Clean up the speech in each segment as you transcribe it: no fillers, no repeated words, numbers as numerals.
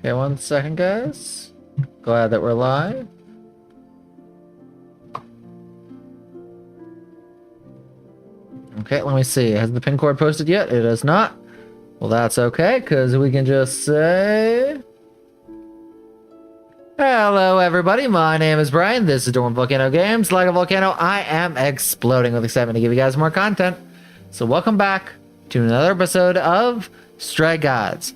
Okay, 1 second, guys. Glad that we're live. Okay, let me see. Has the pin cord posted yet? It has not. Well, that's okay, because we can just say... Hello, everybody. My name is Brian. This is Dormant Volcano Games. Like a volcano, I am exploding with excitement to give you guys more content. So welcome back to another episode of Stray Gods.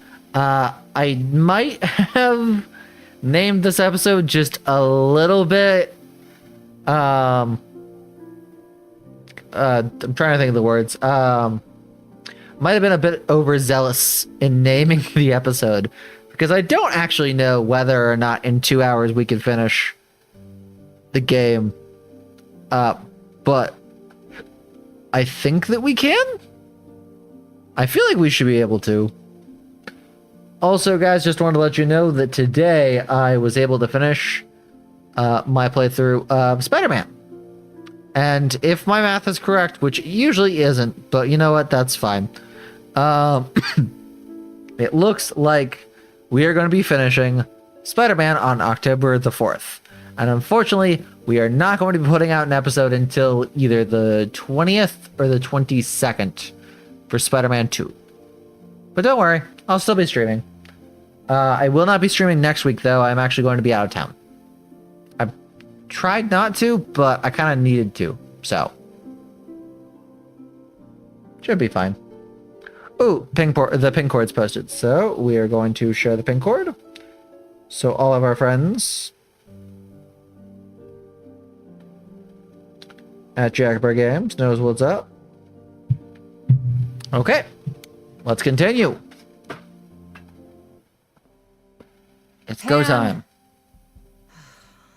I might have named this episode just a little bit... I'm trying to think of the words. Might have been a bit overzealous in naming the episode, because I don't actually know whether or not in 2 hours we can finish the game. But I think that we can. I feel like we should be able to. Also, guys, just wanted to let you know that today I was able to finish my playthrough of Spider-Man. And if my math is correct, which it usually isn't, but you know what? That's fine. It looks like we are going to be finishing Spider-Man on October the 4th. And unfortunately, we are not going to be putting out an episode until either the 20th or the 22nd for Spider-Man 2. But don't worry, I'll still be streaming. I will not be streaming next week, though. I'm actually going to be out of town. I tried not to, but I kind of needed to, so. Should be fine. Ooh, the pin cord's posted, so we are going to share the pin cord. So all of our friends at Jackbird Games knows what's up. Okay, let's continue. It's go time.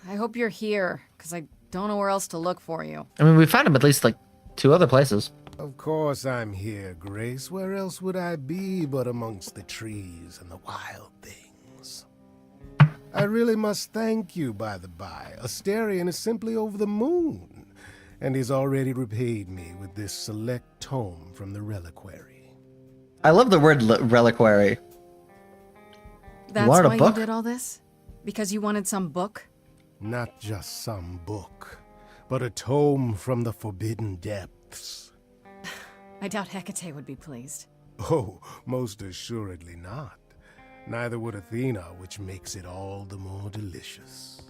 I hope you're here, because I don't know where else to look for you. I mean, we found him at least like 2 other places. Of course I'm here, Grace. Where else would I be but amongst the trees and the wild things? I really must thank you, by the by. Asterion is simply over the moon, and he's already repaid me with this select tome from the reliquary. I love the word reliquary. That's wanted a why book? you did all this? Because you wanted some book? Not just some book, but a tome from the forbidden depths. I doubt Hecate would be pleased. Oh, most assuredly not. Neither would Athena, which makes it all the more delicious.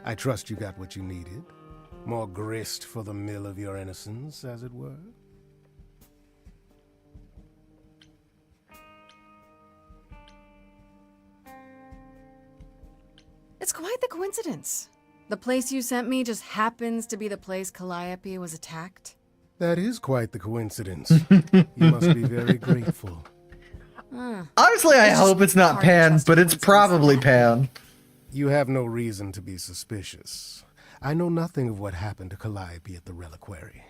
I trust you got what you needed. More grist for the mill of your innocence, as it were. It's quite the coincidence. The place you sent me just happens to be the place Calliope was attacked. That is quite the coincidence. You must be very grateful. Honestly, I It's hope just it's not hard to Pan, trust but it's coincidence probably like that. Pan. You have no reason to be suspicious. I know nothing of what happened to Calliope at the reliquary.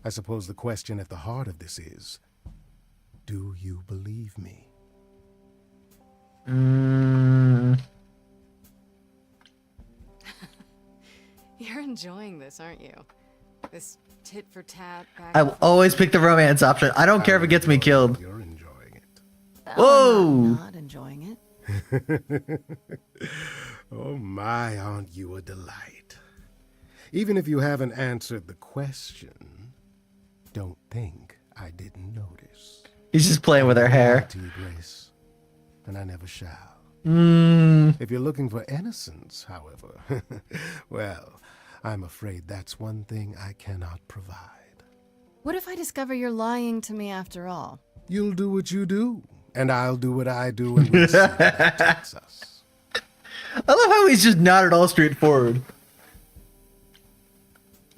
I suppose the question at the heart of this is, do you believe me? You're enjoying this, aren't you? This tit for tat back. I will always pick the romance option. I don't care if it gets me killed. You're enjoying it. Whoa! I'm not enjoying it. Oh my, aren't you a delight? Even if you haven't answered the question, don't think I didn't notice. He's just playing with her hair. To you, Grace, and I never shall. Mm. If you're looking for innocence, however, well, I'm afraid that's one thing I cannot provide. What if I discover you're lying to me after all? You'll do what you do, and I'll do what I do, and we'll see where that takes us. I love how he's just not at all straightforward.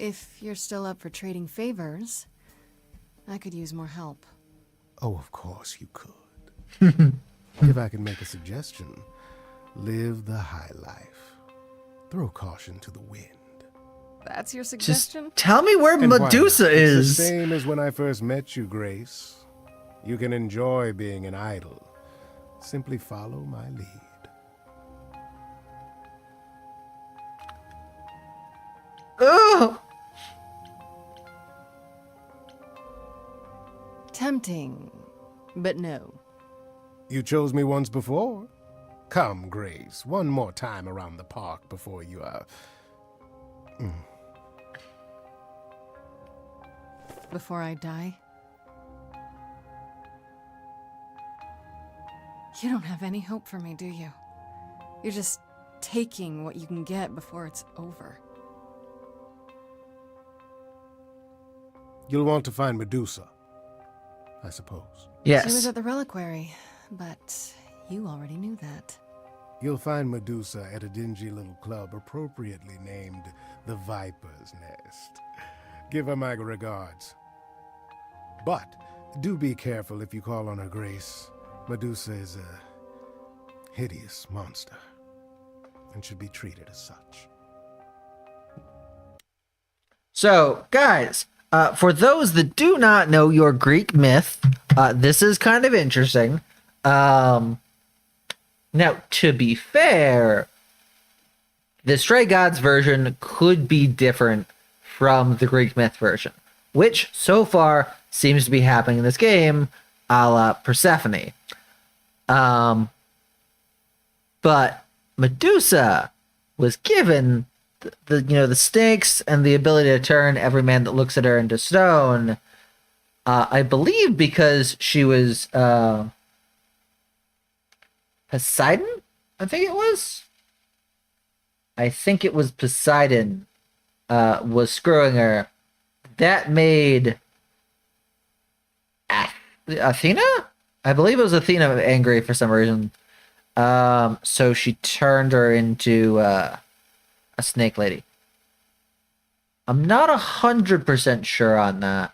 If you're still up for trading favors, I could use more help. Oh, of course you could. If I can make a suggestion, live the high life. Throw caution to the wind. That's your Just suggestion? tell me where And why Medusa not? It's is. the same as when I first met you, Grace. You can enjoy being an idol. Simply follow my lead. Oh, Tempting, but no. You chose me once before. Come, Grace, one more time around the park before you, Before I die? You don't have any hope for me, do you? You're just taking what you can get before it's over. You'll want to find Medusa, I suppose. Yes. She was at the reliquary, but you already knew that. You'll find Medusa at a dingy little club appropriately named the Viper's Nest. Give her my regards. But do be careful if you call on her, Grace. Medusa is a hideous monster and should be treated as such. So, guys, for those that do not know your Greek myth, this is kind of interesting. Now, to be fair, the Stray Gods version could be different from the Greek myth version, which so far seems to be happening in this game, a la Persephone. But Medusa was given the snakes and the ability to turn every man that looks at her into stone. I believe because she was Poseidon, I think it was Poseidon was screwing her. That made Athena? I believe it was Athena angry for some reason. So she turned her into a snake lady. I'm not 100% sure on that.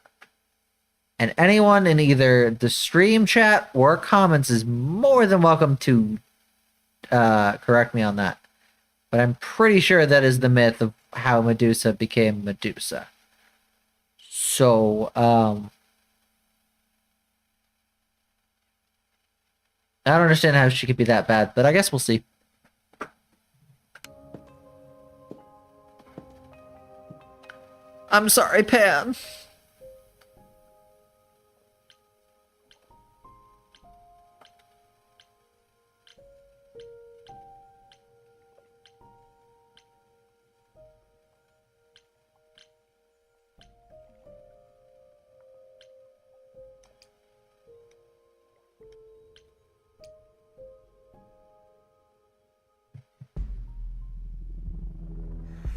And anyone in either the stream chat or comments is more than welcome to correct me on that. But I'm pretty sure that is the myth of how Medusa became Medusa. So, I don't understand how she could be that bad, but I guess we'll see. I'm sorry, Pan.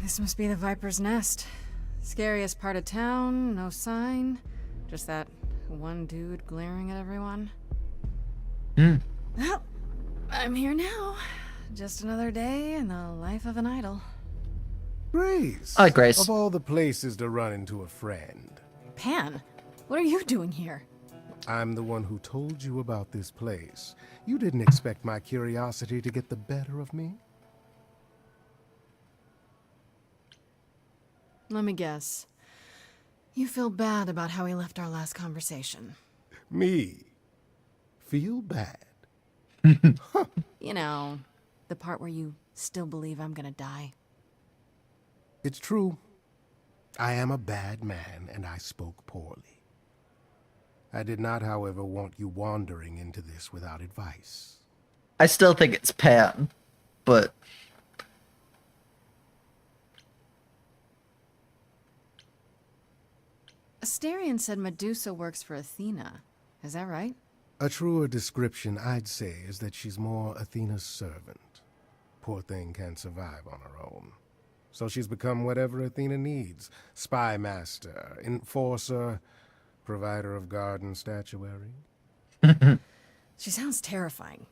This must be the Viper's Nest. Scariest part of town, no sign. Just that one dude glaring at everyone. Well, I'm here now. Just another day in the life of an idol. Grace! I like Grace. Of all the places to run into a friend. Pan, what are you doing here? I'm the one who told you about this place. You didn't expect my curiosity to get the better of me? Let me guess. You feel bad about how we left our last conversation. Me? Feel bad? You know, the part where you still believe I'm gonna die. It's true. I am a bad man, and I spoke poorly. I did not, however, want you wandering into this without advice. I still think it's Pan, but Asterion said Medusa works for Athena. Is that right? A truer description, I'd say, is that she's more Athena's servant. Poor thing can't survive on her own. So she's become whatever Athena needs. Spy master, enforcer, provider of garden statuary. She sounds terrifying.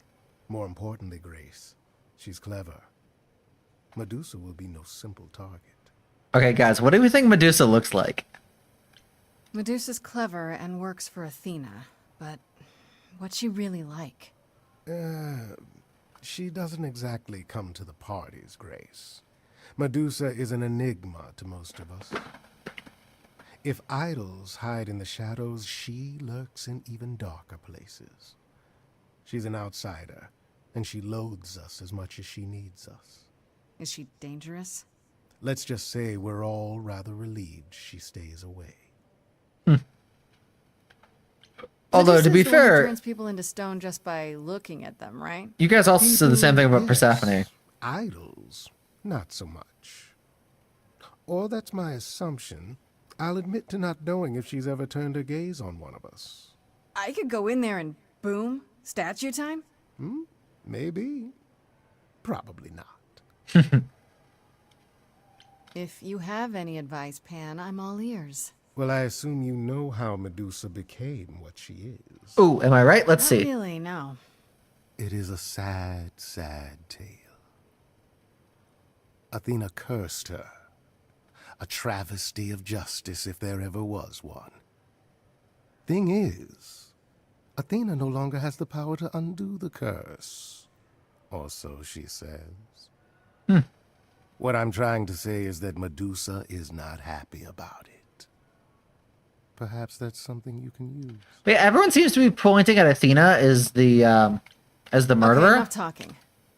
More importantly, Grace, she's clever. Medusa will be no simple target. okay, guys, what do we think Medusa looks like? Medusa's clever and works for Athena, but what's she really like? She doesn't exactly come to the parties, Grace. Medusa is an enigma to most of us. If idols hide in the shadows, she lurks in even darker places. She's an outsider, and she loathes us as much as she needs us. Is she dangerous? Let's just say we're all rather relieved she stays away. Although, to Medusa's be the one who fair, turns people into stone just by looking at them, right? you guys also said the same thing about Persephone. Idols, not so much. Or that's my assumption. I'll admit to not knowing if she's ever turned her gaze on one of us. I could go in there and boom, statue time? Maybe. Probably not. If you have any advice, Pan, I'm all ears. Well, I assume you know how Medusa became what she is. Ooh, am I right? Let's Not see. really, no. It is a sad, sad tale. Athena cursed her. A travesty of justice if there ever was one. Thing is, Athena no longer has the power to undo the curse. Or so she says. What I'm trying to say is that Medusa is not happy about it. Perhaps that's something you can use. But yeah, everyone seems to be pointing at Athena as the murderer. Okay, enough talking.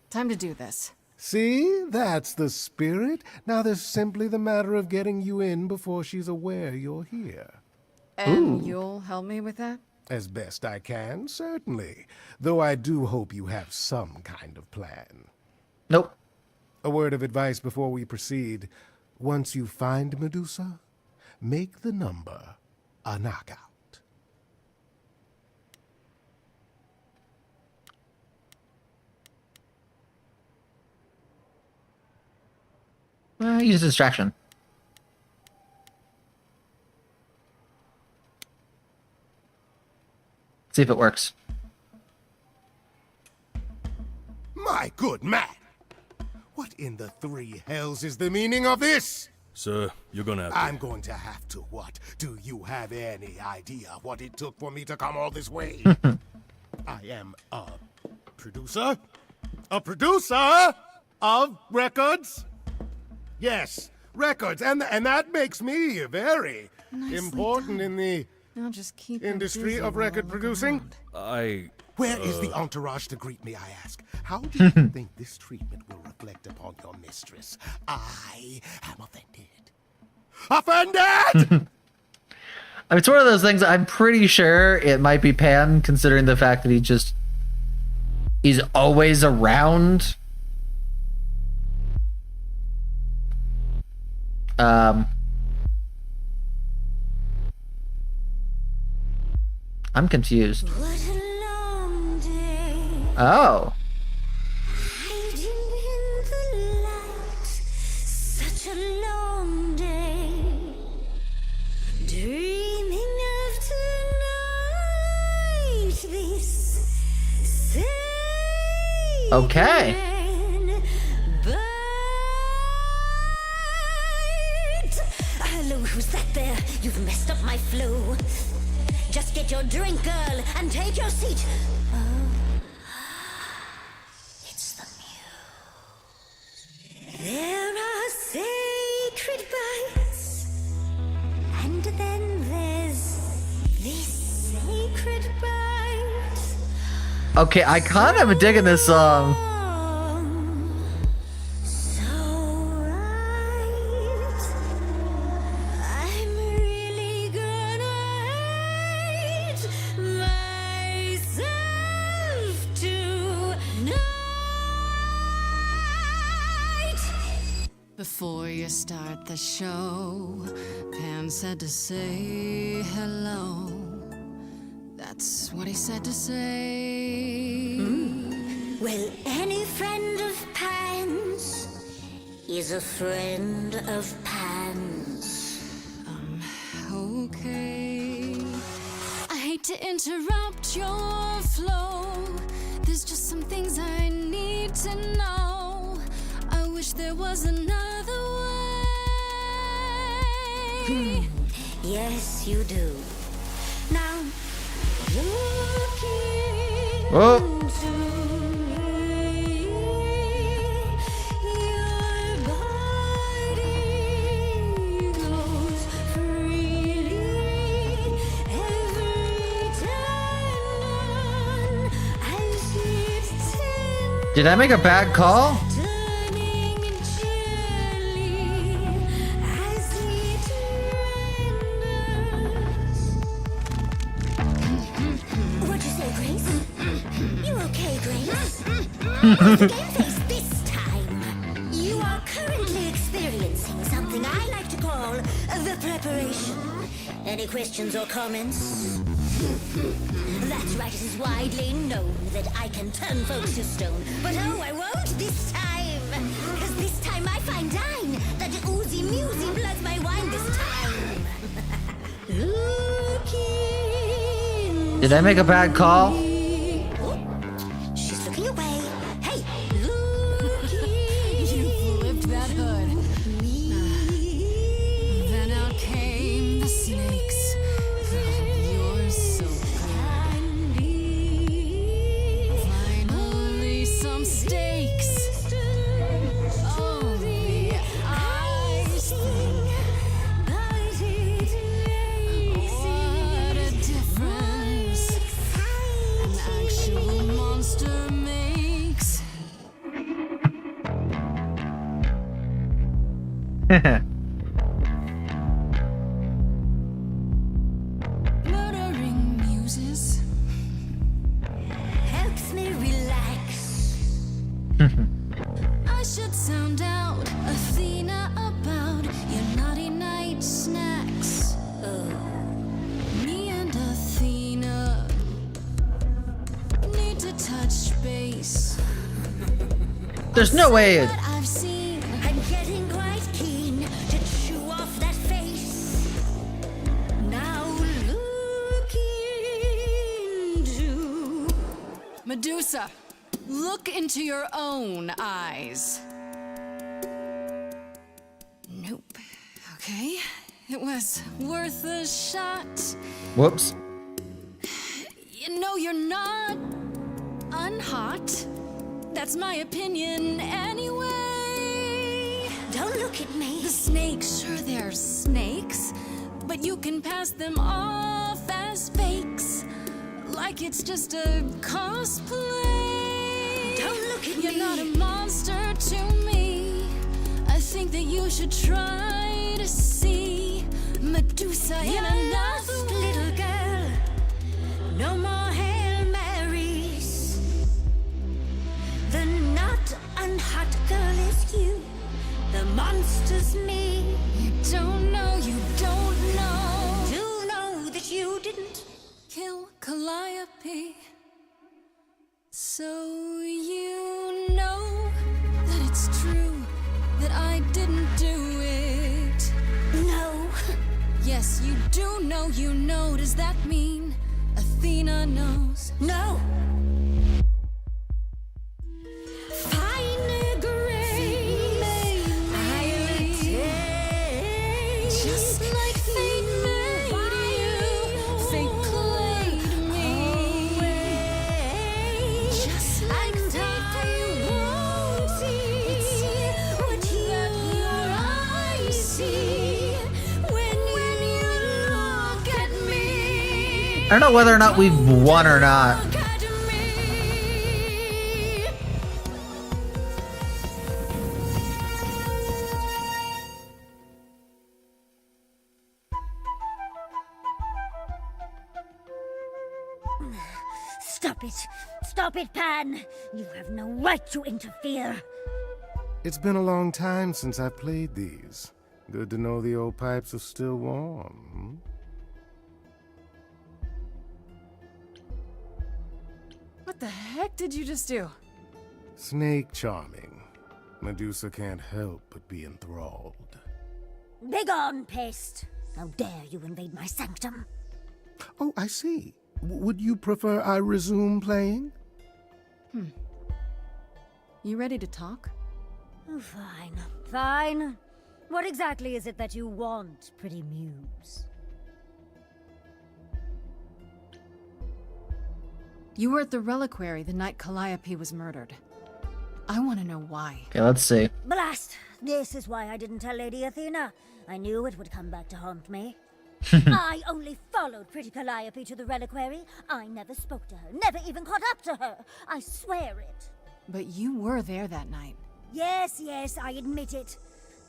Time to do this. See, that's the spirit. Now there's simply the matter of getting you in before she's aware you're here. And you'll help me with that? As best I can, certainly. Though I do hope you have some kind of plan. Nope. A word of advice before we proceed. Once you find Medusa, make the number a knockout. Use a distraction. See if it works. My good man! What in the three hells is the meaning of this? Sir, you're gonna have to... I'm going to have to what? Do you have any idea what it took for me to come all this way? I am a producer? A producer of records? Yes, records. And that makes me very Nicely important done. in the Now just keep her industry busy of while I record look producing. around. Where is the entourage to greet me, I ask? How do you think this treatment will reflect upon your mistress? I am offended. Offended! I mean, it's one of those things. I'm pretty sure it might be Pan, considering the fact that he's always around. I'm confused. What a long day, Oh. hiding in the light. Such a long day, dreaming of tonight. This sacred Okay. bite. Hello, who's that there? You've messed up my flow. Just get your drink, girl, and take your seat. Oh, it's the muse. There are sacred bites, and then there's this sacred bite. Okay, I kind of am digging this song. So right. I'm really gonna hate myself tonight. Before you start the show, Pan said to say hello. That's what he said to say. Well, any friend of Pan's is a friend of Pan's. Okay. I hate to interrupt your flow. There's just some things I need to know. I wish there was another way. Yes, you do. Now, looking Whoa. into me, your body goes freely every time I see it tender. Did I make a bad call? Turning gently as it renders. The game face this time. You are currently experiencing something I like to call the preparation. Any questions or comments? That's right, it is widely known that I can turn folks to stone. But oh, I won't this time. Because this time I find dine that the oozy musy bloods my wine this time. Looking. Did I make a bad call? Oh, she's looking away. Hey, You flipped that hood. Then out came the snakes. You're so good. Finally, some stakes. Oh, the ice thing. What a difference an actual monster makes. Murdering muses. helps me relax. I should sound out Athena about your naughty night snacks. Me and Athena need to touch base. There's no way. What I've seen, I'm getting quite keen to chew off that face. Now look into. Medusa, look into your own eyes. Nope. Okay. It was worth a shot. Whoops. You know you're not unhot. That's my opinion anyway. Don't look at me. The snakes, sure they're snakes, but you can pass them off as fakes. Like it's just a cosplay. Don't look at You're me. not a monster to me. I think that you should try to see Medusa in Enough, another little girl. No more Hail Marys. The not unhot girl is you. The monster's me. You don't know, you don't know. Do know that you didn't. Kill Calliope. So you know that it's true that I didn't do it. No. Yes, you do know, you know. Does that mean Athena knows? No. Fine grace. I'll take. Just like fate made you, fate played me. Just like fate won't see what your eyes see when you look at me. I don't know whether or not we've won or not. Look at me. Stop it. Stop it, Pan. You have no right to interfere. It's been a long time since I played these. Good to know the old pipes are still warm. What the heck did you just do? Snake charming. Medusa can't help but be enthralled. Begone, pest. How dare you invade my sanctum? Oh, I see. Would you prefer I resume playing? You ready to talk? Oh, fine. Fine. What exactly is it that you want, pretty muse? You were at the reliquary the night Calliope was murdered. I want to know why. Okay, let's see. Blast! This is why I didn't tell Lady Athena. I knew it would come back to haunt me. I only followed pretty Calliope to the reliquary. I never spoke to her, never even caught up to her. I swear it. But you were there that night. Yes, I admit it.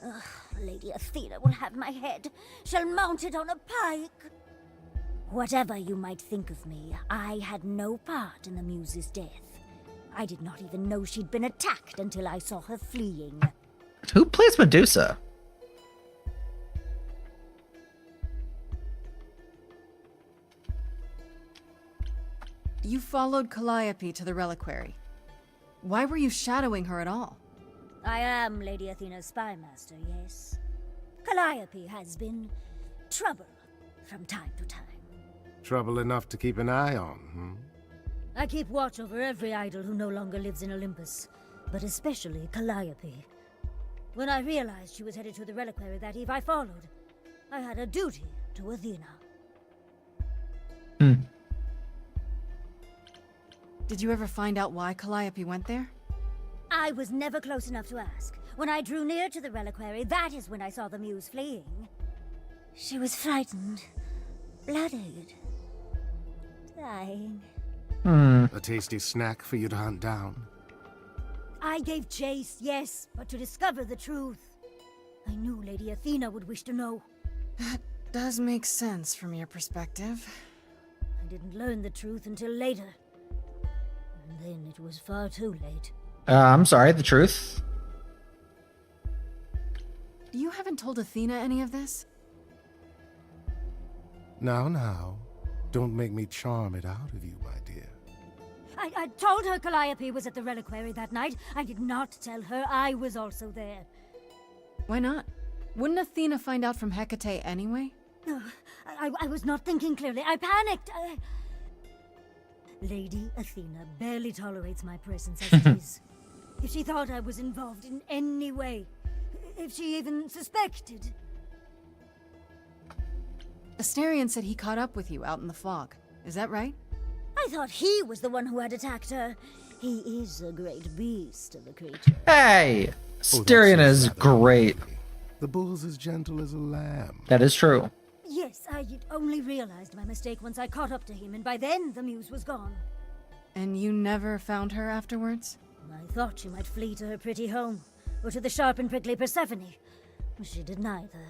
Ugh, Lady Athena will have my head. She'll mount it on a pike. Whatever you might think of me, I had no part in the Muse's death. I did not even know she'd been attacked until I saw her fleeing. Who plays Medusa? You followed Calliope to the reliquary. Why were you shadowing her at all? I am Lady Athena's spy master, yes. Calliope has been trouble from time to time. Trouble enough to keep an eye on, hmm? I keep watch over every idol who no longer lives in Olympus, but especially Calliope. When I realized she was headed to the reliquary that eve, I followed. I had a duty to Athena. Did you ever find out why Calliope went there? I was never close enough to ask. When I drew near to the reliquary, that is when I saw the muse fleeing. She was frightened, bloodied, dying. A tasty snack for you to hunt down. I gave chase, yes, but to discover the truth. I knew Lady Athena would wish to know. That does make sense from your perspective. I didn't learn the truth until later. And then it was far too late. I'm sorry, the truth? You haven't told Athena any of this? Now. Don't make me charm it out of you, my dear. I told her Calliope was at the reliquary that night. I did not tell her I was also there. Why not? Wouldn't Athena find out from Hecate anyway? I was not thinking clearly. I panicked. Lady Athena barely tolerates my presence as it is. If she thought I was involved in any way, if she even suspected. Astarion said he caught up with you out in the fog. Is that right? I thought he was the one who had attacked her. He is a great beast of a creature. Hey! Oh, Styrian that's is rather great. lovely. The bull's as gentle as a lamb. That is true. Yes, I only realized my mistake once I caught up to him, and by then the muse was gone. And you never found her afterwards? I thought she might flee to her pretty home, or to the sharp and prickly Persephone. She did neither.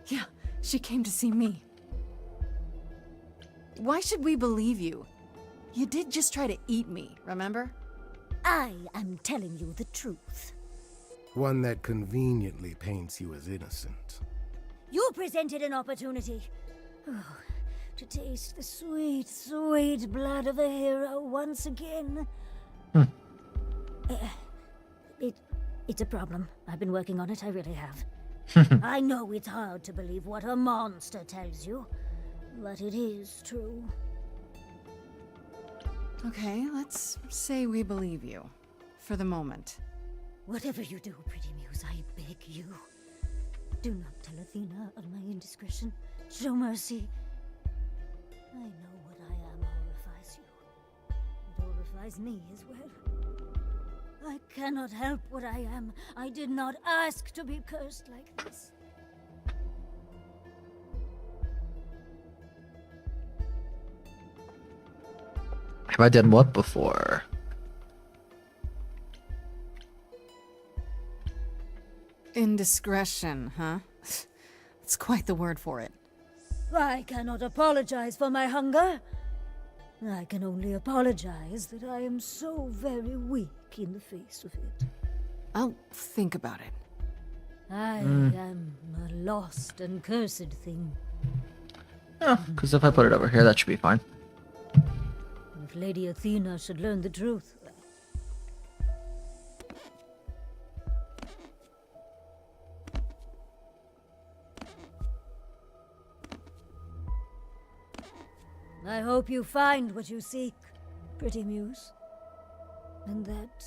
Yeah, she came to see me. Why should we believe you? You did just try to eat me, remember? I am telling you the truth. One that conveniently paints you as innocent. You presented an opportunity. Oh, to taste the sweet, sweet blood of a hero once again. It's a problem. I've been working on it, I really have. I know it's hard to believe what a monster tells you, but it is true. Okay, let's say we believe you. For the moment. Whatever you do, pretty muse, I beg you. Do not tell Athena of my indiscretion. Show mercy. I know what I am horrifies you. It horrifies me as well. I cannot help what I am. I did not ask to be cursed like this. Have I done what before? Indiscretion, huh? That's quite the word for it. I cannot apologize for my hunger. I can only apologize that I am so very weak in the face of it. I'll think about it. I am a lost and cursed thing. Oh, because if I put it over here, that should be fine. If Lady Athena should learn the truth. I hope you find what you seek, pretty muse. And that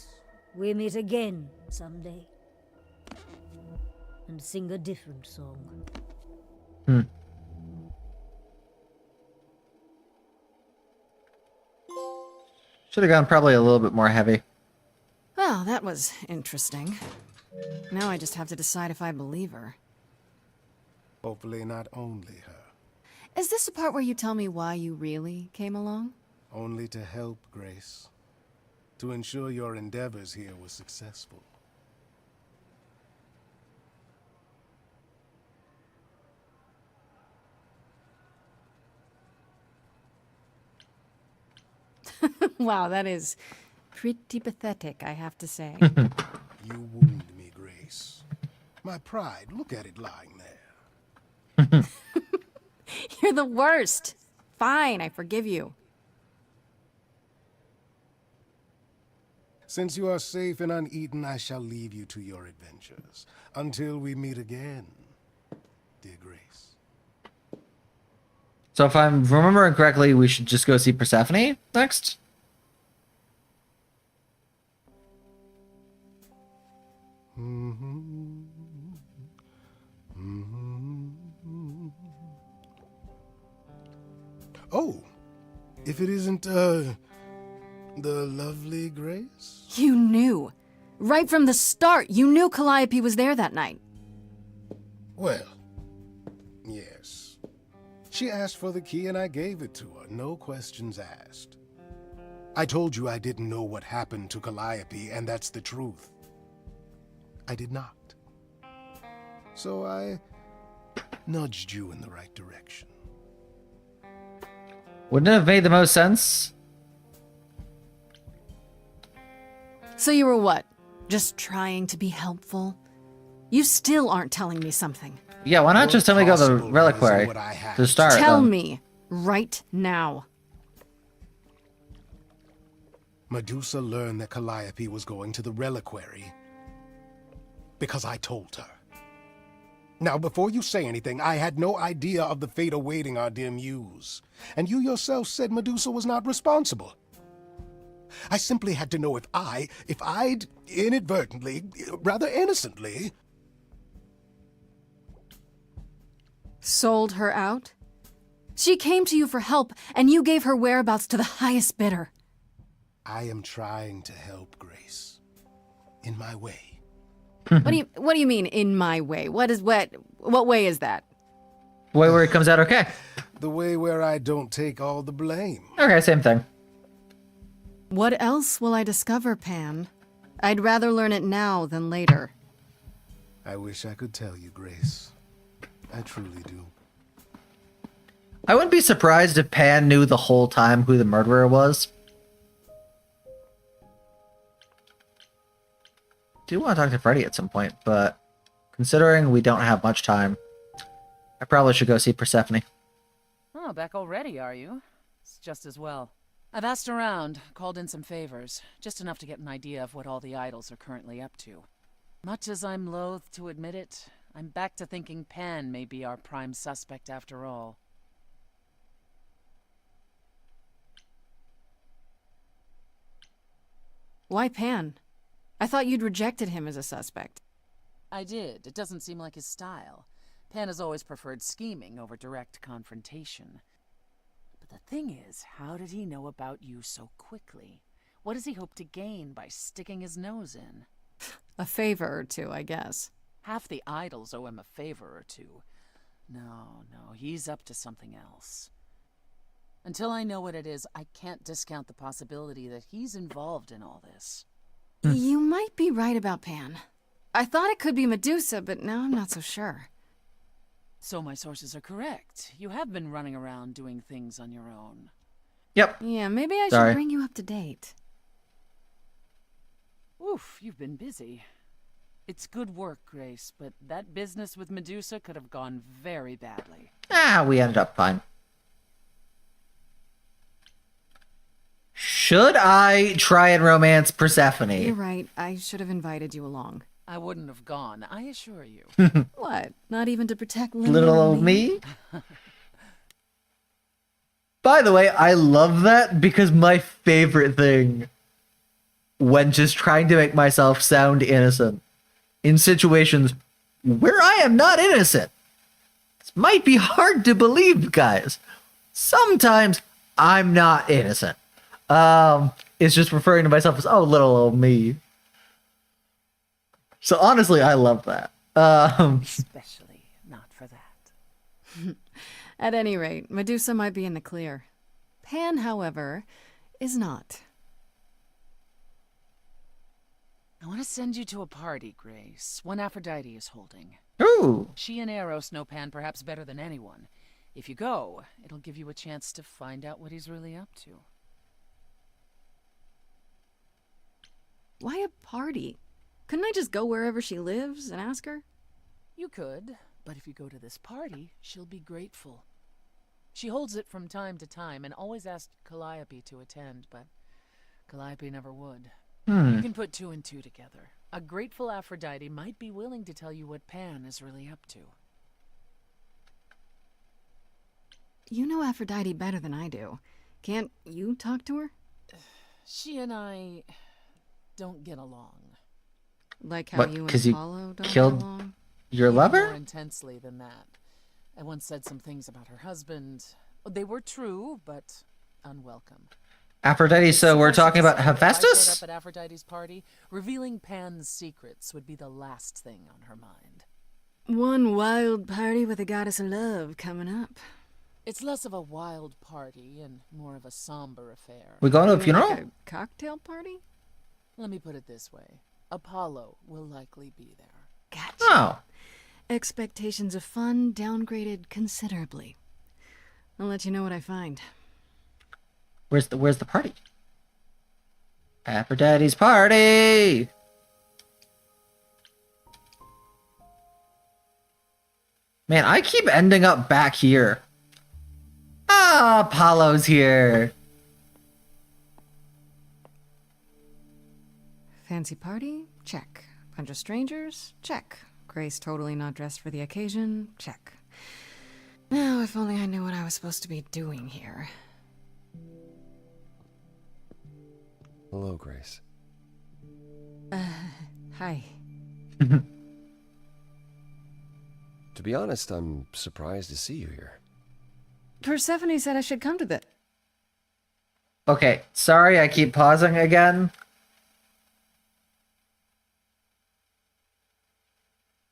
we meet again someday. And sing a different song. Should have gone probably a little bit more heavy. Well, that was interesting. Now I just have to decide if I believe her. Hopefully not only her. Is this the part where you tell me why you really came along? Only to help, Grace. To ensure your endeavors here were successful. Wow, that is Pretty pathetic, I have to say. You wound me, Grace. My pride, look at it lying there. You're the worst. Fine, I forgive you. Since you are safe and uneaten, I shall leave you to your adventures. Until we meet again, dear Grace. So if I'm remembering correctly, we should just go see Persephone next? Oh, if it isn't, the lovely Grace? You knew. Right from the start, you knew Calliope was there that night. Well, yes. She asked for the key and I gave it to her, no questions asked. I told you I didn't know what happened to Calliope, and that's the truth. I did not. So I nudged you in the right direction. Wouldn't it have made the most sense? So you were what? Just trying to be helpful? You still aren't telling me something. Yeah, why not just tell me to go to the Possible reliquary isn't what I have. to start? Tell then? me. Right now. Medusa learned that Calliope was going to the reliquary because I told her. Now, before you say anything, I had no idea of the fate awaiting our dear muse. And you yourself said Medusa was not responsible. I simply had to know if I'd inadvertently, rather innocently... Sold her out? She came to you for help, and you gave her whereabouts to the highest bidder. I am trying to help, Grace. In my way. What do you mean, in my way? What way is that? Way where it comes out okay. The way where I don't take all the blame. Okay, same thing. What else will I discover, Pan? I'd rather learn it now than later. I wish I could tell you, Grace. I truly do. I wouldn't be surprised if Pan knew the whole time who the murderer was. I do want to talk to Freddy at some point, but considering we don't have much time, I probably should go see Persephone. Oh, back already, are you? It's just as well. I've asked around, called in some favors, just enough to get an idea of what all the idols are currently up to. Much as I'm loath to admit it, I'm back to thinking Pan may be our prime suspect after all. Why Pan? I thought you'd rejected him as a suspect. I did. It doesn't seem like his style. Pan has always preferred scheming over direct confrontation. But the thing is, how did he know about you so quickly? What does he hope to gain by sticking his nose in? A favor or two, I guess. Half the idols owe him a favor or two. No, he's up to something else. Until I know what it is, I can't discount the possibility that he's involved in all this. You might be right about Pan. I thought it could be Medusa, but now I'm not so sure. So my sources are correct. You have been running around doing things on your own. Yep. Yeah, maybe I Sorry. should bring you up to date. Oof, you've been busy. It's good work, Grace, but that business with Medusa could have gone very badly. We ended up fine. Should I try and romance Persephone? You're right. I should have invited you along. I wouldn't have gone, I assure you. What? Not even to protect Little old me? By the way, I love that because my favorite thing when just trying to make myself sound innocent in situations where I am not innocent. This might be hard to believe, guys. Sometimes I'm not innocent. It's just referring to myself as, oh, little old me. So honestly, I love that. Especially not for that. At any rate, Medusa might be in the clear. Pan, however, is not. I want to send you to a party, Grace. One Aphrodite is holding. Ooh. She and Eros know Pan perhaps better than anyone. If you go, it'll give you a chance to find out what he's really up to. Why a party? Couldn't I just go wherever she lives and ask her? You could, but if you go to this party, she'll be grateful. She holds it from time to time and always asked Calliope to attend, but Calliope never would. You can put 2 and 2 together. A grateful Aphrodite might be willing to tell you what Pan is really up to. You know Aphrodite better than I do. Can't you talk to her? She and I don't get along. Like how What, you and 'cause you Apollo don't killed- get along? Your Even lover? More intensely than that. I once said some things about her husband. They were true, but unwelcome. Aphrodite, so we're Suffice it talking to about say, if I showed Hephaestus? up at Aphrodite's party, revealing Pan's secrets would be the last thing on her mind. One wild party with a goddess of love coming up. It's less of a wild party and more of a somber affair. We going to a You mean funeral? like a cocktail party? Let me put it this way. Apollo will likely be there. Gotcha. Oh. Expectations of fun downgraded considerably. I'll let you know what I find. Where's the party? Aphrodite's party! Man, I keep ending up back here. Ah, Apollo's here. Fancy party? Check. Bunch of strangers? Check. Grace totally not dressed for the occasion? Check. Now, if only I knew what I was supposed to be doing here. Hello, Grace. Hi. To be honest, I'm surprised to see you here. Persephone said I should come to the... Okay, sorry I keep pausing again.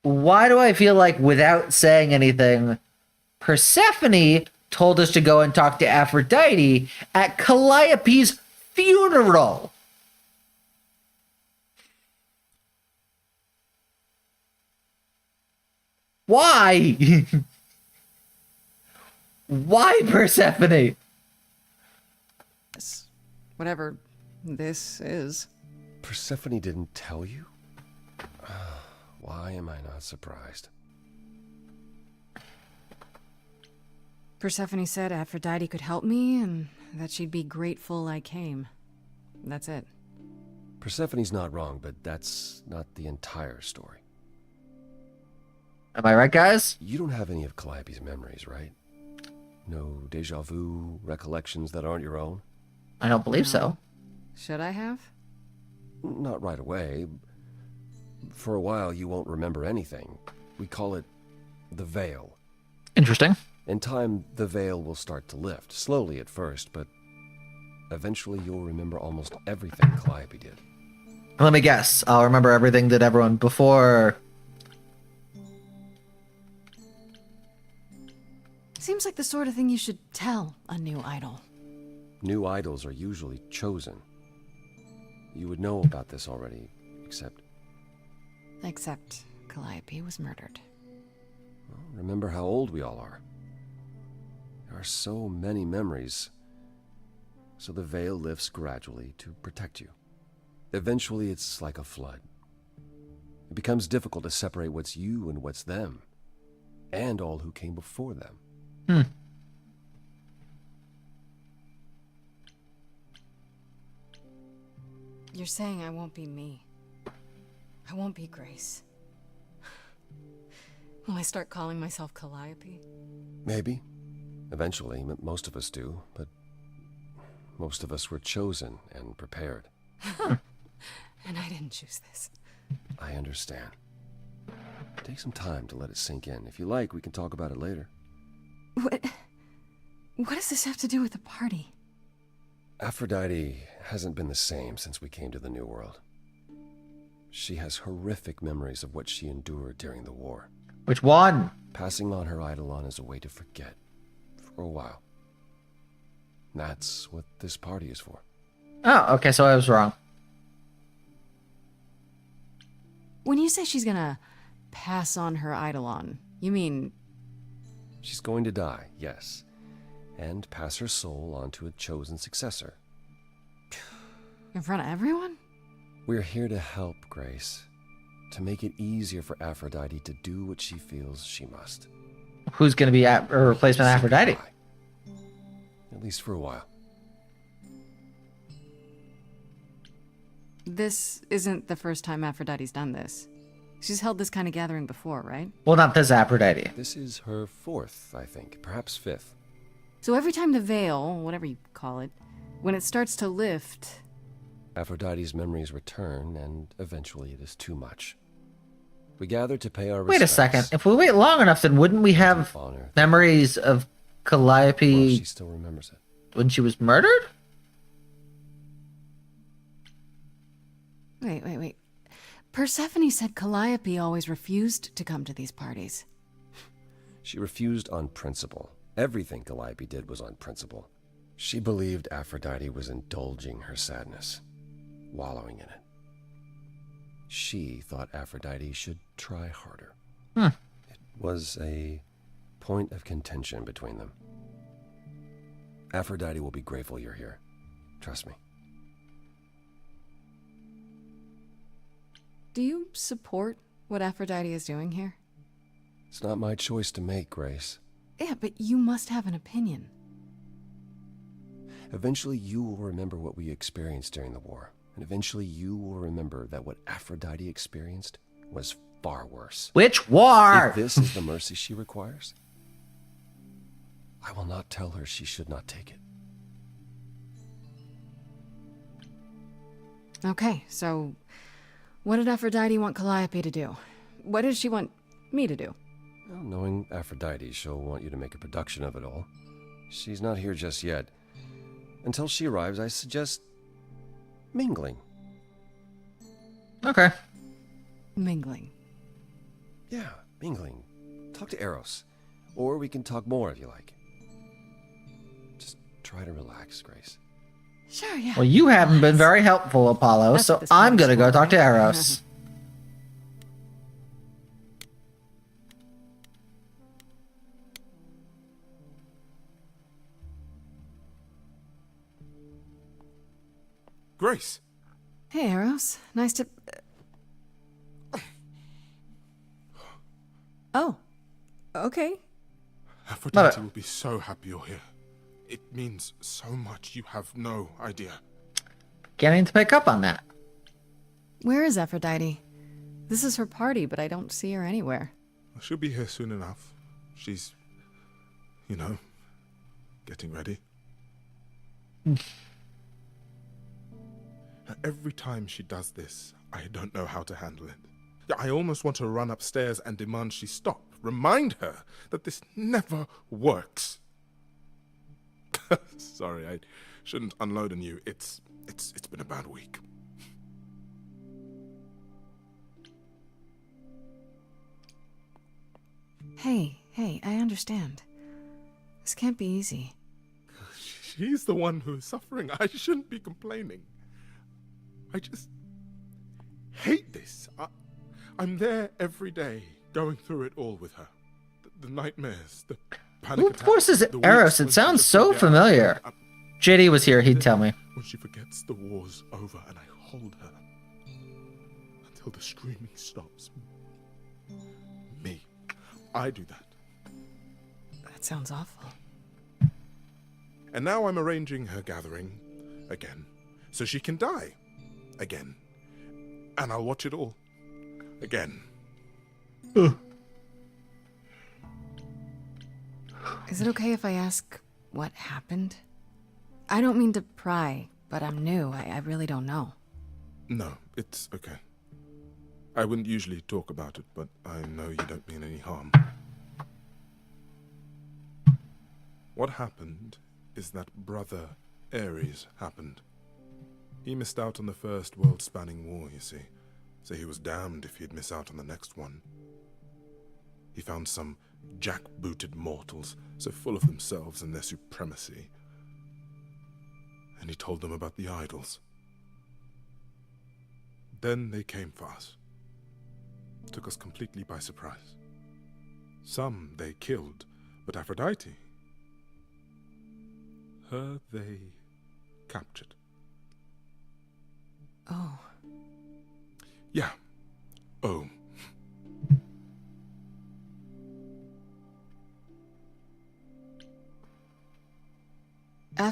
Why do I feel like without saying anything, Persephone told us to go and talk to Aphrodite at Calliope's funeral? Why? Why, Persephone? Whatever this is. Persephone didn't tell you? Why am I not surprised? Persephone said Aphrodite could help me and that she'd be grateful I came. That's it. Persephone's not wrong, but that's not the entire story. Am I right, guys? You don't have any of Calliope's memories, right? No deja vu recollections that aren't your own? I don't believe so. Should I have? Not right away. For a while, you won't remember anything. We call it the veil. Interesting. In time, the veil will start to lift, slowly at first, but eventually you'll remember almost everything Calliope did. Let me guess. I'll remember everything that everyone before. Seems like the sort of thing you should tell a new idol. New idols are usually chosen. You would know about this already, except... Except Calliope was murdered. Well, remember how old we all are. There are so many memories. So the veil lifts gradually to protect you. Eventually, it's like a flood. It becomes difficult to separate what's you and what's them, and all who came before them. You're saying I won't be me. I won't be Grace. Will I start calling myself Calliope? Maybe. Eventually, most of us do, but most of us were chosen and prepared. And I didn't choose this. I understand. Take some time to let it sink in. If you like, we can talk about it later. What does this have to do with the party? Aphrodite hasn't been the same since we came to the New World. She has horrific memories of what she endured during the war. Which one? Passing on her eidolon is a way to forget, for a while. That's what this party is for. Oh, okay, so I was wrong. When you say she's gonna pass on her eidolon, you mean... She's going to die, yes, and pass her soul on to a chosen successor. in front of everyone? We're here to help, Grace. To make it easier for Aphrodite to do what she feels she must. Who's going to be a replacement Aphrodite? At least for a while. This isn't the first time Aphrodite's done this. She's held this kind of gathering before, right? Well, not this Aphrodite. This is her 4th, I think. Perhaps 5th. So every time the veil, whatever you call it, when it starts to lift... Aphrodite's memories return, and eventually it is too much. We gather to pay our Wait a respects. second. If we wait long enough, then wouldn't we have Honor. memories of Calliope Well, she still remembers it. when she was murdered? Wait. Persephone said Calliope always refused to come to these parties. She refused on principle. Everything Calliope did was on principle. She believed Aphrodite was indulging her sadness, wallowing in it. She thought Aphrodite should try harder. It was a point of contention between them. Aphrodite will be grateful you're here. Trust me. Do you support what Aphrodite is doing here? It's not my choice to make, Grace. Yeah, but you must have an opinion. Eventually you will remember what we experienced during the war. And eventually you will remember that what Aphrodite experienced was far worse. Which war? If this is the mercy she requires, I will not tell her she should not take it. Okay, so what did Aphrodite want Calliope to do? What did she want me to do? Well, knowing Aphrodite, she'll want you to make a production of it all. She's not here just yet. Until she arrives, I suggest mingling. Okay. Mingling. Yeah, mingling. Talk to Eros. Or we can talk more if you like. Just try to relax, Grace. Sure, yeah. Well, you haven't been very helpful, Apollo, That's so what this I'm one's going to go for, talk to right? Eros. Grace! Hey, Eros. Nice to... Oh. Okay. Aphrodite will be so happy you're here. It means so much you have no idea. Getting to pick up on that. Where is Aphrodite? This is her party, but I don't see her anywhere. She'll be here soon enough. She's, getting ready. Every time she does this, I don't know how to handle it. I almost want to run upstairs and demand she stop. Remind her that this never works. Sorry, I shouldn't unload on you. It's been a bad week. Hey, I understand. This can't be easy. She's the one who is suffering. I shouldn't be complaining. I just hate this. I'm there every day, going through it all with her. The nightmares, the panic Who attacks, forces the weeks Eros? when It she sounds just so forgets. familiar. JD was here, he'd tell me. When she forgets the war's over and I hold her until the screaming stops. Me. I do that. That sounds awful. And now I'm arranging her gathering again, so she can die again. And I'll watch it all again. Is it okay if I ask what happened? I don't mean to pry, but I'm new. I really don't know. No, it's okay. I wouldn't usually talk about it, but I know you don't mean any harm. What happened is that Brother Ares happened. He missed out on the first world-spanning war, you see, so he was damned if he'd miss out on the next one. He found some jack-booted mortals, so full of themselves and their supremacy. And he told them about the idols. Then they came for us. Took us completely by surprise. Some they killed, but Aphrodite, her they captured. Oh.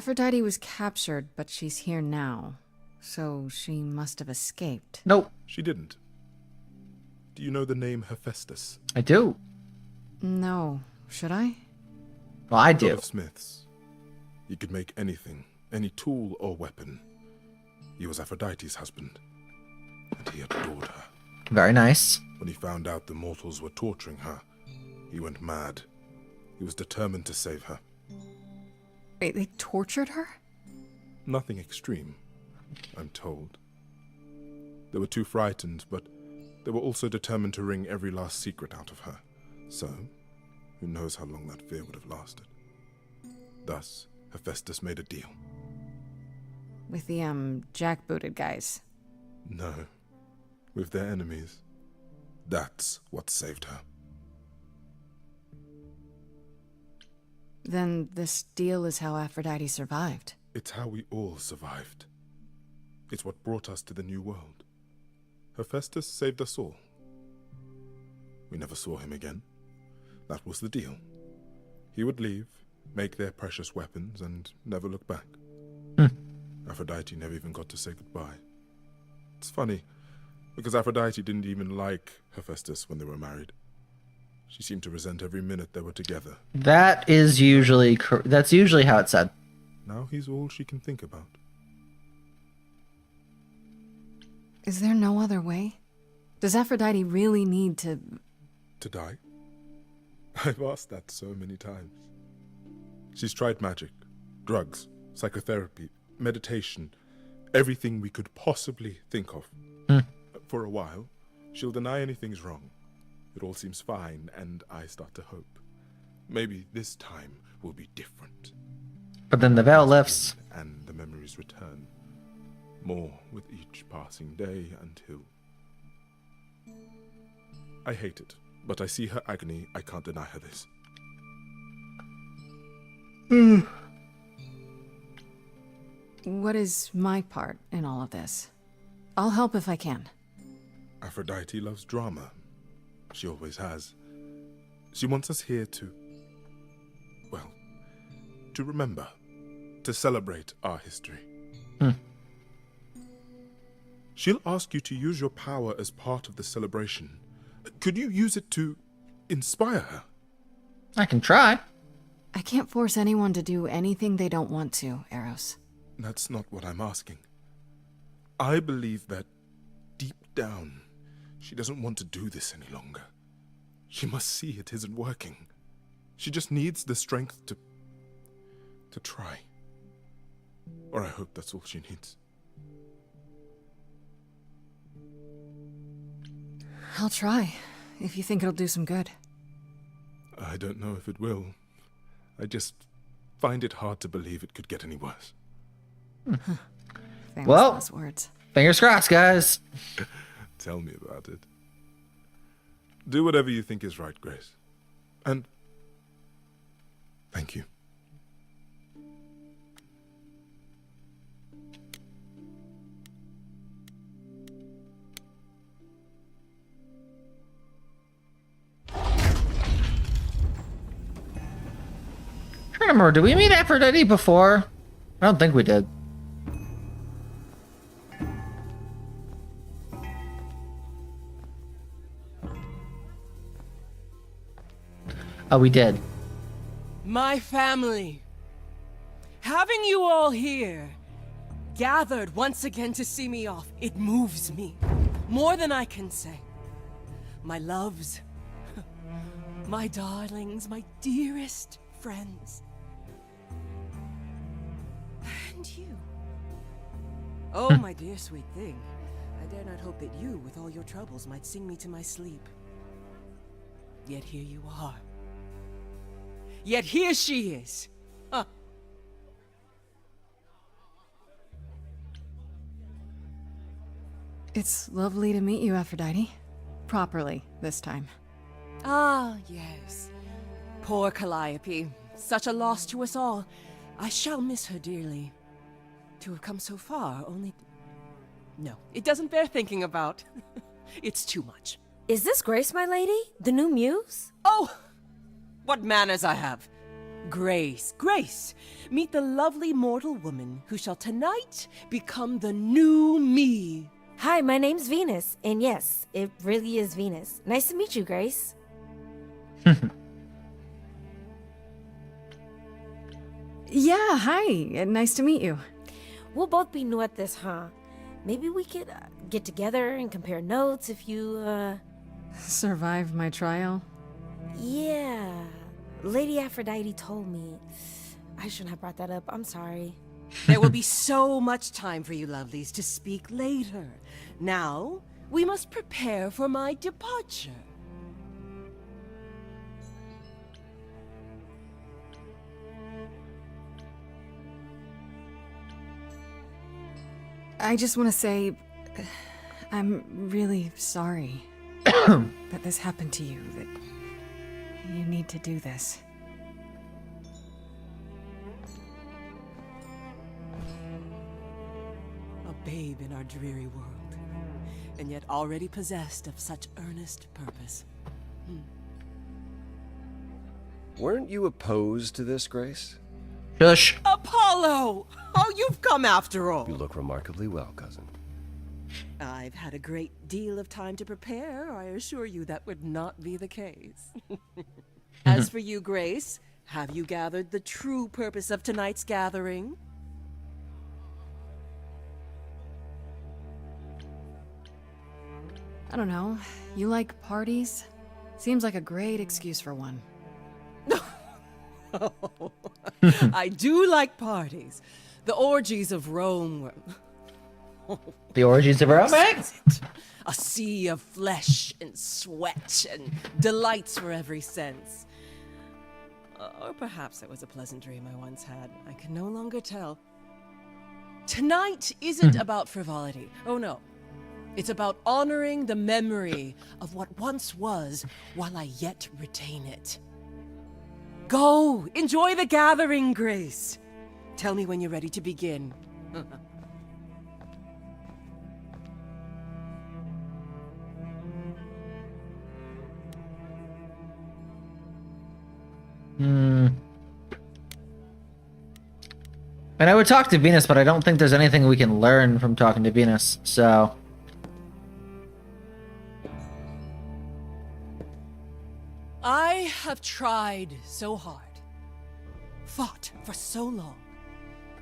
Aphrodite was captured, but she's here now. So she must have escaped. Nope. She didn't. Do you know the name Hephaestus? I do. No. Should I? Well, I God do. of smiths. He could make anything, any tool or weapon. He was Aphrodite's husband, and he adored her. Very nice. When he found out the mortals were torturing her, he went mad. He was determined to save her. Wait, they tortured her? Nothing extreme, I'm told. They were too frightened, but they were also determined to wring every last secret out of her. So, who knows how long that fear would have lasted. Thus, Hephaestus made a deal. With the, jackbooted guys. No, with their enemies. That's what saved her. Then this deal is how Aphrodite survived. It's how we all survived. It's what brought us to the new world. Hephaestus saved us all. We never saw him again. That was the deal. He would leave, make their precious weapons, and never look back. Aphrodite never even got to say goodbye. It's funny, because Aphrodite didn't even like Hephaestus when they were married. She seemed to resent every minute they were together. That's usually how it's said. Now he's all she can think about. Is there no other way? Does Aphrodite really need to... To die? I've asked that so many times. She's tried magic, drugs, psychotherapy, meditation, everything we could possibly think of. For a while, she'll deny anything's wrong. It all seems fine, and I start to hope. Maybe this time will be different. But then the veil lifts. And the memories return. More with each passing day until... I hate it, but I see her agony. I can't deny her this. What is my part in all of this? I'll help if I can. Aphrodite loves drama. She always has. She wants us here to... well, to remember. To celebrate our history. She'll ask you to use your power as part of the celebration. Could you use it to inspire her? I can try. I can't force anyone to do anything they don't want to, Eros. That's not what I'm asking. I believe that, deep down, she doesn't want to do this any longer. She must see it isn't working. She just needs the strength to try. Or I hope that's all she needs. I'll try, if you think it'll do some good. I don't know if it will. I just find it hard to believe it could get any worse. Famous Well, last words. Fingers crossed, guys. Tell me about it. Do whatever you think is right, Grace. And thank you. I don't remember, did we meet Aphrodite before? I don't think we did. Oh, we did. My family. Having you all here, gathered once again to see me off, it moves me. More than I can say. My loves, my darlings, my dearest friends. And you. Oh, my dear sweet thing. I dare not hope that you, with all your troubles, might sing me to my sleep. Yet here you are. Yet here she is. Huh. It's lovely to meet you, Aphrodite. Properly, this time. Ah, yes. Poor Calliope. Such a loss to us all. I shall miss her dearly. To have come so far, only... No, it doesn't bear thinking about. It's too much. Is this Grace, my lady? The new muse? Oh! What manners I have. Grace, Grace, meet the lovely mortal woman who shall tonight become the new me. Hi, my name's Venus, and yes, it really is Venus. Nice to meet you, Grace. Yeah, hi. Nice to meet you. We'll both be new at this, huh? Maybe we could get together and compare notes if you, Survive my trial? Yeah. Lady Aphrodite told me. I shouldn't have brought that up. I'm sorry. There will be so much time for you lovelies to speak later. Now, we must prepare for my departure. I just want to say, I'm really sorry that this happened to you, that you need to do this. A babe in our dreary world, and yet already possessed of such earnest purpose. Weren't you opposed to this, Grace? Shush. Apollo! Oh, you've come after all. You look remarkably well, cousin. I've had a great deal of time to prepare. I assure you that would not be the case. As for you, Grace, have you gathered the true purpose of tonight's gathering? I don't know. You like parties? Seems like a great excuse for one. I do like parties. The orgies of Rome were... The orgies of romance? A sea of flesh and sweat and delights for every sense. Or perhaps it was a pleasant dream I once had. I can no longer tell. Tonight isn't about frivolity. Oh no. It's about honoring the memory of what once was while I yet retain it. Go! Enjoy the gathering, Grace! Tell me when you're ready to begin. And I would talk to Venus, but I don't think there's anything we can learn from talking to Venus, so... I have tried so hard, fought for so long,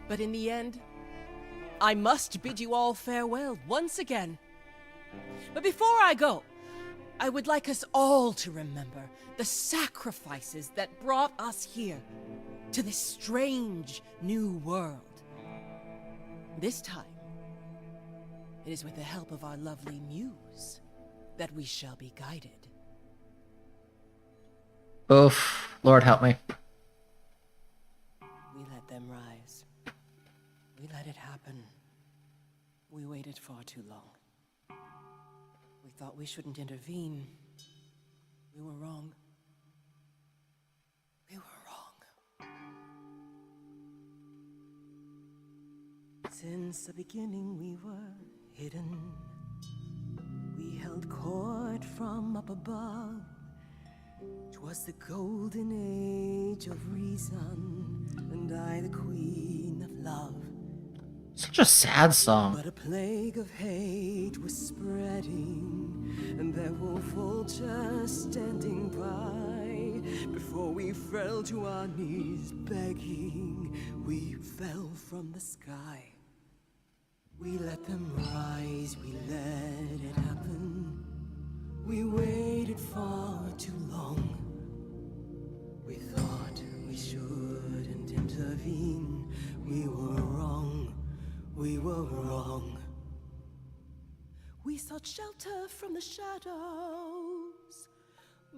but in the end, I must bid you all farewell once again. But before I go, I would like us all to remember the sacrifices that brought us here, to this strange new world. This time, it is with the help of our lovely muse that we shall be guided. Oof. Lord help me. We let them rise. We let it happen. We waited far too long. We thought we shouldn't intervene. We were wrong. We were wrong. Since the beginning we were hidden. We held court from up above. 'Twas the golden age of reason, and I the queen of love. Such a sad song. But a plague of hate was spreading, and there were vultures standing by. Before we fell to our knees begging, we fell from the sky. We let them rise, we let it happen. We waited far too long. We thought we shouldn't intervene. We were wrong. We were wrong. We sought shelter from the shadows,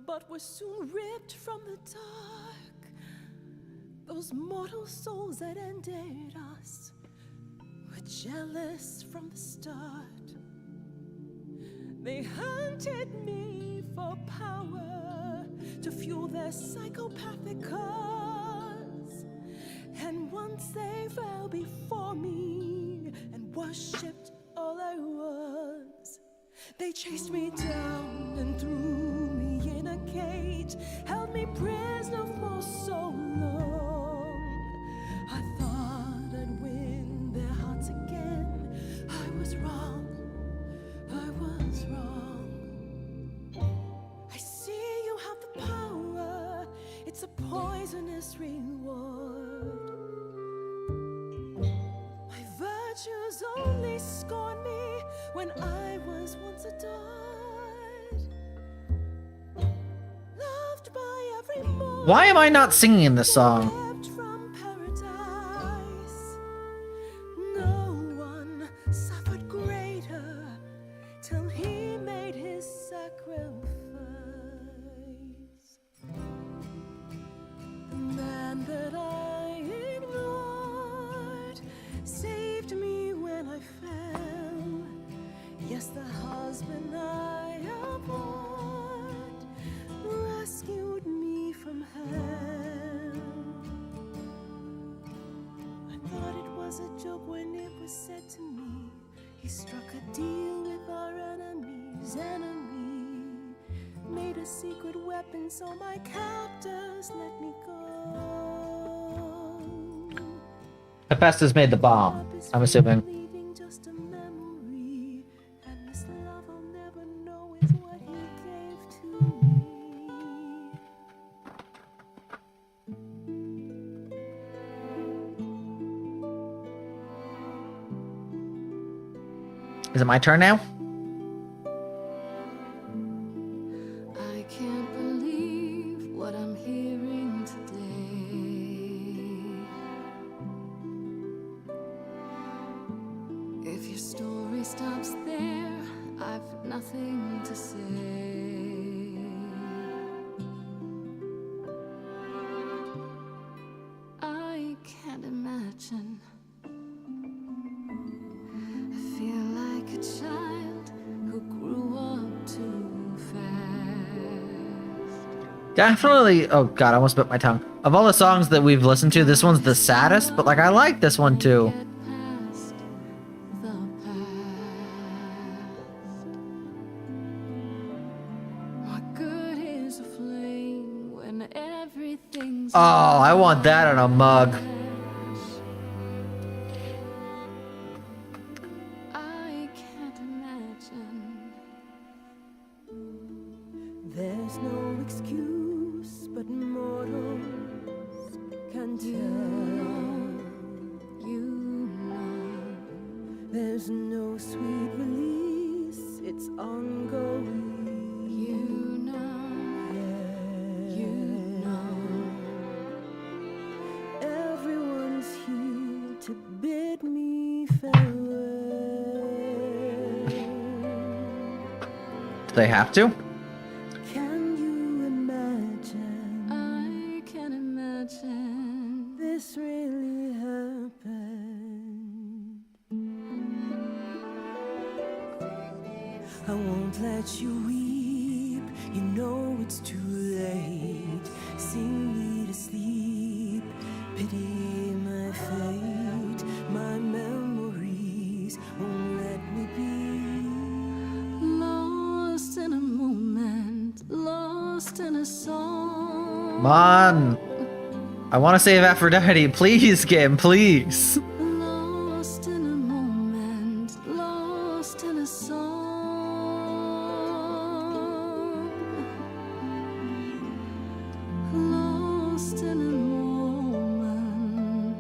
but were soon ripped from the dark. Those mortal souls that ended us were jealous from the start. They hunted me for power to fuel their psychopathic cause. And once they fell before me and worshipped all I was, they chased me down and threw me in a cage fate held me prisoner for so long. I thought I'd win their hearts again. I was wrong. I was wrong. I see you have the power. It's a poisonous reward. My virtues only scorned me when I was once adored. Loved by every mortal. Why am I not singing this song? Kept from paradise. No one suffered greater till he made his sacrifice. The man that I ignored saved me when I fell. Yes, the husband I abhorred rescued me from hell. I thought it was a joke when it was said to me. He struck a deal with our enemy's enemy. Made a secret weapon so my captors let me go. Hephaestus made the bomb, I'm assuming. Leaving just a memory, and this love I'll never know is what he gave to Is it my turn now? I can't believe what I'm hearing today. If your story stops there, I've nothing to say. I can't imagine. I feel like a child who grew up too fast. Definitely. Oh god, I almost bit my tongue. Of all the songs that we've listened to, this one's the saddest, but like I like this one too. Get past the past. What good is a flame when everything's Oh, I want that in a mug. I can't imagine. There's no excuse, but mortals can tell. You know. There's no sweet release, it's ongoing. You know. You know. Everyone's here to bid me farewell. Do they have to? Can you imagine I can imagine. this really happened? I won't let you weep, you know it's too late. Sing me to sleep, pity my fate. My memories won't let me be. Lost in a moment, lost in a song. Come on. I want to save Aphrodite. Please, game, please. Lost in a moment, lost in a song. Lost in a moment.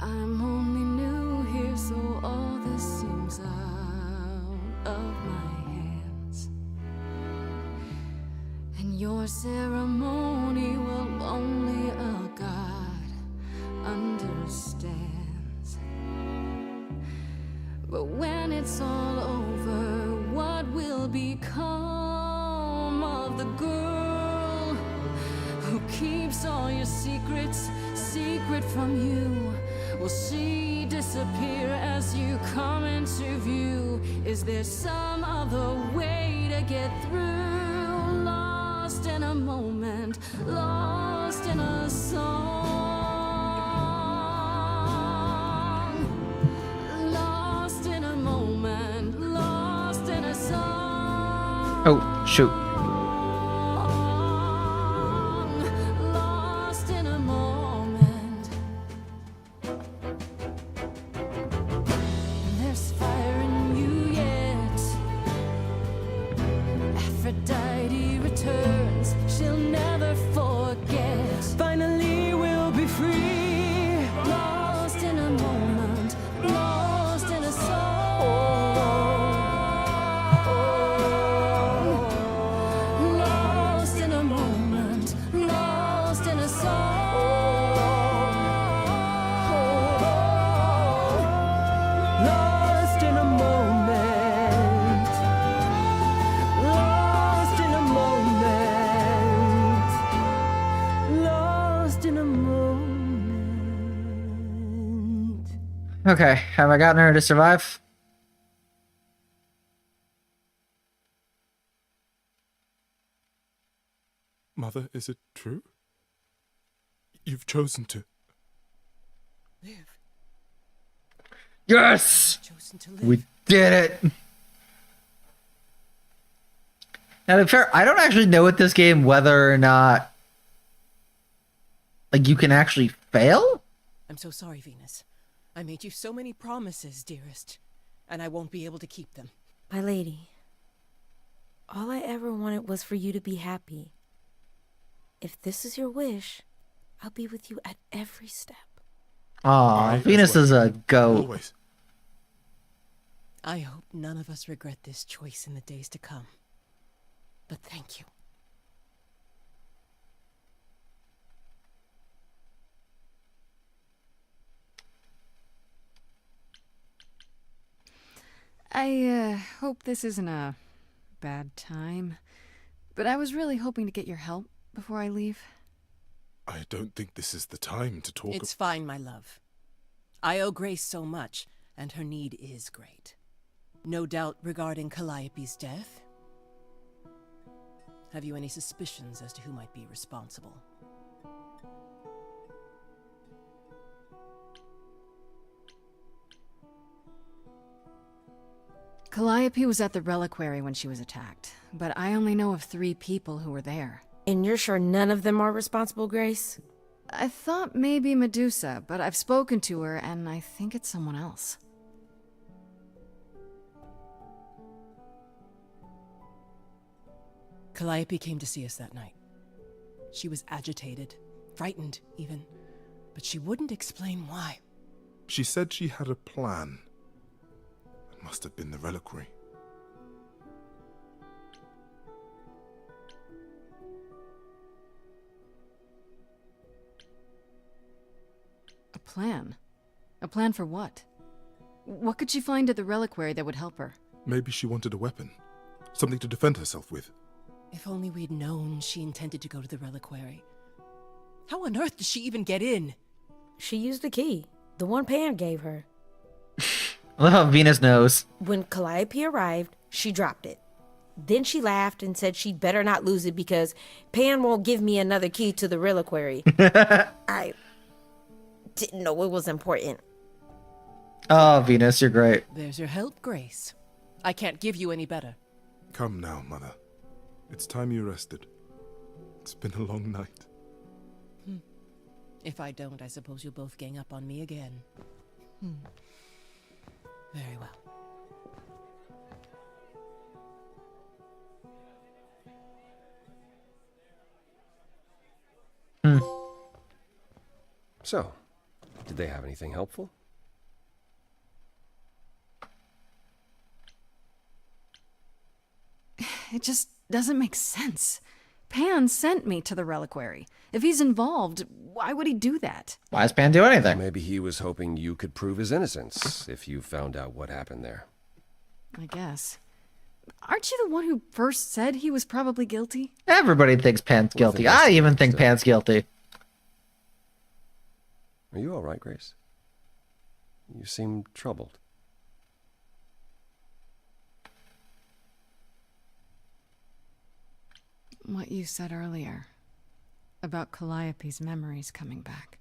I'm only new here, so all this seems out of my hands. And your ceremony, well, only a god understands. But when it's all over, what will become of the girl who keeps all your secrets secret from you? Will she disappear as you come into view? Is there some other way to get through? Lost in a moment, lost in a song. Lost in a moment, lost in a song. Oh. Shoot. Lost in a moment. There's fire in you yet. Aphrodite returns. She'll never forget. Finally, we'll be free. Lost in a moment. Lost in a song. Lost in a moment. Lost in a song. Lost in a moment. Lost in a moment. Lost in a moment. Okay, have I gotten her to survive? Mother, is it true? You've chosen to. Live. Yes! Chosen to live. We did it! Now, to be fair, I don't actually know with this game whether or not, like, you can actually fail? I'm so sorry, Venus. I made you so many promises, dearest, and I won't be able to keep them. My lady, all I ever wanted was for you to be happy. If this is your wish, I'll be with you at every step. Aw, I Venus as well. is a goat. Always. I hope none of us regret this choice in the days to come. But thank you. I hope this isn't a bad time, but I was really hoping to get your help before I leave. I don't think this is the time to talk. It's fine, my love. I owe Grace so much, and her need is great. No doubt regarding Calliope's death. Have you any suspicions as to who might be responsible? Calliope was at the reliquary when she was attacked, but I only know of 3 people who were there. And you're sure none of them are responsible, Grace? I thought maybe Medusa, but I've spoken to her and I think it's someone else. Calliope came to see us that night. She was agitated, frightened even, but she wouldn't explain why. She said she had a plan. It must have been the reliquary. A plan? A plan for what? What could she find at the reliquary that would help her? Maybe she wanted a weapon. Something to defend herself with. If only we'd known she intended to go to the reliquary. How on earth did she even get in? She used the key, the one Pan gave her. I love how Venus knows. When Calliope arrived, she dropped it. Then she laughed and said she'd better not lose it because Pan won't give me another key to the reliquary. I didn't know it was important. Oh, Venus, you're great. There's your help, Grace. I can't give you any better. Come now, Mother. It's time you rested. It's been a long night. If I don't, I suppose you'll both gang up on me again. Very well. So, did they have anything helpful? It just doesn't make sense. Pan sent me to the reliquary. If he's involved, why would he do that? Why does Pan do anything? Maybe he was hoping you could prove his innocence if you found out what happened there. I guess. Aren't you the one who first said he was probably guilty? Everybody thinks Pan's Well, guilty. I think I even think still. Pan's guilty. Are you all right, Grace? You seem troubled. What you said earlier about Calliope's memories coming back.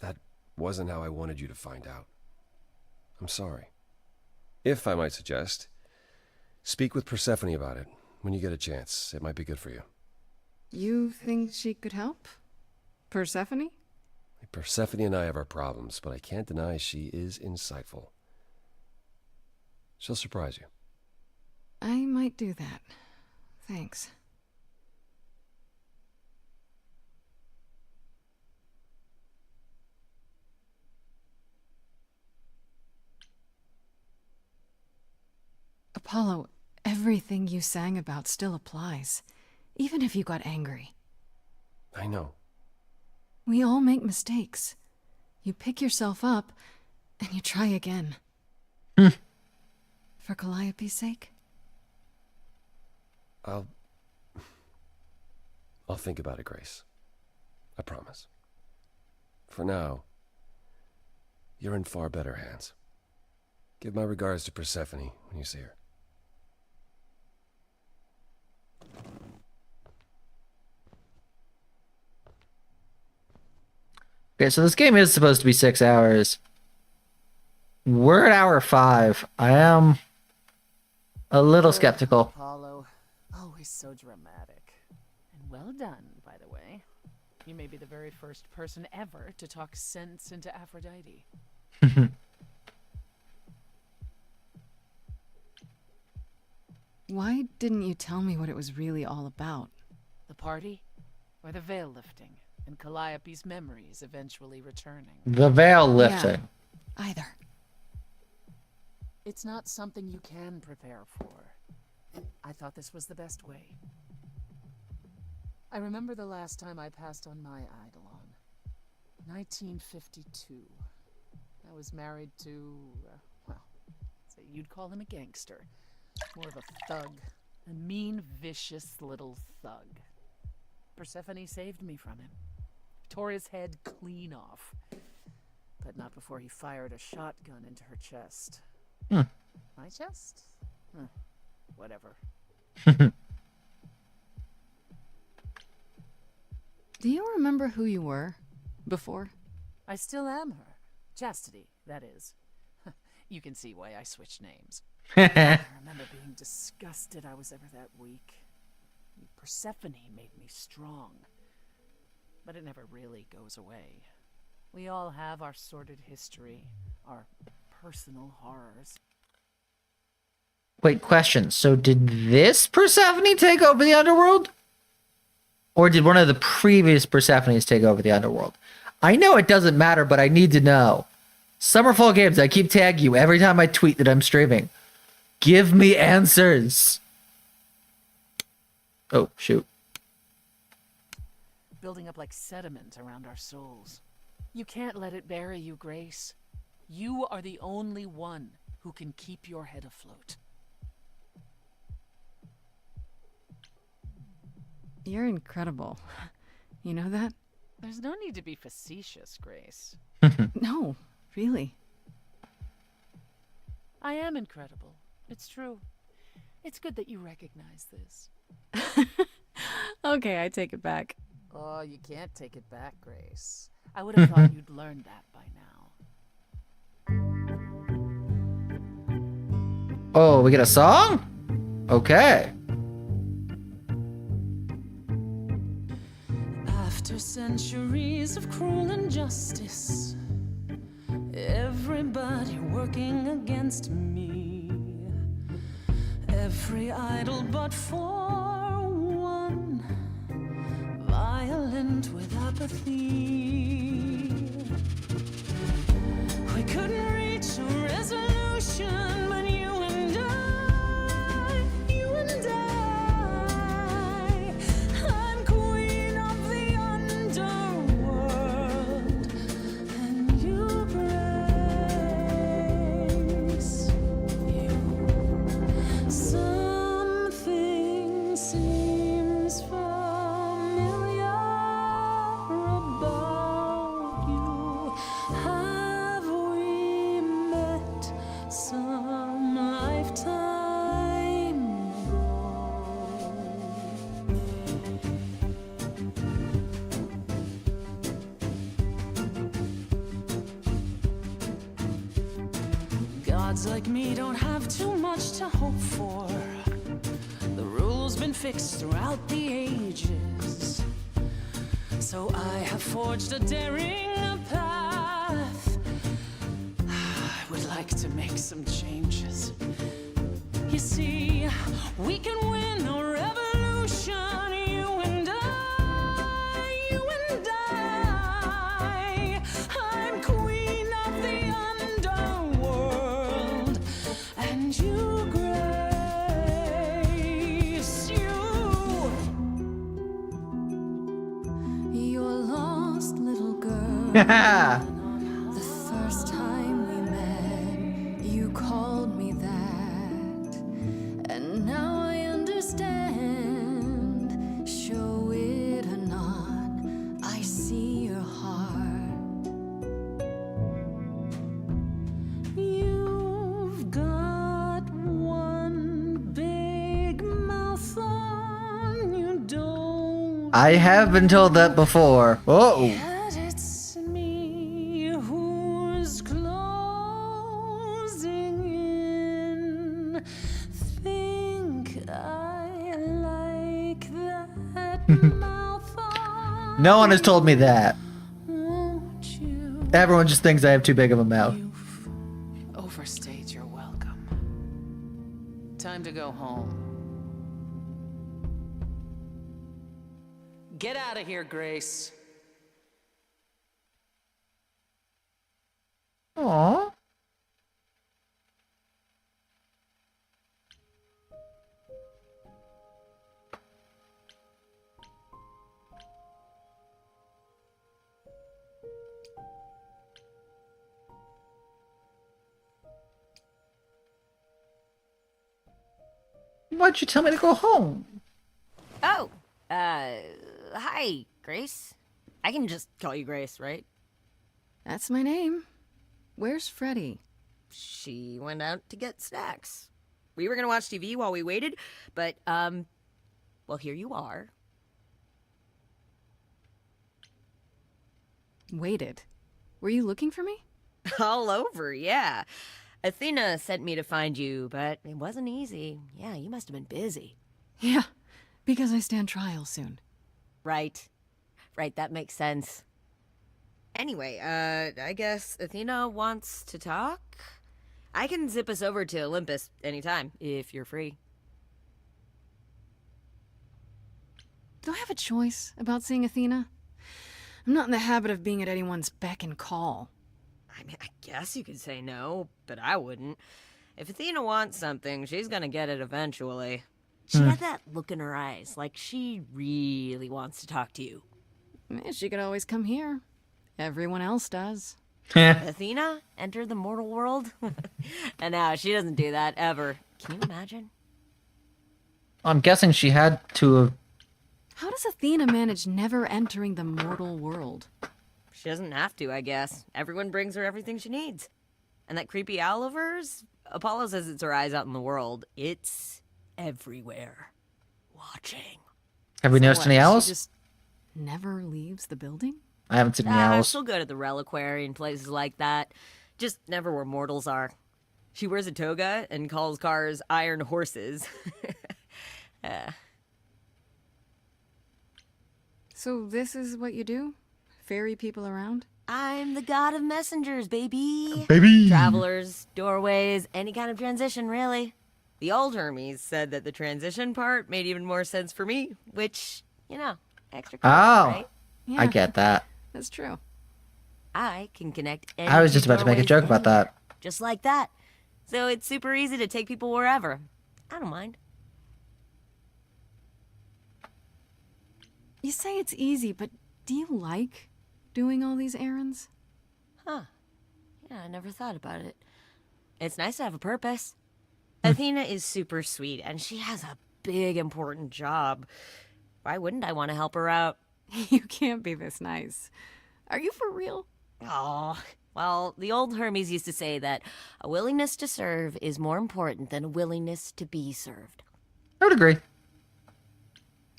That wasn't how I wanted you to find out. I'm sorry. If I might suggest, speak with Persephone about it. when you get a chance. It might be good for you. You think she could help? Persephone? Persephone and I have our problems, but I can't deny she is insightful. She'll surprise you. I might do that. Thanks. Apollo, everything you sang about still applies, even if you got angry. I know. We all make mistakes. You pick yourself up, and you try again. For Calliope's sake? I'll think about it, Grace. I promise. For now, you're in far better hands. Give my regards to Persephone when you see her. Okay, so this game is supposed to be 6 hours. We're at hour 5. I am a little skeptical. Apollo, always so dramatic. And well done, by the way. You may be the very first person ever to talk sense into Aphrodite. Why didn't you tell me what it was really all about? The party? Or the veil lifting? And Calliope's memories eventually returning? The veil lifting. Yeah, either. It's not something you can prepare for. I thought this was the best way. I remember the last time I passed on my Eidolon. 1952. I was married to, well, say you'd call him a gangster. More of a thug. A mean, vicious little thug. Persephone saved me from him. Tore his head clean off. But not before he fired a shotgun into her chest. My chest? Whatever. Do you remember who you were before? I still am her. Chastity, that is. You can see why I switched names. I remember being disgusted I was ever that weak. Persephone made me strong. But it never really goes away. We all have our sordid history, our personal horrors. Wait, question. So did this Persephone take over the underworld? Or did one of the previous Persephones take over the underworld? I know it doesn't matter, but I need to know. Summerfall Games, I keep tagging you every time I tweet that I'm streaming. Give me answers. Oh, shoot. Building up like sediment around our souls. You can't let it bury you, Grace. You are the only one who can keep your head afloat. You're incredible. You know that? There's no need to be facetious, Grace. No, really. I am incredible. It's true. It's good that you recognize this. Okay, I take it back. Oh, you can't take it back, Grace. I would have thought you'd learned that by now. Oh, we get a song? Okay. After centuries of cruel injustice, everybody working against me, every idol but for one, violent with apathy. We couldn't reach a resolution, but you and I, I'm queen of the underworld, and you praise you. Something seems familiar about you. Have we met some lifetime ago? Gods like me don't have too much to hope for. The rules puzzle's been fixed throughout the ages. So I have forged a daring path. I would like to make some changes. You see, we can win a revolution, you and I, you and I. I'm queen of the underworld, and you, Grace, You're lost, little girl. Yeah. The first time we met, you called me that. And now I understand. Show it or not, I see your heart. you've got one big mouth on you, don't I have been told that before. Oh. Yet it's me who's closing in. Think I like that mouth on No one has told me that. won't you? Everyone just thinks I have too big of a mouth. You've overstayed your welcome. Time to go home. Get out of here, Grace. Aww. Why'd you tell me to go home? Oh, hi, Grace. I can just call you Grace, right? That's my name. Where's Freddy? She went out to get snacks. We were gonna watch TV while we waited, but, well, here you are. Waited. Were you looking for me? All over, yeah. Athena sent me to find you, but it wasn't easy. Yeah, you must have been busy. Yeah, because I stand trial soon. Right. Right, that makes sense. Anyway, I guess Athena wants to talk? I can zip us over to Olympus anytime, if you're free. Do I have a choice about seeing Athena? I'm not in the habit of being at anyone's beck and call. I mean, I guess you could say no, but I wouldn't. If Athena wants something, she's gonna get it eventually. She had that look in her eyes, like she really wants to talk to you. She could always come here. Everyone else does. Athena, enter the mortal world? And now she doesn't do that, ever. Can you imagine? I'm guessing she had to have... How does Athena manage never entering the mortal world? She doesn't have to, I guess. Everyone brings her everything she needs. And that creepy owl of hers? Apollo says it's her eyes out in the world. It's everywhere. Watching. Have we So noticed what, any owls? She just never leaves the building? I haven't seen any owls. She'll go to the reliquary and places like that. Just never where mortals are. She wears a toga and calls cars iron horses. So this is what you do? Ferry people around? I'm the god of messengers, baby. Baby! Travelers, doorways, any kind of transition, really. The old Hermes said that the transition part made even more sense for me, which, you know, extra credit, Oh, right? Yeah, I get that. that's true. I can connect I was just about to make a joke about that. Just like that. So it's super easy to take people wherever. I don't mind. You say it's easy, but do you like doing all these errands? Huh. Yeah, I never thought about it. It's nice to have a purpose. Athena is super sweet, and she has a big, important job. Why wouldn't I want to help her out? You can't be this nice. Are you for real? Oh, well, the old Hermes used to say that a willingness to serve is more important than a willingness to be served. I would agree.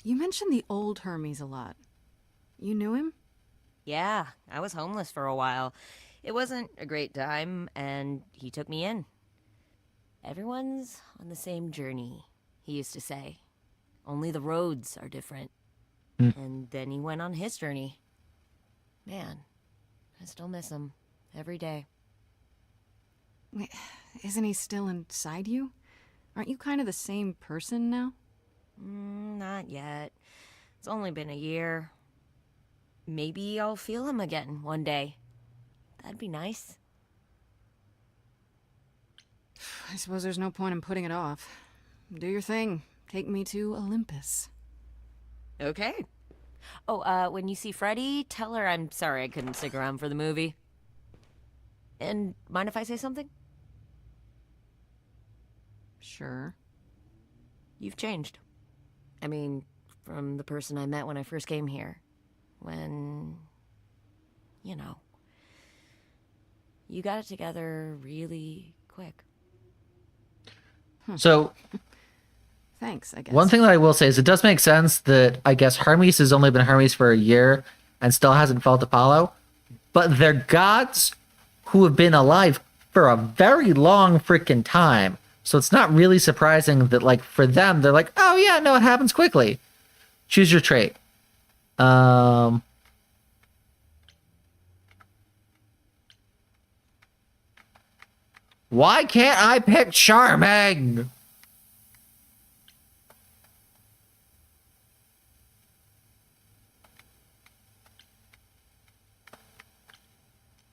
You mentioned the old Hermes a lot. You knew him? Yeah, I was homeless for a while. It wasn't a great time, and he took me in. Everyone's on the same journey, he used to say. Only the roads are different. And then he went on his journey. Man, I still miss him every day. Wait, isn't he still inside you? Aren't you kind of the same person now? Not yet. It's only been a year. Maybe I'll feel him again one day. That'd be nice. I suppose there's no point in putting it off. Do your thing. Take me to Olympus. Okay. Oh, when you see Freddy, tell her I'm sorry I couldn't stick around for the movie. And mind if I say something? Sure. You've changed. I mean, from the person I met when I first came here. When, you know, you got it together really quick. So, thanks, I guess. one thing that I will say is it does make sense that I guess Hermes has only been Hermes for a year and still hasn't felt Apollo, but they're gods who have been alive for a very long freaking time. So it's not really surprising that, like, for them, they're like, oh yeah, no, it happens quickly. Choose your trait. Why can't I pick charming?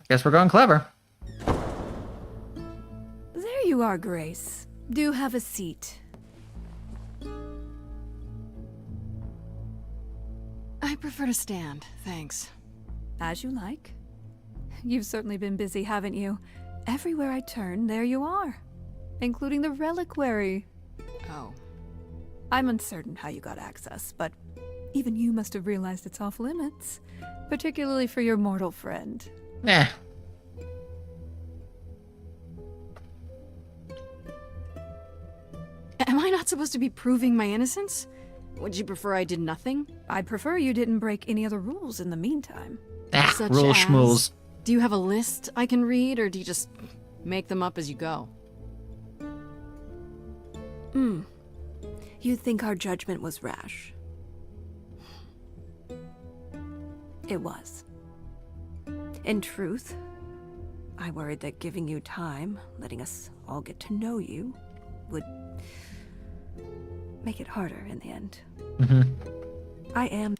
Guess we're going clever. There you are, Grace. Do have a seat. I prefer to stand, thanks. As you like. You've certainly been busy, haven't you? Everywhere I turn, there you are. Including the reliquary. Oh. I'm uncertain how you got access, but even you must have realized it's off limits. Particularly for your mortal friend. Eh. Am I not supposed to be proving my innocence? Would you prefer I did nothing? I'd prefer you didn't break any other rules in the meantime. Such Rule as? schmools. Do you have a list I can read, or do you just make them up as you go? You think our judgment was rash. It was. In truth, I worried that giving you time, letting us all get to know you, would make it harder in the end. I am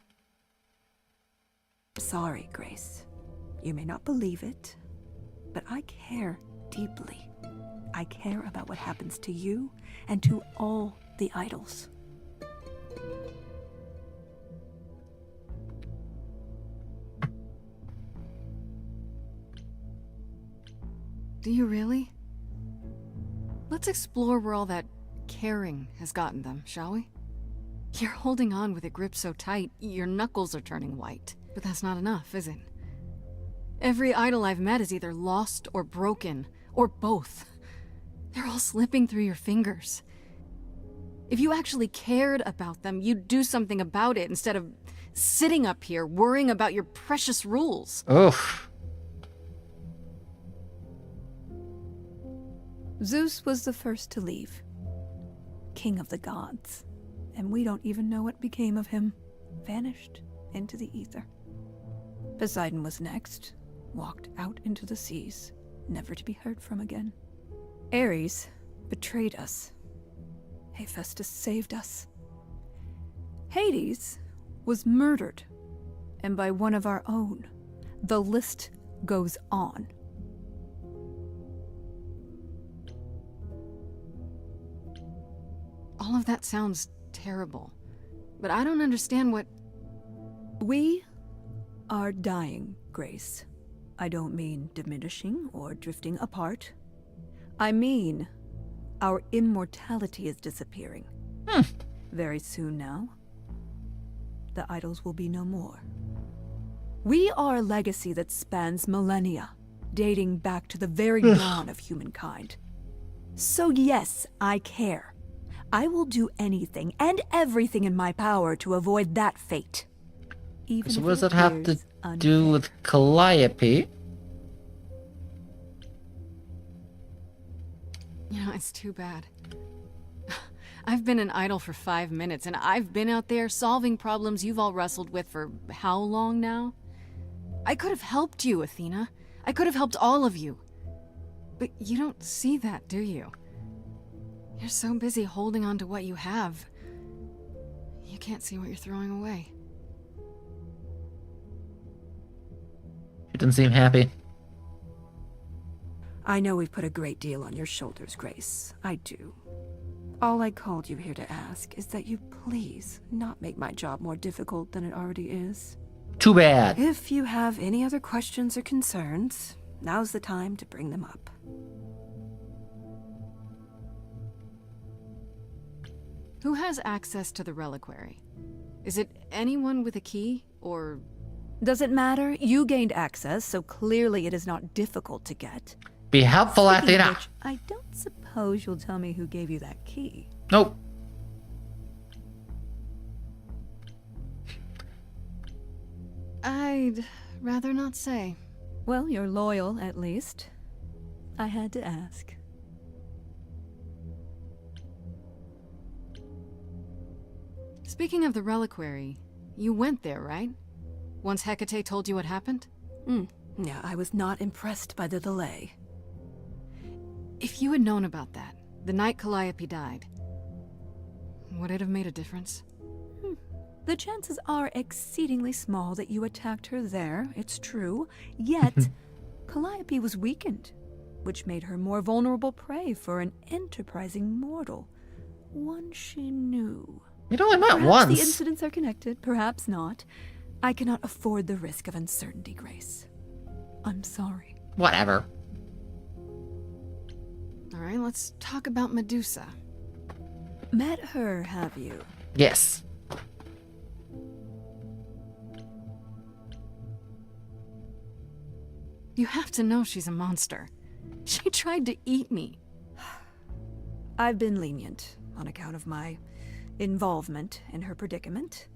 sorry, Grace. You may not believe it, but I care deeply. I care about what happens to you and to all the idols. Do you really? Let's explore where all that caring has gotten them, shall we? You're holding on with a grip so tight, your knuckles are turning white. But that's not enough, is it? Every idol I've met is either lost or broken, or both. They're all slipping through your fingers. If you actually cared about them, you'd do something about it instead of sitting up here worrying about your precious rules. Oof. Zeus was the first to leave. King of the gods. And we don't even know what became of him. Vanished into the ether. Poseidon was next. Walked out into the seas, never to be heard from again. Ares betrayed us. Hephaestus saved us. Hades was murdered. And by one of our own. The list goes on. All of that sounds terrible, but I don't understand what... We are dying, Grace. I don't mean diminishing or drifting apart. I mean, our immortality is disappearing. Very soon now, the idols will be no more. We are a legacy that spans millennia, dating back to the very dawn of humankind. So yes, I care. I will do anything and everything in my power to avoid that fate. Even So if what does it that have to appears do with Calliope? You know, it's too bad. I've been an idol for 5 minutes, and I've been out there solving problems you've all wrestled with for how long now? I could have helped you, Athena. I could have helped all of you. But you don't see that, do you? You're so busy holding on to what you have. You can't see what you're throwing away. She doesn't seem happy. I know we've put a great deal on your shoulders, Grace. I do. All I called you here to ask is that you please not make my job more difficult than it already is. Too bad. If you have any other questions or concerns, now's the time to bring them up. Who has access to the reliquary? Is it anyone with a key, or... Does it matter? You gained access, so clearly it is not difficult to get. Be helpful, Speaking of Athena. which, I don't suppose you'll tell me who gave you that key. Nope. I'd rather not say. Well, you're loyal, at least. I had to ask. Speaking of the reliquary, you went there, right? Once Hecate told you what happened? Yeah, I was not impressed by the delay. If you had known about that, the night Calliope died, would it have made a difference? The chances are exceedingly small that you attacked her there, it's true. Yet, Calliope was weakened, which made her more vulnerable prey for an enterprising mortal. One she knew. You only met Perhaps once. the incidents are connected, perhaps not. I cannot afford the risk of uncertainty, Grace. I'm sorry. Whatever. All right, let's talk about Medusa. Met her, have you? Yes. You have to know she's a monster. She tried to eat me. I've been lenient on account of my involvement in her predicament,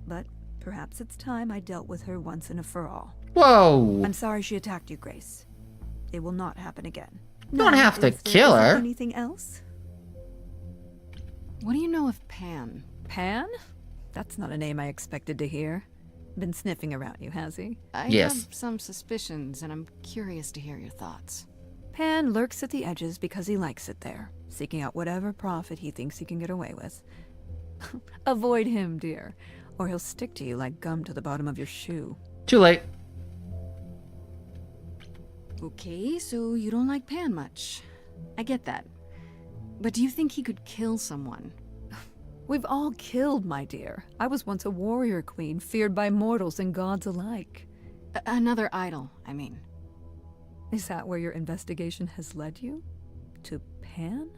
but perhaps it's time I dealt with her once and for all. Whoa. I'm sorry she attacked you, Grace. It will not happen again. You don't have to Is there kill her. Anything else? What do you know of Pan? Pan? That's not a name I expected to hear. Been sniffing around you, has he? I Yes. have some suspicions, and I'm curious to hear your thoughts. Pan lurks at the edges because he likes it there, seeking out whatever profit he thinks he can get away with. Avoid him, dear, or he'll stick to you like gum to the bottom of your shoe. Too late. Okay, so you don't like Pan much. I get that. But do you think he could kill someone? We've all killed, my dear. I was once a warrior queen, feared by mortals and gods alike. Another idol, I mean. Is that where your investigation has led you? To Pan?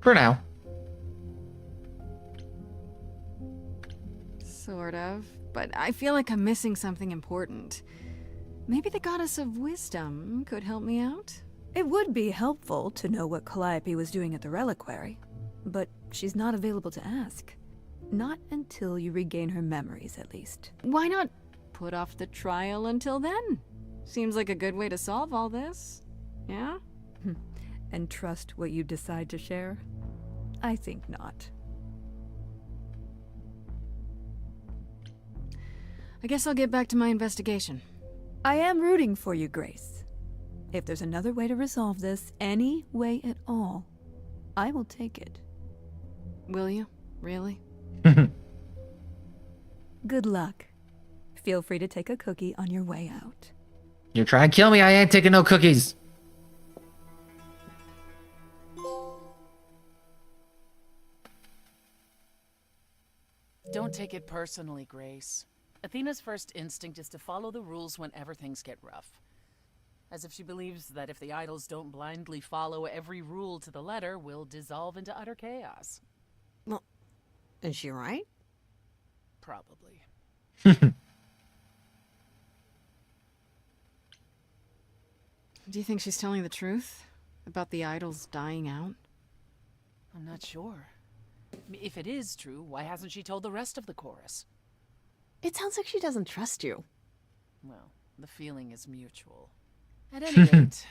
For now. Sort of. But I feel like I'm missing something important. Maybe the goddess of wisdom could help me out? It would be helpful to know what Calliope was doing at the reliquary, but she's not available to ask. Not until you regain her memories, at least. Why not put off the trial until then? Seems like a good way to solve all this. Yeah? And trust what you decide to share? I think not. I guess I'll get back to my investigation. I am rooting for you, Grace. If there's another way to resolve this, any way at all, I will take it. Will you? Really? Good luck. Feel free to take a cookie on your way out. You're trying to kill me. I ain't taking no cookies. Don't take it personally, Grace. Athena's first instinct is to follow the rules whenever things get rough. As if she believes that if the idols don't blindly follow every rule to the letter, we'll dissolve into utter chaos. Well, is she right? Probably. Do you think she's telling the truth? About the idols dying out? I'm not sure. If it is true, why hasn't she told the rest of the chorus? It sounds like she doesn't trust you. Well, the feeling is mutual. At any rate,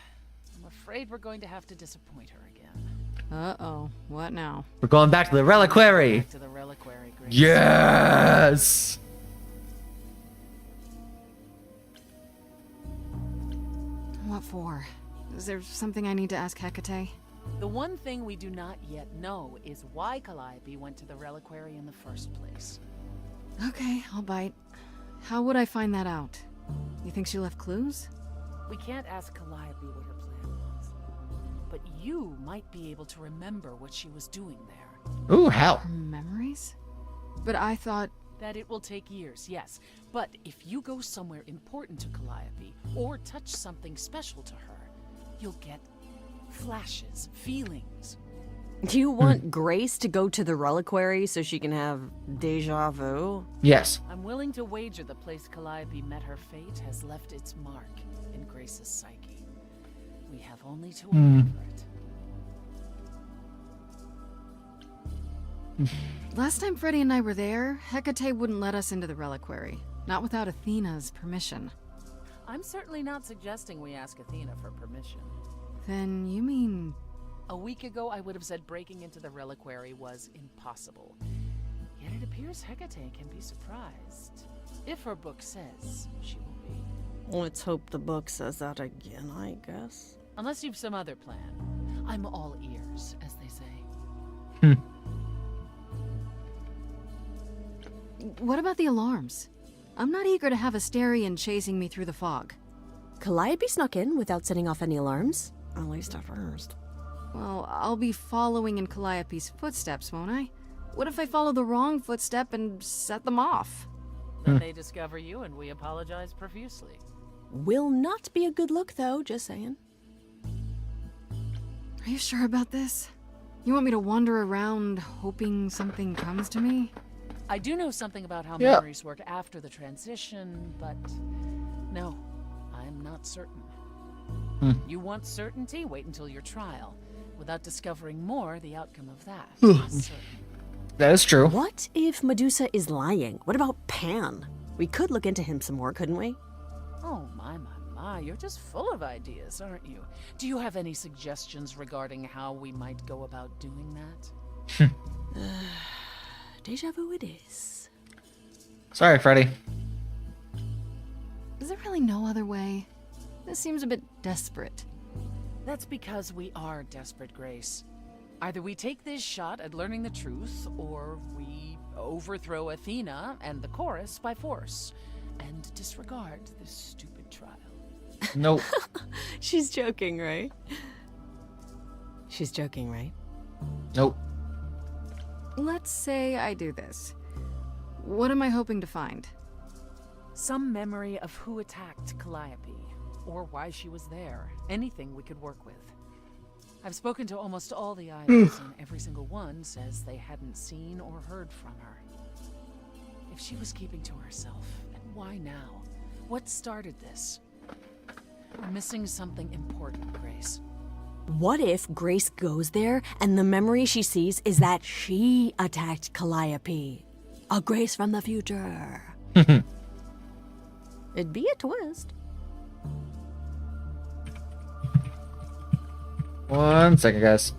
I'm afraid we're going to have to disappoint her again. Uh-oh. What now? We're going back to the reliquary. Back to the reliquary, Grace. Yes. What for? Is there something I need to ask Hecate? The one thing we do not yet know is why Calliope went to the reliquary in the first place. Okay, I'll bite. How would I find that out? You think she left clues? We can't ask Calliope what her plan was. But you might be able to remember what she was doing there. Ooh, hell. Her memories? But I thought... That it will take years, yes. But if you go somewhere important to Calliope, or touch something special to her, you'll get flashes, feelings. Do you want Grace to go to the reliquary so she can have deja vu? Yes. I'm willing to wager the place Calliope met her fate has left its mark in Grace's psyche. We have only to remember it. Last time Freddy and I were there, Hecate wouldn't let us into the reliquary. Not without Athena's permission. I'm certainly not suggesting we ask Athena for permission. Then you mean... A week ago, I would have said breaking into the reliquary was impossible. Yet it appears Hecate can be surprised. If her book says she will be. Let's hope the book says that again, I guess. Unless you've some other plan. I'm all ears, as they say. What about the alarms? I'm not eager to have Asterion chasing me through the fog. Calliope snuck in without setting off any alarms. At least at first. Well, I'll be following in Calliope's footsteps, won't I? What if I follow the wrong footstep and set them off? Then they discover you and we apologize profusely. Will not be a good look, though, just saying. Are you sure about this? You want me to wander around hoping something comes to me? I do know something about how memories work after the transition, but no, I'm not certain. You want certainty? Wait until your trial. Without discovering more, the outcome of that is certain. That is true. What if Medusa is lying? What about Pan? We could look into him some more, couldn't we? Oh, my, you're just full of ideas, aren't you? Do you have any suggestions regarding how we might go about doing that? Deja vu it is. Sorry, Freddy. Is there really no other way? This seems a bit desperate. That's because we are desperate, Grace. Either we take this shot at learning the truth, or we overthrow Athena and the chorus by force, and disregard this stupid trial. Nope. She's joking, right? She's joking, right? Nope. Let's say I do this. What am I hoping to find? Some memory of who attacked Calliope, or why she was there. Anything we could work with. I've spoken to almost all the idols, and every single one says they hadn't seen or heard from her. If she was keeping to herself, and why now? What started this? We're missing something important, Grace. What if Grace goes there and the memory she sees is that she attacked Calliope? A Grace from the future. It'd be a twist. One second, guys.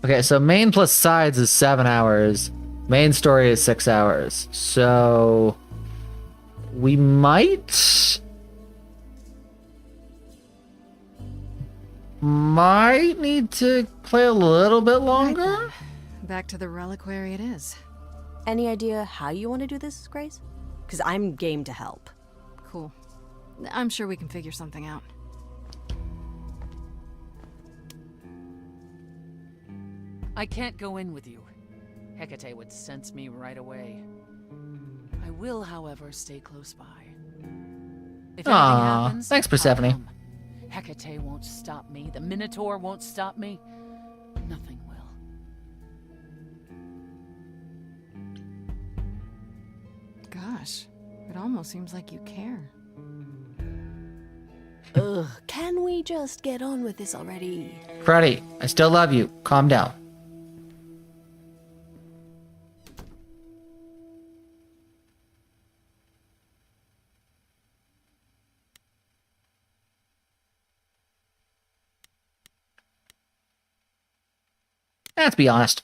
Okay, so main plus sides is 7 hours. Main story is 6 hours. So we might need to play a little bit longer. Right, back to the reliquary it is. Any idea how you want to do this, Grace? Because I'm game to help. Cool. I'm sure we can figure something out. I can't go in with you. Hecate would sense me right away. I will, however, stay close by. If anything happens, thanks, I'll Persephone. come. Hecate won't stop me. The Minotaur won't stop me. Nothing will. Gosh, it almost seems like you care. Ugh, can we just get on with this already? Freddy, I still love you. Calm down. Let's be honest.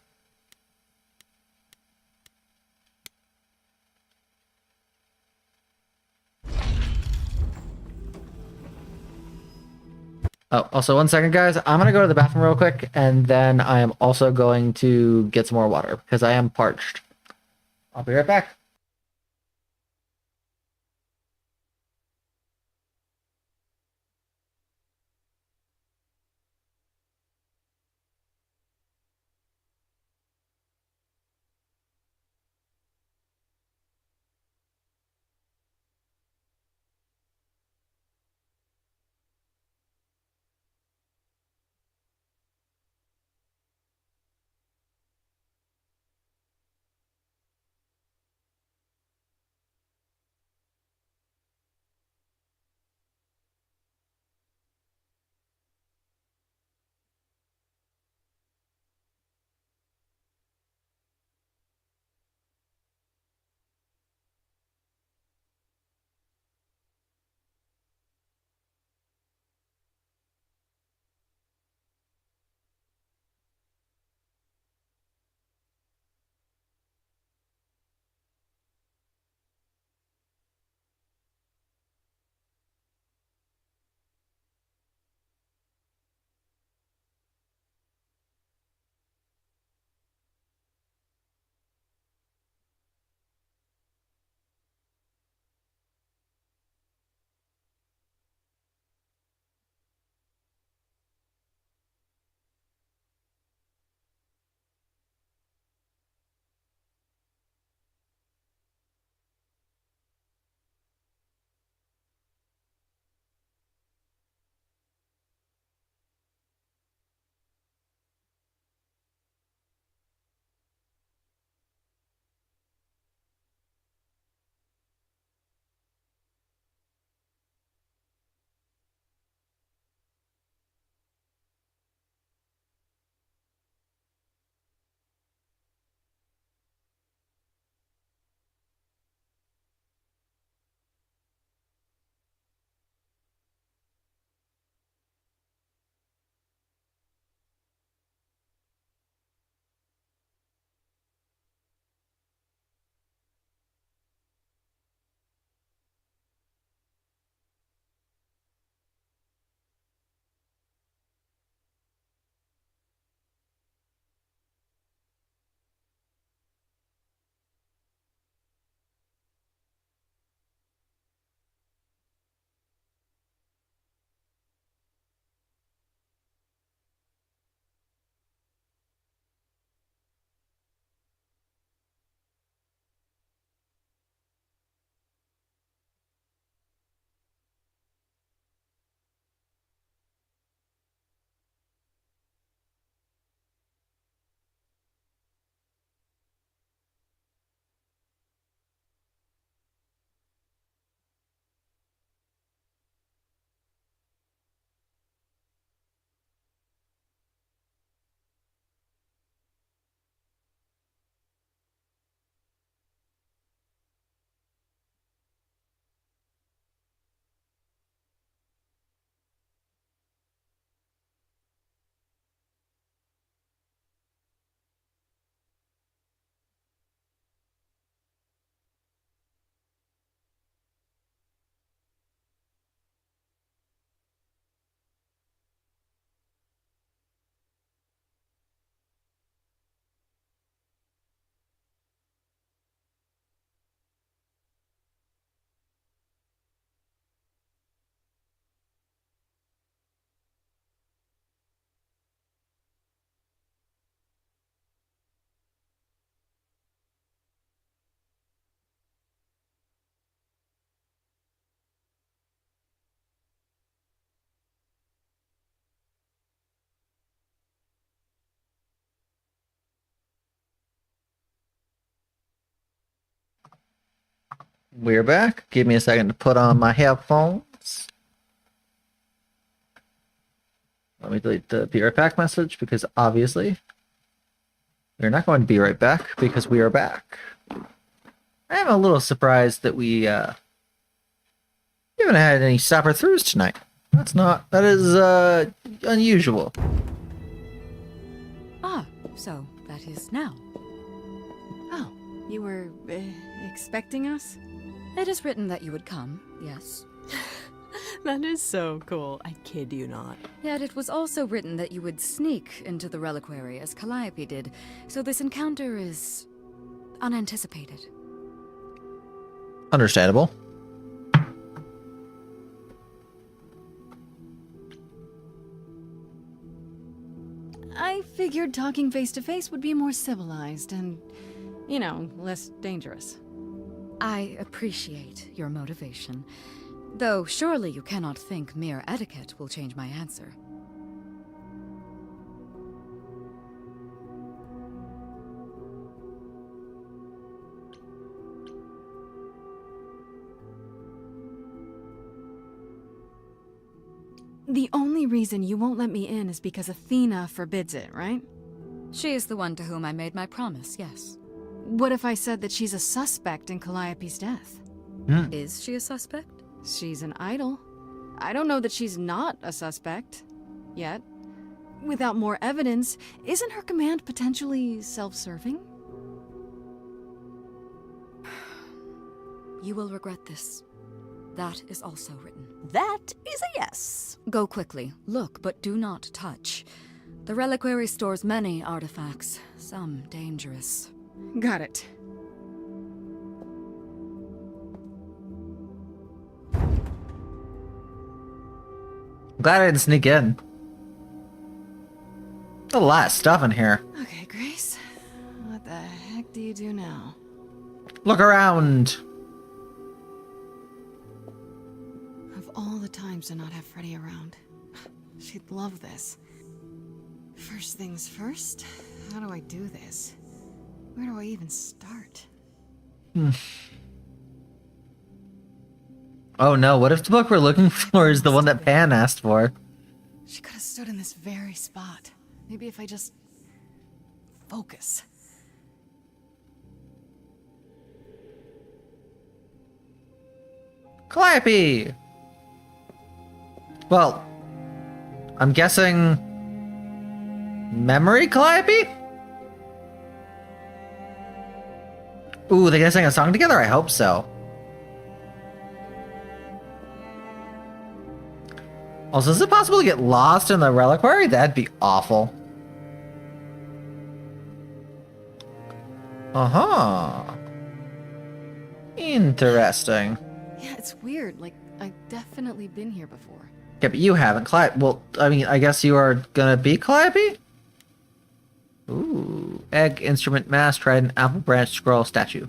Oh, also 1 second, guys. I'm gonna go to the bathroom real quick, and then I am also going to get some more water because I am parched. I'll be right back. We're back. Give me a second to put on my headphones. Let me delete the be right back message because obviously we're not going to be right back because we are back. I am a little surprised that we haven't had any stopper throughs tonight. That is unusual. Ah, so that is now. Oh, you were expecting us? It is written that you would come, yes. That is so cool. I kid you not. Yet it was also written that you would sneak into the reliquary as Calliope did, so this encounter is unanticipated. Understandable. I figured talking face to face would be more civilized and, less dangerous. I appreciate your motivation, though surely you cannot think mere etiquette will change my answer. The only reason you won't let me in is because Athena forbids it, right? She is the one to whom I made my promise, yes. What if I said that she's a suspect in Calliope's death? Is she a suspect? She's an idol. I don't know that she's not a suspect. Yet. Without more evidence, isn't her command potentially self-serving? You will regret this. That is also written. That is a yes. Go quickly. Look, but do not touch. The reliquary stores many artifacts, some dangerous. Got it. Glad I didn't sneak in. A lot of stuff in here. Okay, Grace. What the heck do you do now? Look around. Of all the times to not have Freddy around, she'd love this. First things first, how do I do this? Where do I even start? Oh no, what if the book we're looking for is the one that Pan asked for? She could have stood in this very spot. Maybe if I just focus. Calliope! Well, I'm guessing... Memory Calliope? Ooh, they gonna sing a song together? I hope so. Also, is it possible to get lost in the reliquary? That'd be awful. Uh-huh. Interesting. Yeah, it's weird. Like, I've definitely been here before. Yeah, but you haven't. Well, I mean, I guess you are gonna be Calliope? Ooh. Egg, instrument, mask, trident, apple branch, scroll, statue.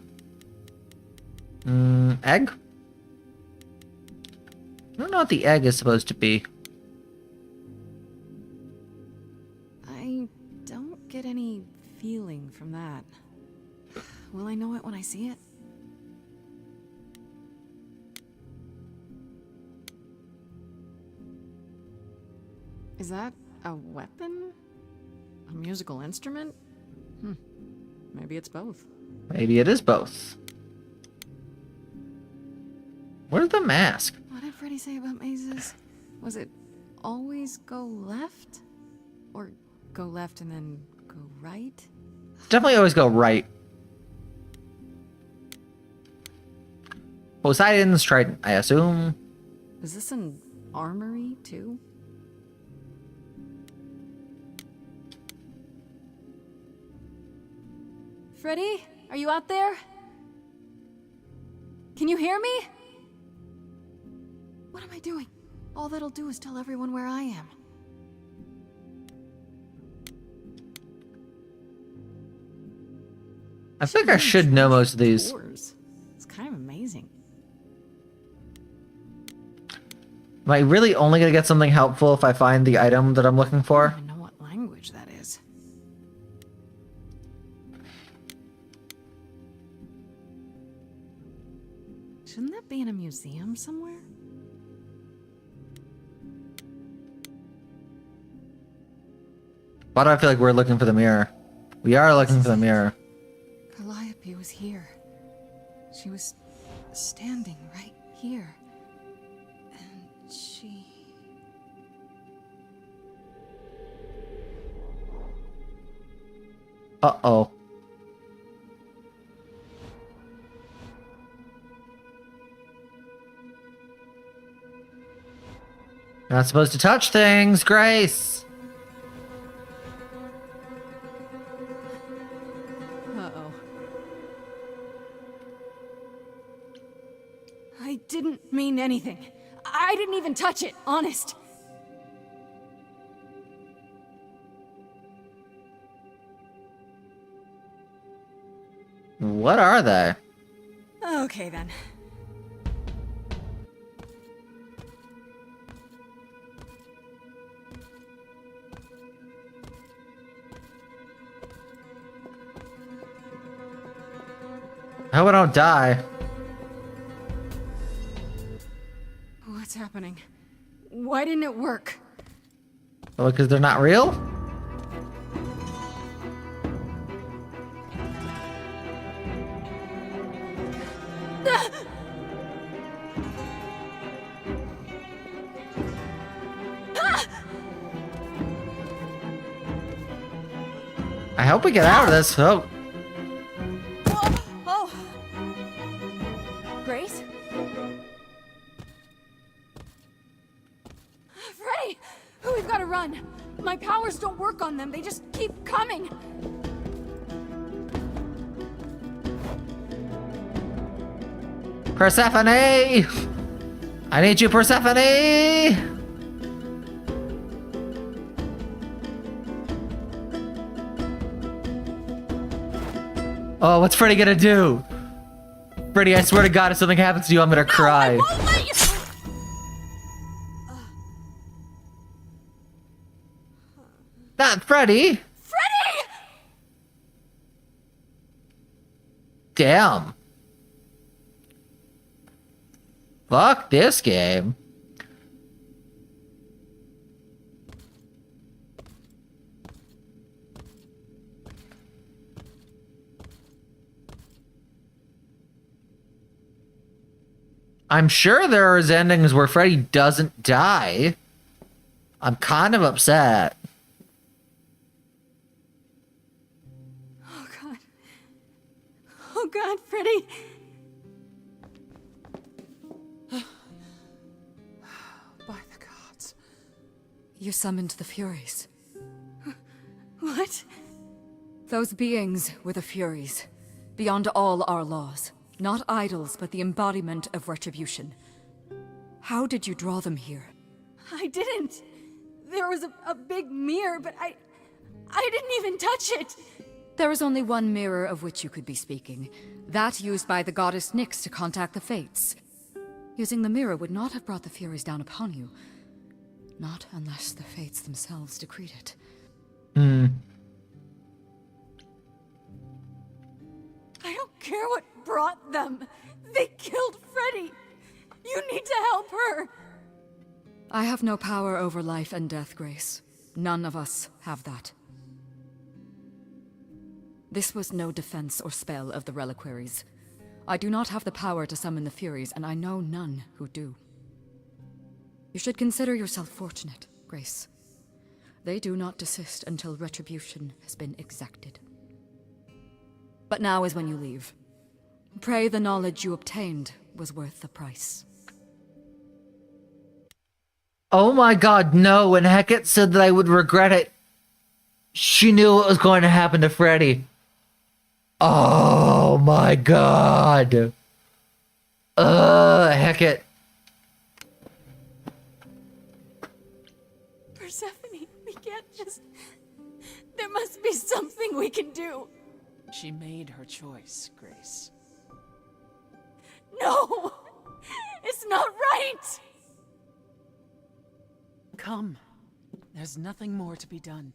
Egg? I don't know what the egg is supposed to be. I don't get any feeling from that. Will I know it when I see it? Is that a weapon? A musical instrument? Maybe it's both. Maybe it is both. Where's the mask? What did Freddy say about mazes? Was it always go left? Or go left and then go right? Definitely always go right. Poseidon's trident, I assume. Is this an armory, too? Freddy? Are you out there? Can you hear me? What am I doing? All that'll do is tell everyone where I am. I think I should know most of these. It's kind of amazing. Am I really only gonna get something helpful if I find the item that I'm looking for? I don't even know what language that is. Shouldn't that be in a museum somewhere? Why do I feel like we're looking for the mirror? We are looking for the mirror. Calliope was here. She was standing right here. And she... Uh-oh. Not supposed to touch things, Grace! Uh-oh. I didn't mean anything. I didn't even touch it, honest. What are they? Okay, then. I hope I don't die. What's happening? Why didn't it work? Oh, because they're not real? I hope we get out of this. Oh. Oh! Grace? Freddy! We've got to run! My powers don't work on them, they just keep coming! Persephone! I need you, Persephone! Oh, what's Freddy gonna do? Freddy, I swear to God, if something happens to you, I'm gonna cry. Not Freddy! Freddy! Damn. Fuck this game. I'm sure there is endings where Freddy doesn't die. I'm kind of upset. Oh god. Oh god, Freddy! By the gods. You summoned the Furies. What? Those beings were the Furies, beyond all our laws. Not idols, but the embodiment of retribution. How did you draw them here? I didn't. There was a big mirror, but I didn't even touch it. There is only one mirror of which you could be speaking. That used by the goddess Nyx to contact the Fates. Using the mirror would not have brought the Furies down upon you. Not unless the Fates themselves decreed it. I don't care what brought them. They killed Freddy. You need to help her. I have no power over life and death, Grace. None of us have that. This was no defense or spell of the reliquaries. I do not have the power to summon the Furies, and I know none who do. You should consider yourself fortunate, Grace. They do not desist until retribution has been exacted. But now is when you leave. Pray the knowledge you obtained was worth the price. Oh my god, no. When Hecate said that I would regret it, she knew what was going to happen to Freddy. Oh my god. Hecate. Persephone, we can't just... There must be something we can do. She made her choice, Grace. No! It's not right! Come. There's nothing more to be done.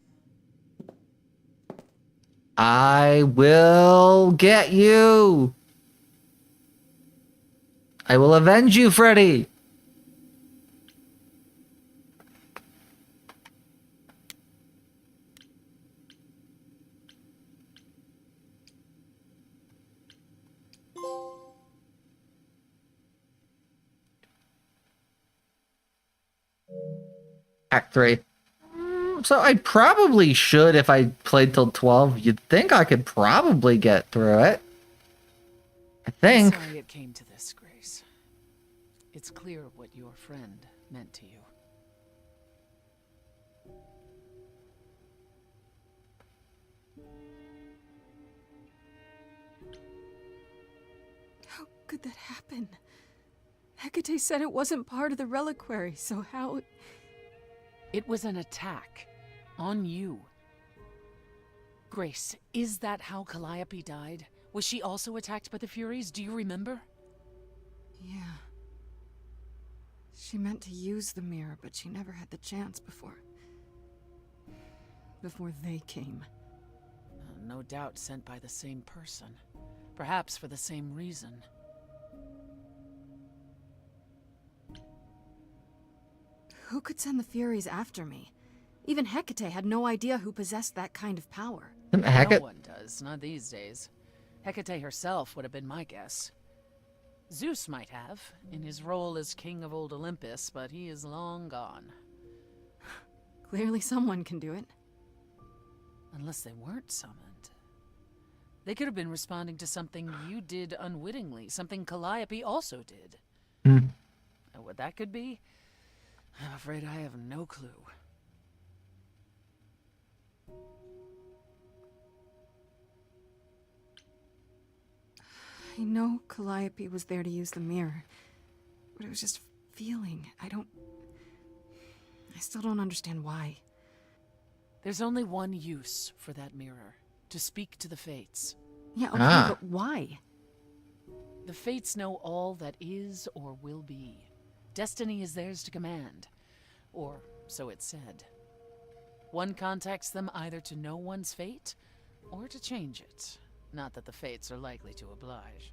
I will get you. I will avenge you, Freddy. Act 3. So I probably should if I played till 12. You'd think I could probably get through it. I think. I'm sorry it came to this, Grace. It's clear what your friend meant to you. How could that happen? Hecate said it wasn't part of the reliquary, so how... It was an attack. On you. Grace, is that how Calliope died? Was she also attacked by the Furies? Do you remember? Yeah. She meant to use the mirror, but she never had the chance before they came. No doubt sent by the same person. Perhaps for the same reason. Who could send the Furies after me? Even Hecate had no idea who possessed that kind of power. No one does, not these days. Hecate herself would have been my guess. Zeus might have, in his role as king of old Olympus, but he is long gone. Clearly someone can do it. Unless they weren't summoned. They could have been responding to something you did unwittingly, something Calliope also did. And what that could be? I'm afraid I have no clue. I know Calliope was there to use the mirror, but it was just a feeling. I still don't understand why. There's only one use for that mirror. To speak to the Fates. Yeah, okay, but why? The Fates know all that is or will be. Destiny is theirs to command. Or so it's said. One contacts them either to know one's fate, or to change it. Not that the Fates are likely to oblige.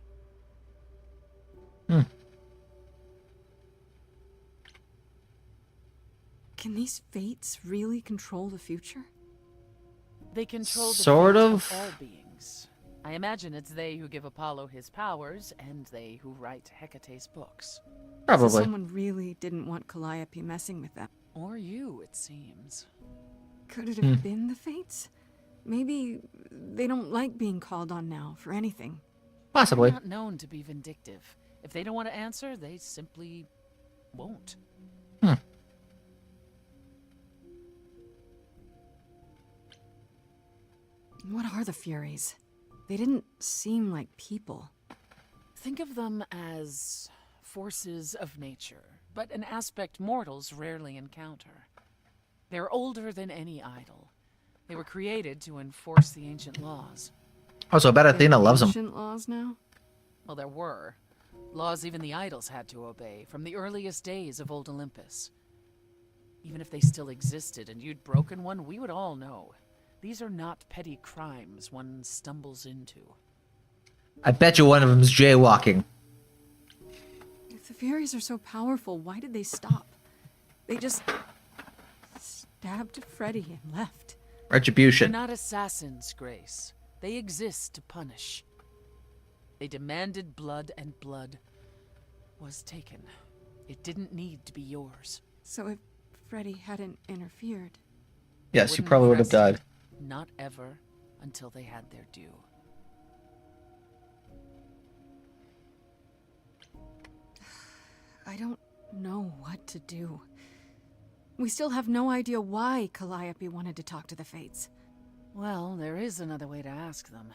Can these Fates really control the future? They control the Sort fate of. all beings. I imagine it's they who give Apollo his powers, and they who write Hecate's books. Probably. So someone really didn't want Calliope messing with them. Or you, it seems. Could it have been the Fates? Maybe they don't like being called on now for anything. Possibly. They're not known to be vindictive. If they don't want to answer, they simply won't. What are the Furies? They didn't seem like people. Think of them as forces of nature, but an aspect mortals rarely encounter. They're older than any idol. They were created to enforce the ancient laws. Oh, so I bet Athena loves them. Ancient laws now? Well, there were. Laws even the idols had to obey, from the earliest days of old Olympus. Even if they still existed and you'd broken one, we would all know. These are not petty crimes one stumbles into. I bet you one of them's jaywalking. If the Furies are so powerful, why did they stop? They just stabbed Freddy and left. Retribution. They're not assassins, Grace. They exist to punish. They demanded blood, and blood was taken. It didn't need to be yours. So if Freddy hadn't interfered... Yes, you probably would have died. Not ever until they had their due. I don't know what to do. We still have no idea why Calliope wanted to talk to the Fates. Well, there is another way to ask them.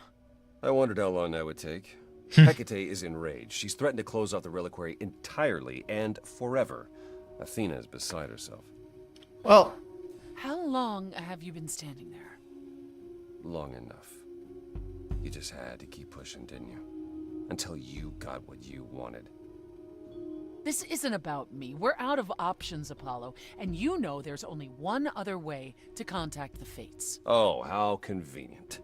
I wondered how long that would take. Hecate is enraged. She's threatened to close off the reliquary entirely and forever. Athena is beside herself. Well... How long have you been standing there? Long enough. You just had to keep pushing, didn't you? Until you got what you wanted. This isn't about me. We're out of options, Apollo, and you know there's only one other way to contact the Fates. Oh, how convenient.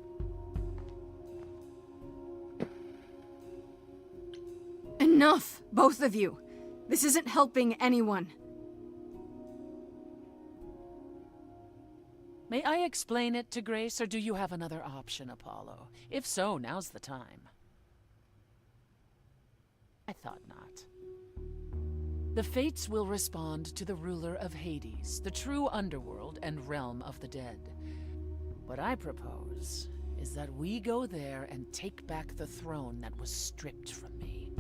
Enough, both of you. This isn't helping anyone. May I explain it to Grace, or do you have another option, Apollo? If so, now's the time. I thought not. The Fates will respond to the ruler of Hades, the true underworld and realm of the dead. What I propose is that we go there and take back the throne that was stripped from me.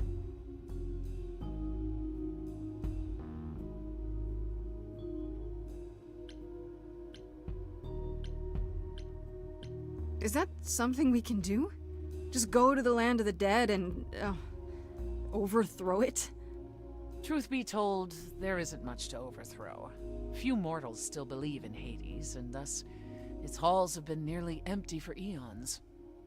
Is that something we can do? Just go to the land of the dead and overthrow it? Truth be told, there isn't much to overthrow. Few mortals still believe in Hades, and thus its halls have been nearly empty for eons.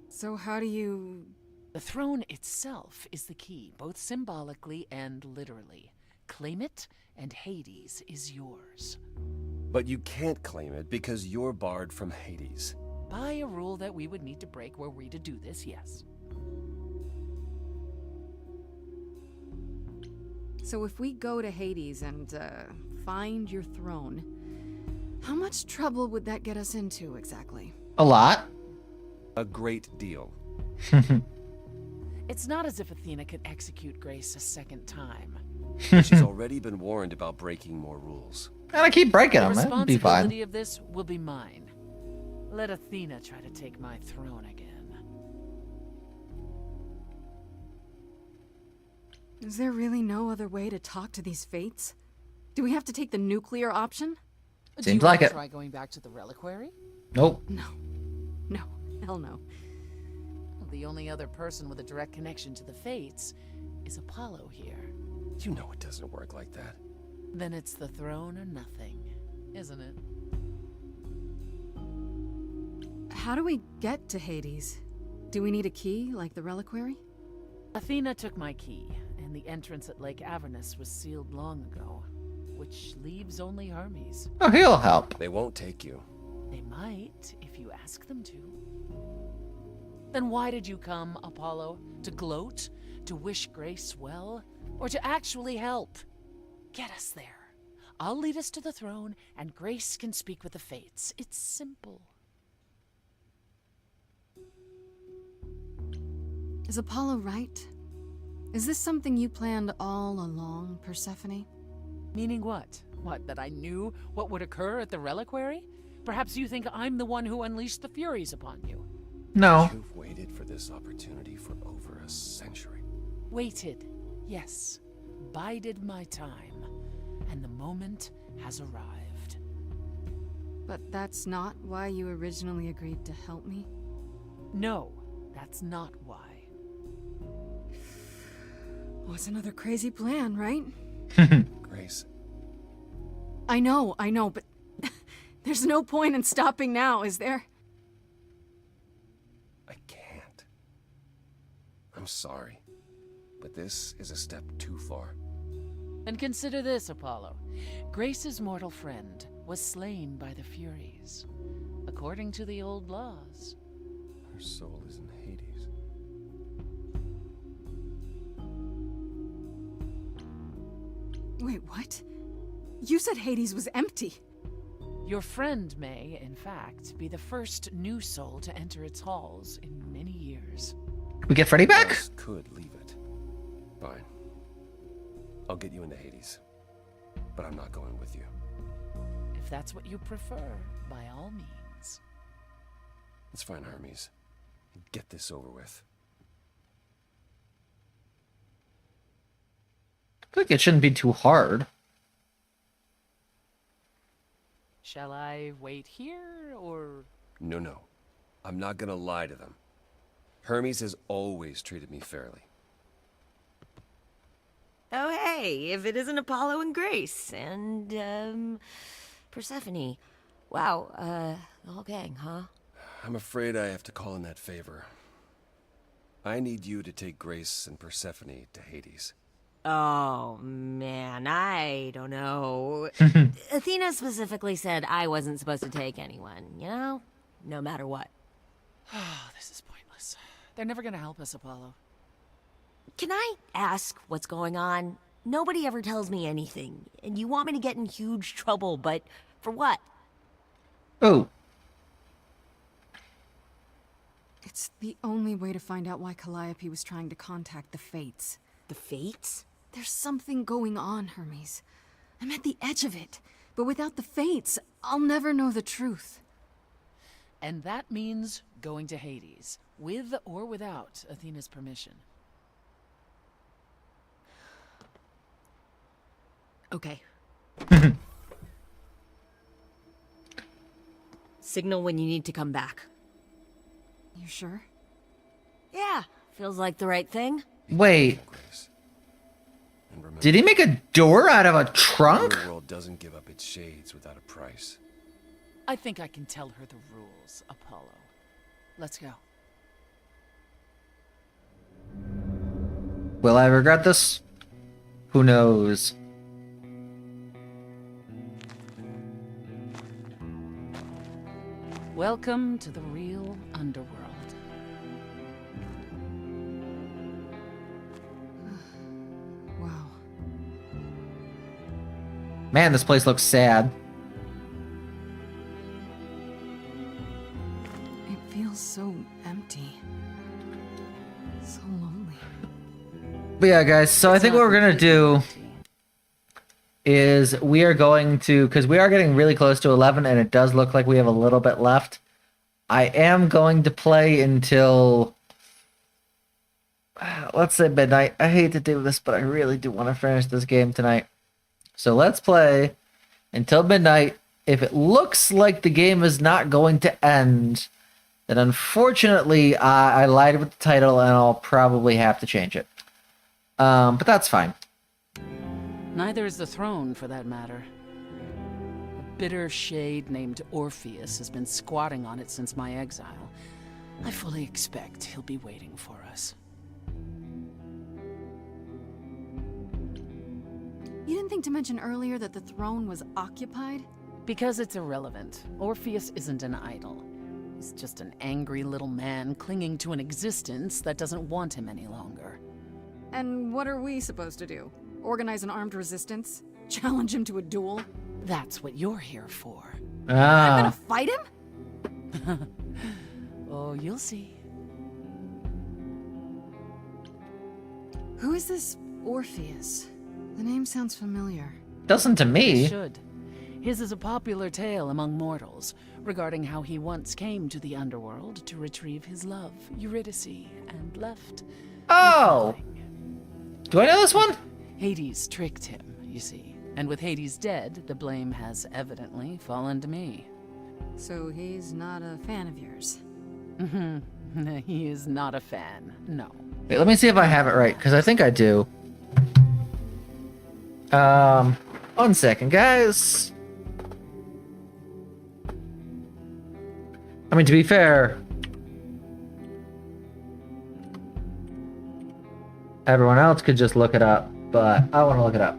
So how do you... The throne itself is the key, both symbolically and literally. Claim it, and Hades is yours. But you can't claim it because you're barred from Hades. By a rule that we would need to break were we to do this, yes. So if we go to Hades and, find your throne, how much trouble would that get us into, exactly? A lot. A great deal. It's not as if Athena could execute Grace a second time. She's already been warned about breaking more rules. And I keep breaking them. The That'd be responsibility fine. of this will be mine. Let Athena try to take my throne again. Is there really no other way to talk to these fates? Do we have to take the nuclear option? Seems like it. Try going back to the reliquary? Nope. No. No. Hell no. Well, the only other person with a direct connection to the Fates is Apollo here. You know it doesn't work like that. Then it's the throne or nothing, isn't it? How do we get to Hades? Do we need a key, like the reliquary? Athena took my key, and the entrance at Lake Avernus was sealed long ago, which leaves only Hermes. Oh, he'll help. They won't take you. They might, if you ask them to. Then why did you come, Apollo? To gloat? To wish Grace well? Or to actually help? Get us there. I'll lead us to the throne, and Grace can speak with the Fates. It's simple. Is Apollo right? Is this something you planned all along, Persephone? Meaning what? What, that I knew what would occur at the reliquary? Perhaps you think I'm the one who unleashed the Furies upon you. No. You've waited for this opportunity for over a century. Waited, yes. Bided my time. And the moment has arrived. But that's not why you originally agreed to help me? No, that's not why. Was another crazy plan, right? Grace. I know, but there's no point in stopping now, is there? I can't. I'm sorry, but this is a step too far. And consider this, Apollo. Grace's mortal friend was slain by the Furies, according to the old laws. Her soul is in Hades. Wait, what? You said Hades was empty. Your friend may, in fact, be the first new soul to enter its halls in many years. We get Freddy back? Else could leave it. Fine. I'll get you into Hades. But I'm not going with you. If that's what you prefer, by all means. Let's find Hermes. And get this over with. I think it shouldn't be too hard. Shall I wait here, or... No. I'm not gonna lie to them. Hermes has always treated me fairly. Oh, hey, if it isn't Apollo and Grace, and, Persephone. Wow, the whole gang, huh? I'm afraid I have to call in that favor. I need you to take Grace and Persephone to Hades. Oh, man, I don't know. Athena specifically said I wasn't supposed to take anyone, you know? No matter what. Oh, this is pointless. They're never gonna help us, Apollo. Can I ask what's going on? Nobody ever tells me anything, and you want me to get in huge trouble, but for what? Oh. It's the only way to find out why Calliope was trying to contact the Fates. The Fates? There's something going on, Hermes. I'm at the edge of it. But without the fates, I'll never know the truth. And that means going to Hades, with or without Athena's permission. Okay. Signal when you need to come back. You sure? Yeah, feels like the right thing. Wait. Did he make a door out of a trunk? The world doesn't give up its shades without a price. I think I can tell her the rules, Apollo. Let's go. Will I regret this? Who knows? Welcome to the real underworld. Wow. Man, this place looks sad. It feels so empty. So lonely. But yeah, guys, so I think what we're gonna do is we are going to, because we are getting really close to 11 and it does look like we have a little bit left. I am going to play until, let's say midnight. I hate to do this, but I really do want to finish this game tonight. So let's play until midnight. If it looks like the game is not going to end, then unfortunately I lied with the title and I'll probably have to change it. But that's fine. Neither is the throne, for that matter. A bitter shade named Orpheus has been squatting on it since my exile. I fully expect he'll be waiting for us. You didn't think to mention earlier that the throne was occupied? Because it's irrelevant. Orpheus isn't an idol. He's just an angry little man clinging to an existence that doesn't want him any longer. And what are we supposed to do? Organize an armed resistance? Challenge him to a duel? That's what you're here for. I'm gonna fight him? Oh, you'll see. Who is this Orpheus? The name sounds familiar. Doesn't to me. It should. His is a popular tale among mortals regarding how he once came to the underworld to retrieve his love, Eurydice, and left. Oh! Do I know this one? Hades tricked him, you see. And with Hades dead, the blame has evidently fallen to me. So he's not a fan of yours? He is not a fan, no. Wait, let me see if I have it right, because I think I do. 1 second, guys. I mean, to be fair, everyone else could just look it up, but I want to look it up.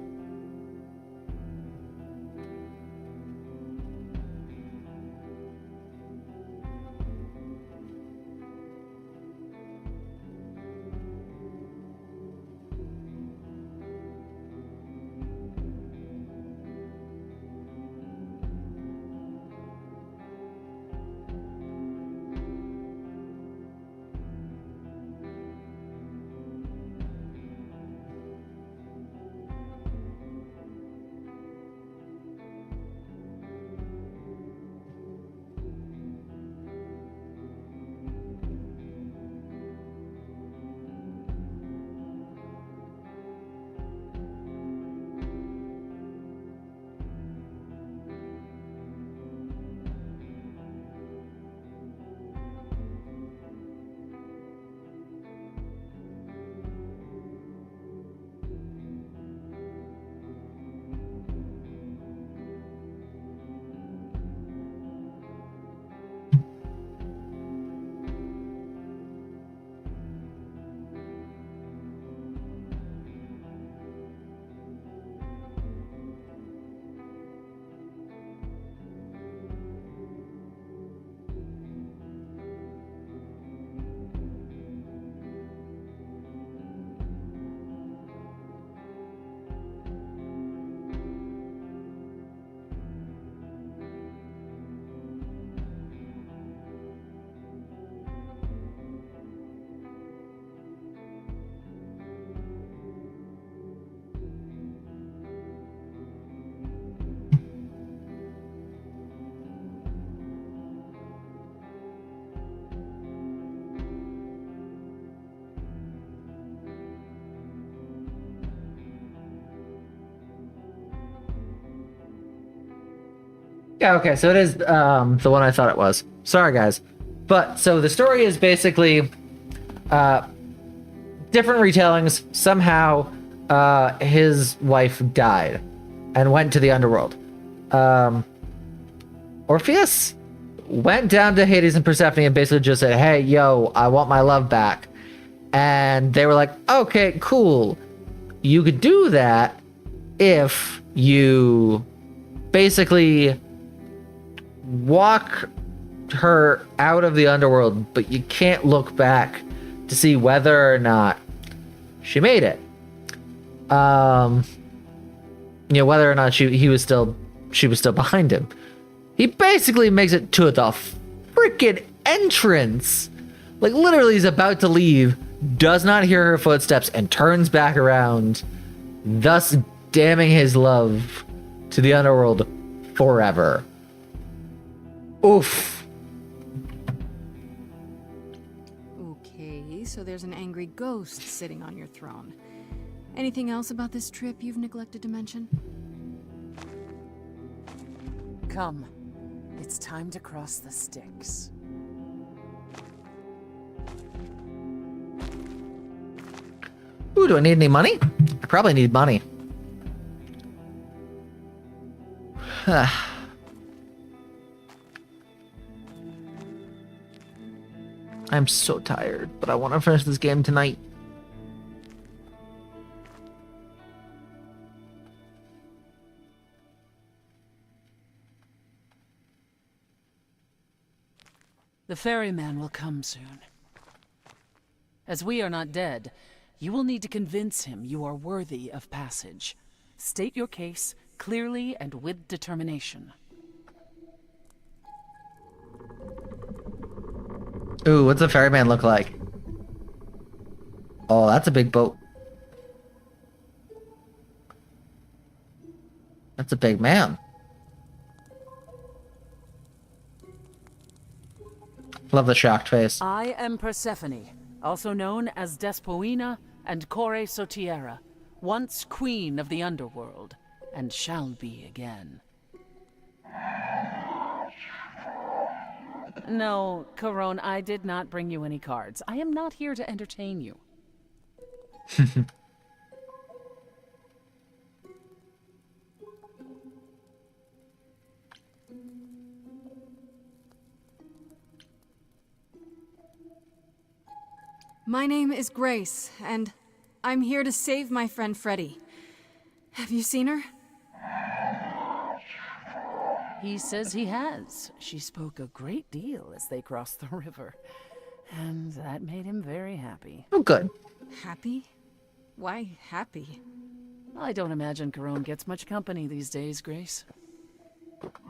Yeah, okay, so it is the one I thought it was. Sorry, guys. But, so the story is basically different retellings. Somehow, his wife died and went to the underworld. Orpheus went down to Hades and Persephone and basically just said, hey, yo, I want my love back. And they were like, okay, cool. You could do that if you basically walk her out of the underworld, but you can't look back to see whether or not she made it. Whether or not she was still behind him. He basically makes it to the freaking entrance. Like, literally, he's about to leave, does not hear her footsteps, and turns back around, thus damning his love to the underworld forever. Oof. Okay, so there's an angry ghost sitting on your throne. Anything else about this trip you've neglected to mention? Come. It's time to cross the Styx. Ooh, do I need any money? I probably need money. I'm so tired, but I want to finish this game tonight. The ferryman will come soon. As we are not dead, you will need to convince him you are worthy of passage. State your case clearly and with determination. Ooh, what's a ferryman look like? Oh, that's a big boat. That's a big man. Love the shocked face. I am Persephone, also known as Despoina and Kore Sotiera, once queen of the underworld, and shall be again. No, Corone, I did not bring you any cards. I am not here to entertain you. My name is Grace, and I'm here to save my friend Freddie. Have you seen her? He says he has. She spoke a great deal as they crossed the river, and that made him very happy. Oh, good. Happy? Why happy? I don't imagine Corone gets much company these days, Grace.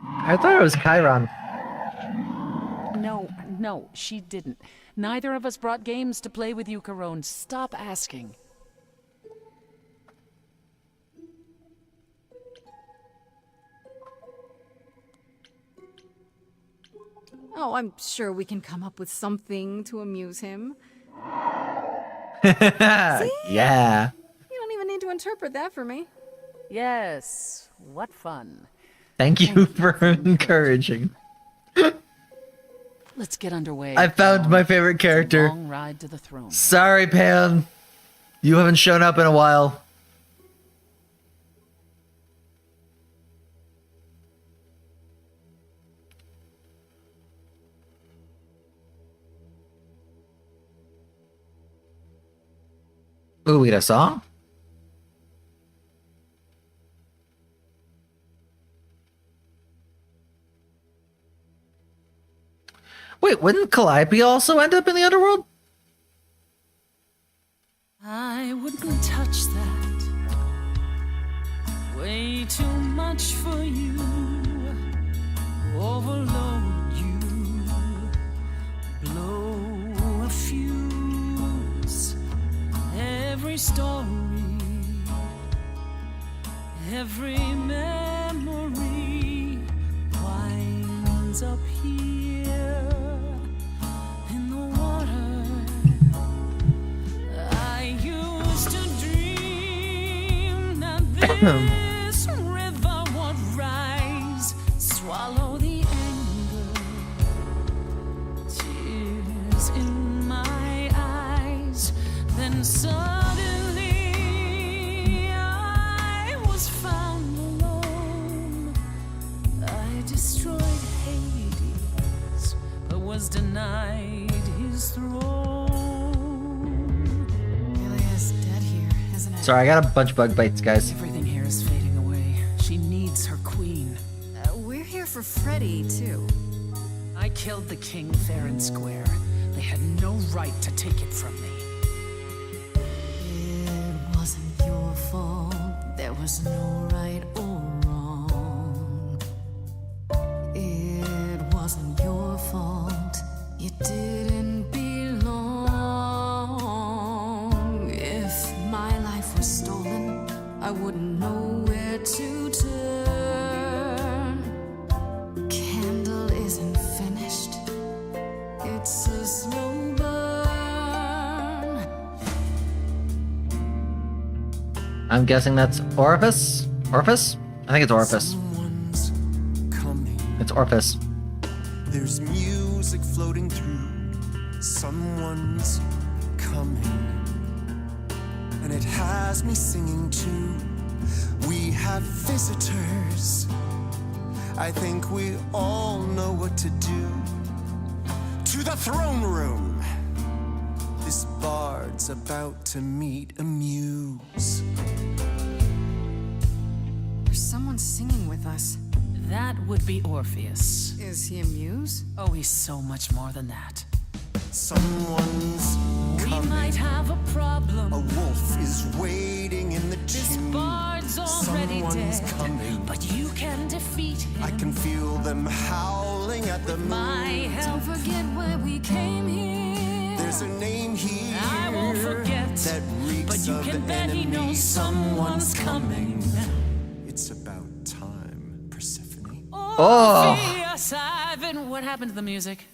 I thought it was Chiron. No, she didn't. Neither of us brought games to play with you, Corone. Stop asking. Oh, I'm sure we can come up with something to amuse him. Yeah. You don't even need to interpret that for me. Yes, what fun. Thank you for encouraging. Let's get underway. I found my favorite character. Long ride to the throne. Sorry, Pan. You haven't shown up in a while. Ooh, we got a song? Wait, wouldn't Calliope also end up in the underworld? I wouldn't touch that. Way too much for you. Overload you. Blow a fuse. Every story. Every memory winds up here in the water. I used to dream that this river would rise, swallow saw the anger, tears in my eyes. Then suddenly I was found alone. I destroyed Hades, but was denied his throne. Ilia's dead here, isn't it? Sorry, I got a bunch of bug bites, guys. Everything here is fading away. She needs her queen. We're here for Freddy, too. I killed the king fair and square. They had no right to take it from me. It wasn't your fault. There was no right or wrong. It wasn't your fault. You didn't belong. If my life was stolen, I wouldn't know where to turn. Candle isn't finished. It's a slow burn. I'm guessing that's Orifice? Orifice? I think it's Orifice. Someone's coming. It's Orifice. There's music floating through. Someone's coming. And it has me singing too. We have visitors. I think we all know what to do. To the throne room. This bard's about to meet a muse. There's someone singing with us. That would be Orpheus. Is he a muse? Oh, he's so much more than that. Someone's We coming. might have a problem. A wolf is waiting in the This tomb. bard's already Someone's dead, coming. but you can defeat him. I can feel them howling at the My moon. help. Don't forget why we came here. There's a name here I won't forget, that reeks but you of can the bet he enemy. knows someone's coming. It's about time, Persephone. Oh. Orpheus, Ivan, what happened to the music?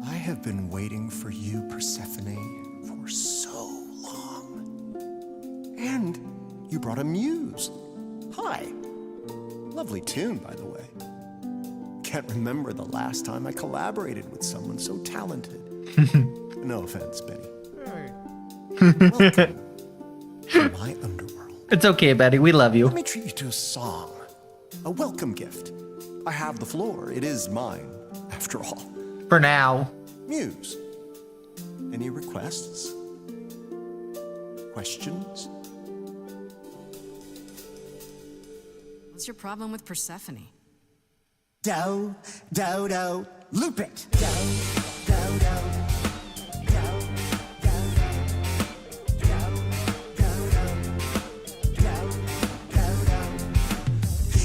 I have been waiting for you, Persephone, for so long. And you brought a muse. Hi. Lovely tune, by the way. Can't remember the last time I collaborated with someone so talented. No offense, Betty. Welcome to my underworld. It's okay, Betty. We love you. Let me treat you to a song. A welcome gift. I have the floor. It is mine, after all. For now. Muse. Any requests? Questions? What's your problem with Persephone? Do, do, do, loop it. Do, do, do.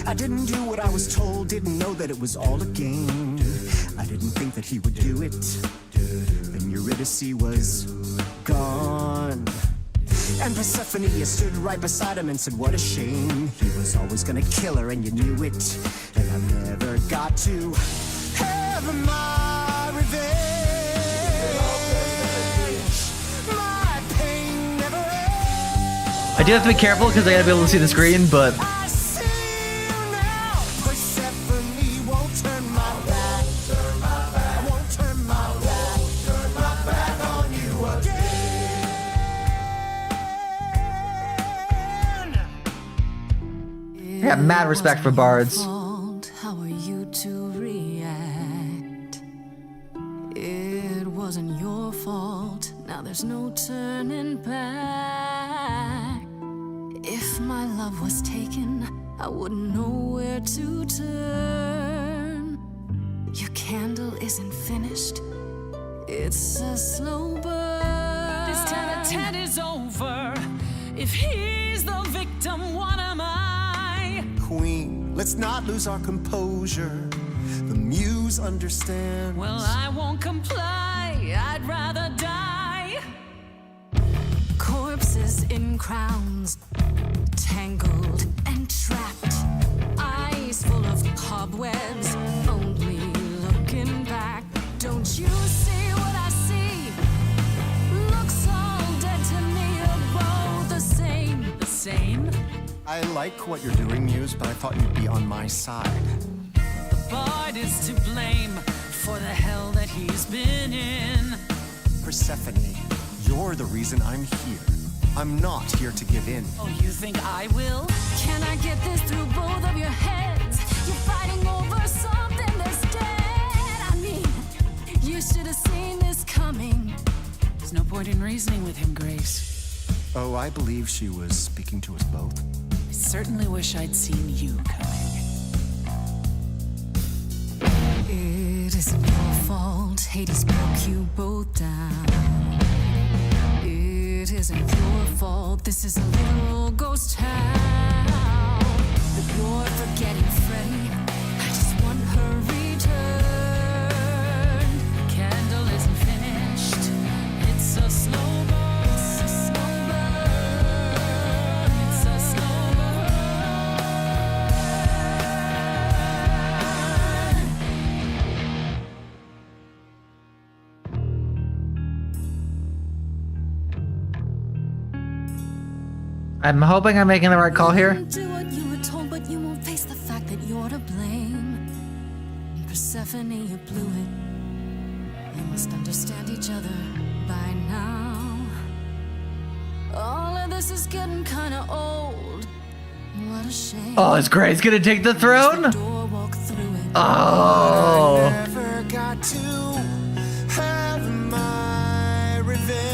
I didn't do what I was told, didn't know that it was all a game. I didn't think that he would do it. Then Eurydice was gone. And Persephone, you stood right beside him and said, what a shame. He was always gonna kill her and you knew it. And I never got to have my revenge. My pain never ends. I do have to be careful because I gotta be able to see the screen, but I see you now. Persephone won't turn my back. I won't turn my back on you again. I got mad respect for bards. How are you to react? It wasn't your fault. Now there's no turning back. If my love was taken, I wouldn't know where to turn. Your candle isn't finished. It's a slow burn. This tete-a-tete is over. If he's the victim, what am I? Queen, let's not lose our composure. The muse understands. Well, I won't comply. I'd rather die. Corpses in crowns, tangled and trapped. Eyes full of cobwebs, only looking back. Don't you see what I see? Looks all dead to me, you're both the I like what you're doing, Muse, but I thought you'd be on my side. The bard is to blame for the hell that he's been in. Persephone, you're the reason I'm here. I'm not here to give in. Oh, you think I will? Can I get this through both of your heads? You're fighting over something that's dead. I mean, you should have seen this coming. There's no point in reasoning with him, Grace. Oh, I believe she was speaking to us both. I certainly wish I'd seen you coming. It isn't your fault. Hades broke you both down. It isn't your fault. This is a little ghost town. But you're forgetting Freddie. I just want her return. Candle isn't finished. It's a slow burn. It's a slow burn. It's a slow burn. I'm hoping I'm making the right call here. Do what you were told, but you won't face the fact that you're to blame. Persephone, you blew it. You must understand each other by now. All of this is getting kinda old. What a shame. Oh, is Grace gonna take the throne? Walk through it. Oh. Never got to have my revenge.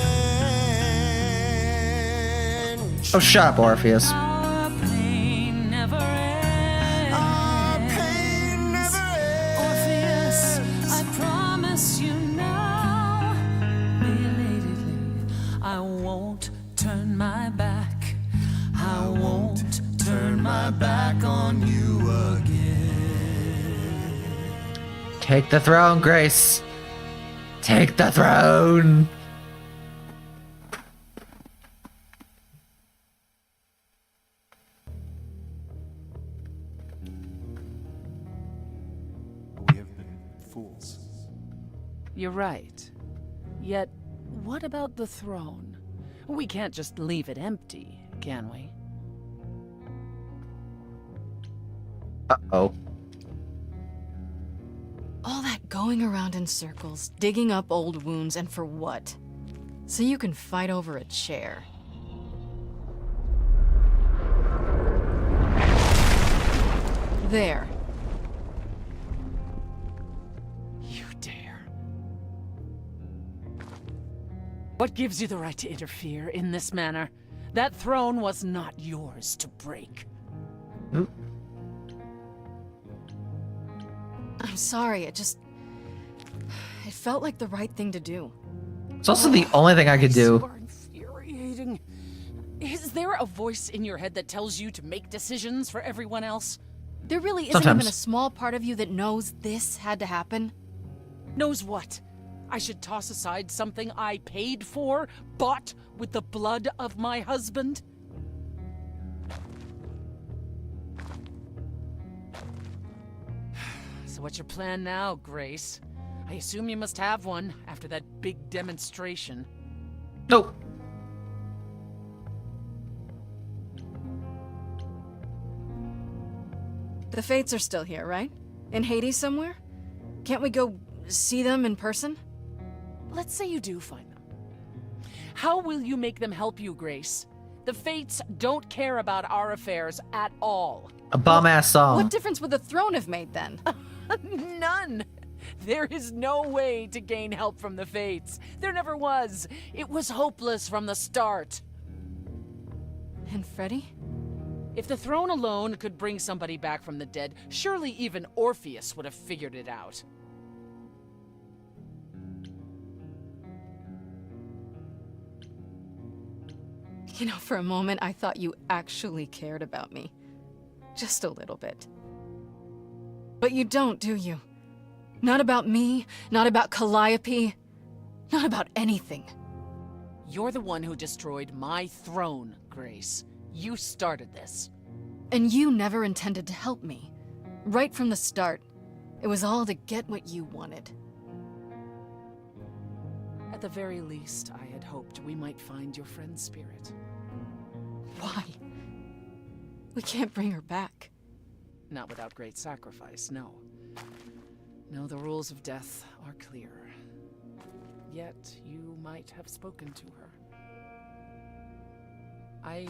Oh, shut up, Orpheus. Our pain never ends. Our pain never Orpheus, I promise you now, belatedly, I won't turn my back. I won't turn my back on you again. Take the throne, Grace. Take the throne. We have been fools. You're right. Yet, what about the throne? We can't just leave it empty, can we? Uh-oh. All that going around in circles, digging up old wounds, and for what? So you can fight over a chair. There. You dare. What gives you the right to interfere in this manner? That throne was not yours to break. Oop. I'm sorry, it felt like the right thing to do. It's also the only thing I could do. So infuriating. Is there a voice in your head that tells you to make decisions for everyone else? There really isn't Sometimes. even a small part of you that knows this had to happen. Knows what? I should toss aside something I paid for, bought with the blood of my husband? So what's your plan now, Grace? I assume you must have one after that big demonstration. Nope. The Fates are still here, right? In Hades somewhere? Can't we go see them in person? Let's say you do find them. How will you make them help you, Grace? The Fates don't care about our affairs at all. A bum-ass song. What difference would the throne have made then? None. There is no way to gain help from the Fates. There never was. It was hopeless from the start. And Freddie? If the throne alone could bring somebody back from the dead, surely even Orpheus would have figured it out. You know, for a moment, I thought you actually cared about me. Just a little bit. But you don't, do you? Not about me, not about Calliope, not about anything. You're the one who destroyed my throne, Grace. You started this. And you never intended to help me. Right from the start, it was all to get what you wanted. At the very least, I had hoped we might find your friend's spirit. Why? We can't bring her back. Not without great sacrifice, no. No, the rules of death are clear. Yet, you might have spoken to her. I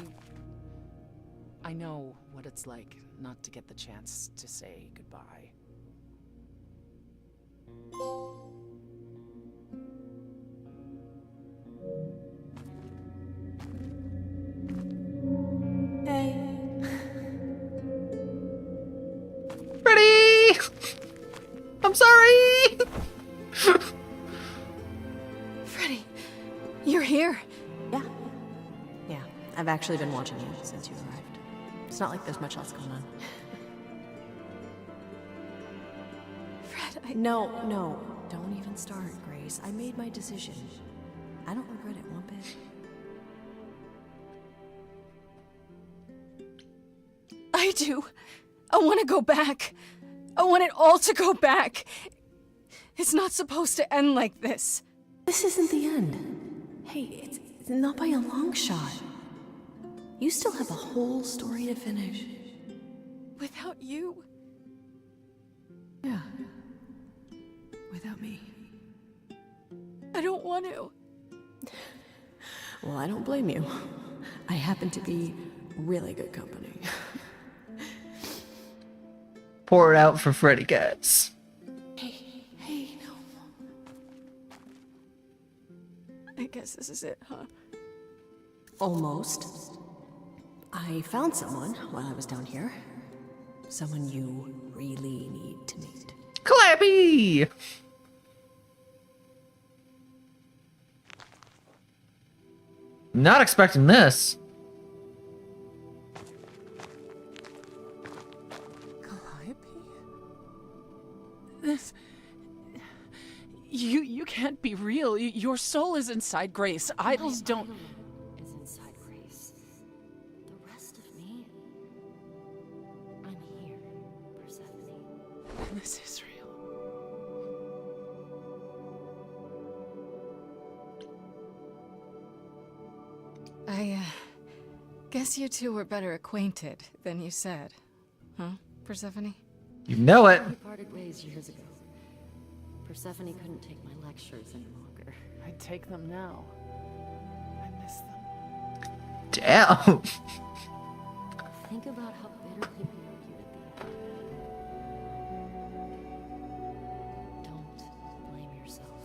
know what it's like not to get the chance to say goodbye. Freddy! I'm sorry! Freddy, you're here. Yeah, I've actually been watching you since you arrived. It's not like there's much else going on. Fred, No, don't even start, Grace. I made my decision. I don't regret it one bit. I do. I want to go back. I want it all to go back. It's not supposed to end like this. This isn't the end. Hey, it's not by a long shot. You still have a whole story to finish. Without you. Yeah. Without me. I don't want to. Well, I don't blame you. I happen to be really good company. Pour it out for Freddy, guys. Hey, no. I guess this is it, huh? Almost. I found someone while I was down here. Someone you really need to meet. Calliope! Not expecting this. Calliope? This... You can't be real. Your soul is inside Grace. Idols don't... Is inside Grace. The rest of me... I'm here, Persephone. This is real. I guess you two were better acquainted than you said. Huh, Persephone? You know it. We parted ways years ago. Persephone couldn't take my lectures any longer. I'd take them now. I miss them. Damn. Think about how bitter people want you to be. Don't blame yourself.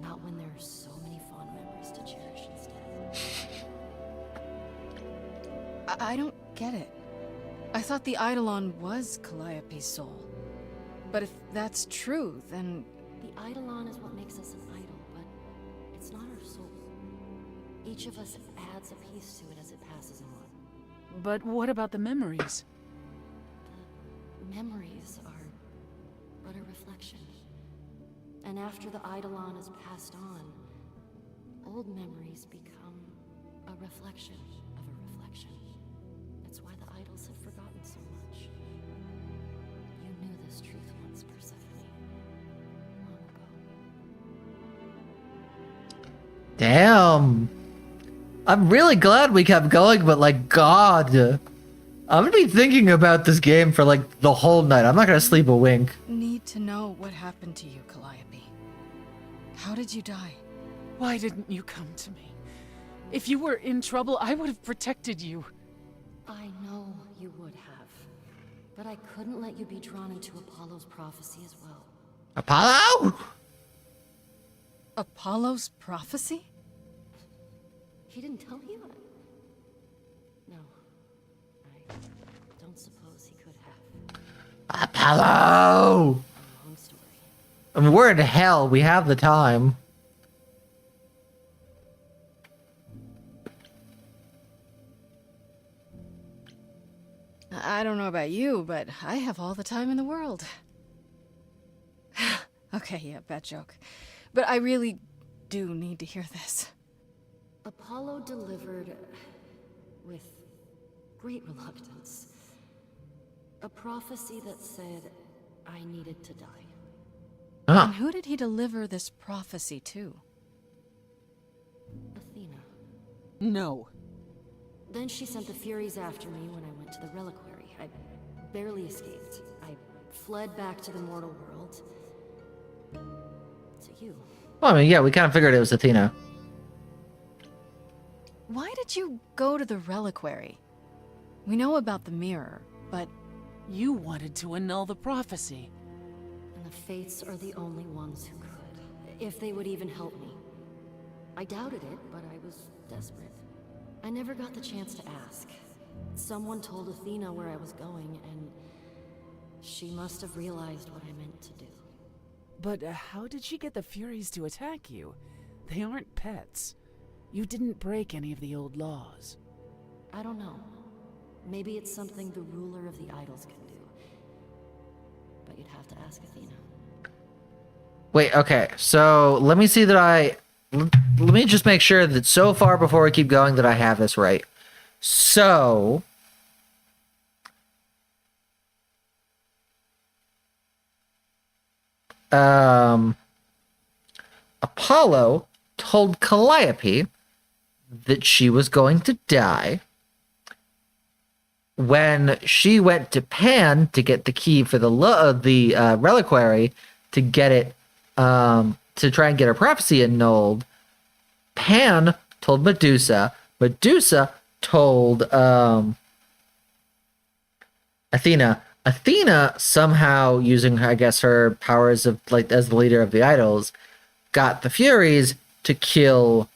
Not when there are so many fond memories to cherish instead. I don't get it. I thought the Eidolon was Calliope's soul. But if that's true, then... The Eidolon is what makes us an idol, but it's not our soul. Each of us adds a piece to it as it passes on. But what about the memories? The memories are but a reflection. And after the Eidolon is passed on, old memories become a reflection of a reflection. That's why the idols have forgotten so much. You knew this truth once, Persephone. Long ago. Damn. I'm really glad we kept going, but like, God. I'm gonna be thinking about this game for like the whole night. I'm not gonna sleep a wink. Need to know what happened to you, Calliope. How did you die? Why didn't you come to me? If you were in trouble, I would have protected you. I know you would have. But I couldn't let you be drawn into Apollo's prophecy as well. Apollo? Apollo's prophecy? He didn't tell you? No. I don't suppose he could have. Apollo! Long story. I mean, we're in hell. We have the time. I don't know about you, but I have all the time in the world. Okay, yeah, bad joke. But I really do need to hear this. Apollo delivered, with great reluctance, a prophecy that said I needed to die. And who did he deliver this prophecy to? Athena. No. Then she sent the Furies after me when I went to the reliquary. I barely escaped. I fled back to the mortal world. To you. Well, I mean, yeah, we kind of figured it was Athena. Why did you go to the reliquary? We know about the mirror, but... You wanted to annul the prophecy. And the Fates are the only ones who could. If they would even help me. I doubted it, but I was desperate. I never got the chance to ask. Someone told Athena where I was going, and she must have realized what I meant to do. But how did she get the Furies to attack you? They aren't pets. You didn't break any of the old laws. I don't know. Maybe it's something the ruler of the idols can do. But you'd have to ask Athena. Wait, okay. So let me see that let me just make sure that so far before we keep going that I have this right. So... Apollo told Calliope that she was going to die. When she went to Pan to get the key for the reliquary to get it, to try and get her prophecy annulled, Pan told Medusa. Medusa told Athena. Athena somehow, using I guess her powers of like as the leader of the idols, got the Furies to kill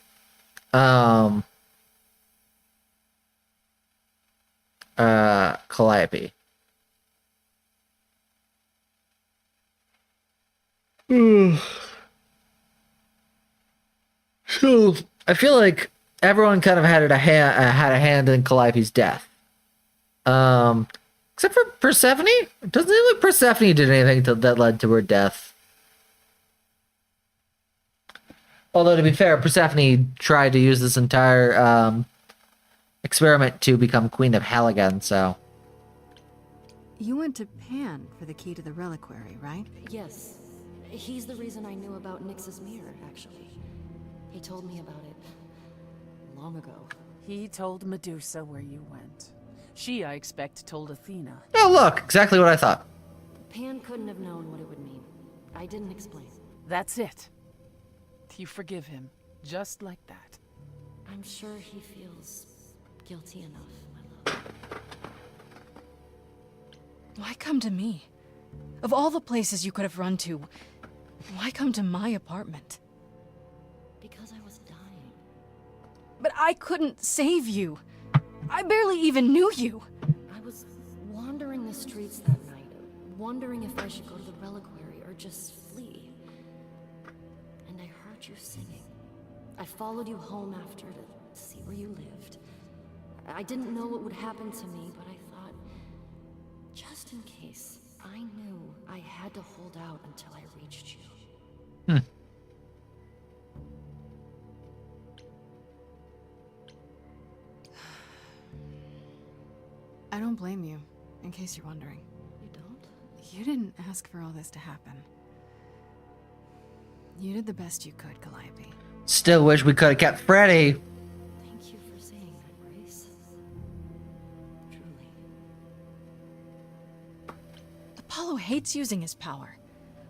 Calliope. So I feel like everyone kind of had a hand in Calliope's death. Except for Persephone? It doesn't seem like Persephone did anything that led to her death. Although, to be fair, Persephone tried to use this entire experiment to become Queen of Hell again, so... You went to Pan for the key to the reliquary, right? Yes. He's the reason I knew about Nyx's mirror, actually. He told me about it long ago. He told Medusa where you went. She, I expect, told Athena. Oh, look! Exactly what I thought. Pan couldn't have known what it would mean. I didn't explain. That's it. You forgive him, just like that. I'm sure he feels guilty enough, my love. Why come to me? Of all the places you could have run to, why come to my apartment? Because I was dying. But I couldn't save you. I barely even knew you. I was wandering the streets that night, wondering if I should go to the reliquary or just flee. And I heard you singing. I followed you home after to see where you lived. I didn't know what would happen to me, but I thought, just in case, I knew I had to hold out until I reached you. I don't blame you, in case you're wondering. You don't? You didn't ask for all this to happen. You did the best you could, Calliope. Still wish we could have kept Freddy. Thank you for saying that, Grace. Truly. Apollo hates using his power.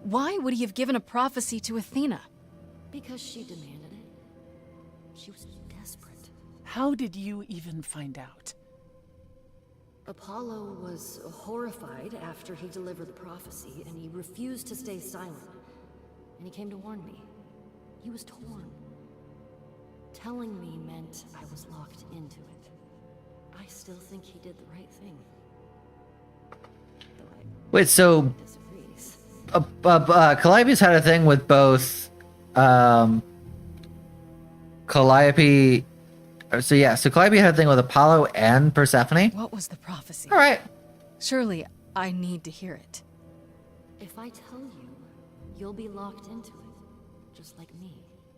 Why would he have given a prophecy to Athena? Because she demanded it. She was desperate. How did you even find out? Apollo was horrified after he delivered the prophecy, and he refused to stay silent. And he came to warn me. He was torn. Telling me meant I was locked into it. I still think he did the right thing. Wait, so... Calliope's had a thing with both... Calliope... So yeah, so Calliope had a thing with Apollo and Persephone? What was the prophecy? Alright. Surely, I need to hear it. If I tell you, you'll be locked into it. Just like me.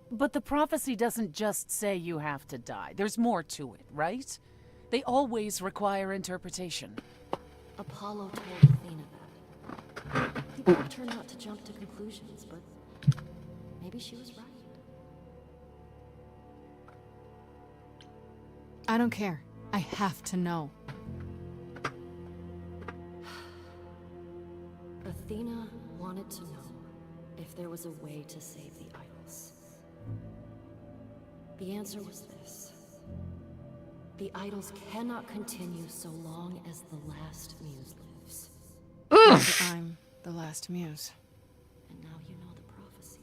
But the prophecy doesn't just say you have to die. There's more to it, right? They always require interpretation. Apollo told Athena that. He begged her not to jump to conclusions, but maybe she was right. I don't care. I have to know. Athena wanted to know if there was a way to save the idols. The answer was this. The idols cannot continue so long as the last muse lives. I'm the last muse. And now you know the prophecy.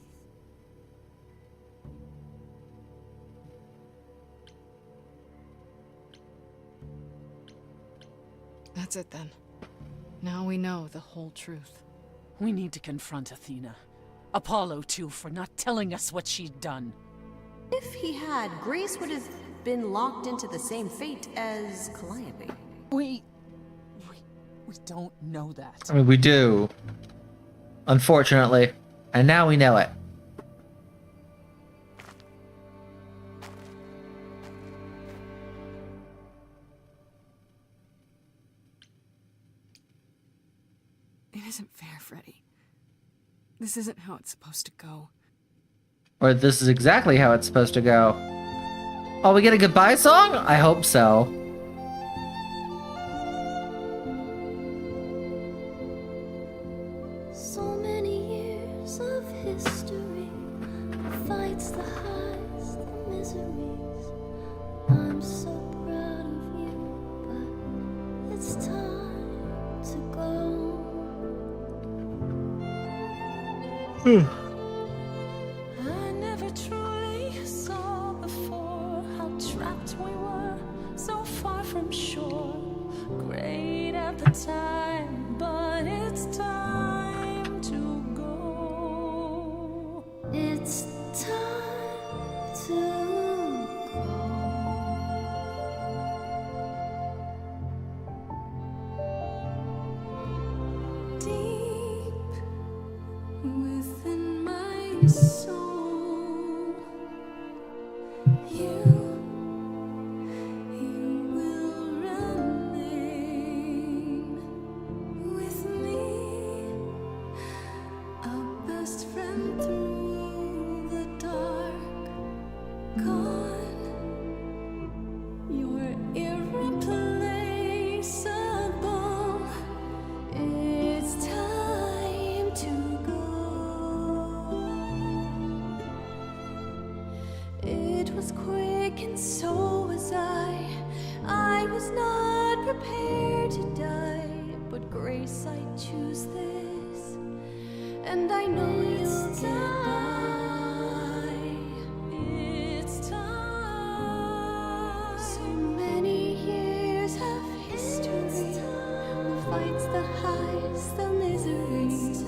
That's it then. Now we know the whole truth. We need to confront Athena. Apollo, too, for not telling us what she'd done. If he had, Grace would have been locked into the same fate as Calliope. We don't know that. I mean, we do. Unfortunately. And now we know it. It isn't fair, Freddy. This isn't how it's supposed to go. Or this is exactly how it's supposed to go. Oh, we get a goodbye song? I hope so. So many years of history, fights, the highs, the miseries. I'm so proud of you, but it's time to go. I never truly saw before how trapped we were, so far from shore. Great at the time, but it's time to go. It's time to go. Deep within my soul, you will remain with me, a best friend through the dark. Gone, you're irreplaceable. It's time to go. It was quick and so was I. I was not prepared to die, but Grace, I choose this, and I know you'll get by. It's time. So many years of history, the fights, the highs, the miseries.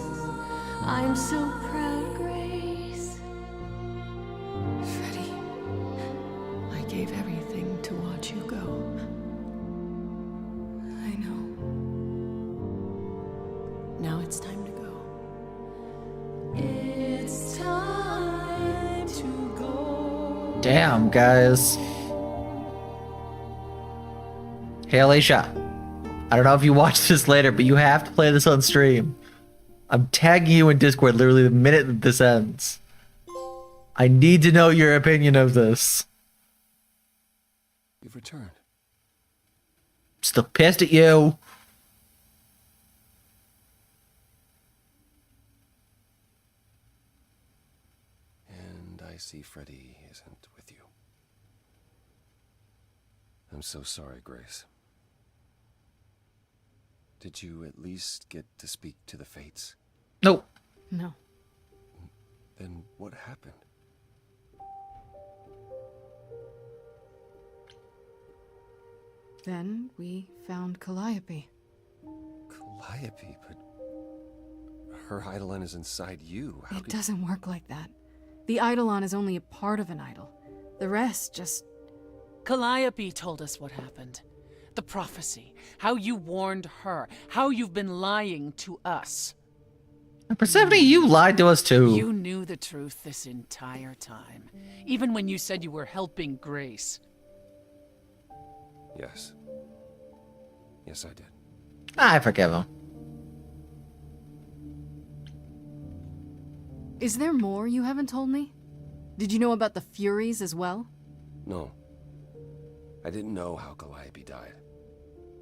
I'm so proud, Grace. Freddy, I gave everything to watch you go. I know. Now it's time to go. It's time to go. Damn, guys. Hey, Alicia. I don't know if you watch this later, but you have to play this on stream. I'm tagging you in Discord literally the minute that this ends. I need to know your opinion of this. You've returned. Still pissed at you. And I see Freddy isn't with you. I'm so sorry, Grace. Did you at least get to speak to the Fates? Nope. No. Then what happened? Then we found Calliope. Calliope, but her Eidolon is inside you. How It doesn't work like that. The Eidolon is only a part of an idol. The rest just... Calliope told us what happened. The prophecy. How you warned her. How you've been lying to us. Persephone, you lied to us too. You knew the truth this entire time. Even when you said you were helping Grace. Yes. Yes, I did. I forgive him. Is there more you haven't told me? Did you know about the Furies as well? No. I didn't know how Calliope died.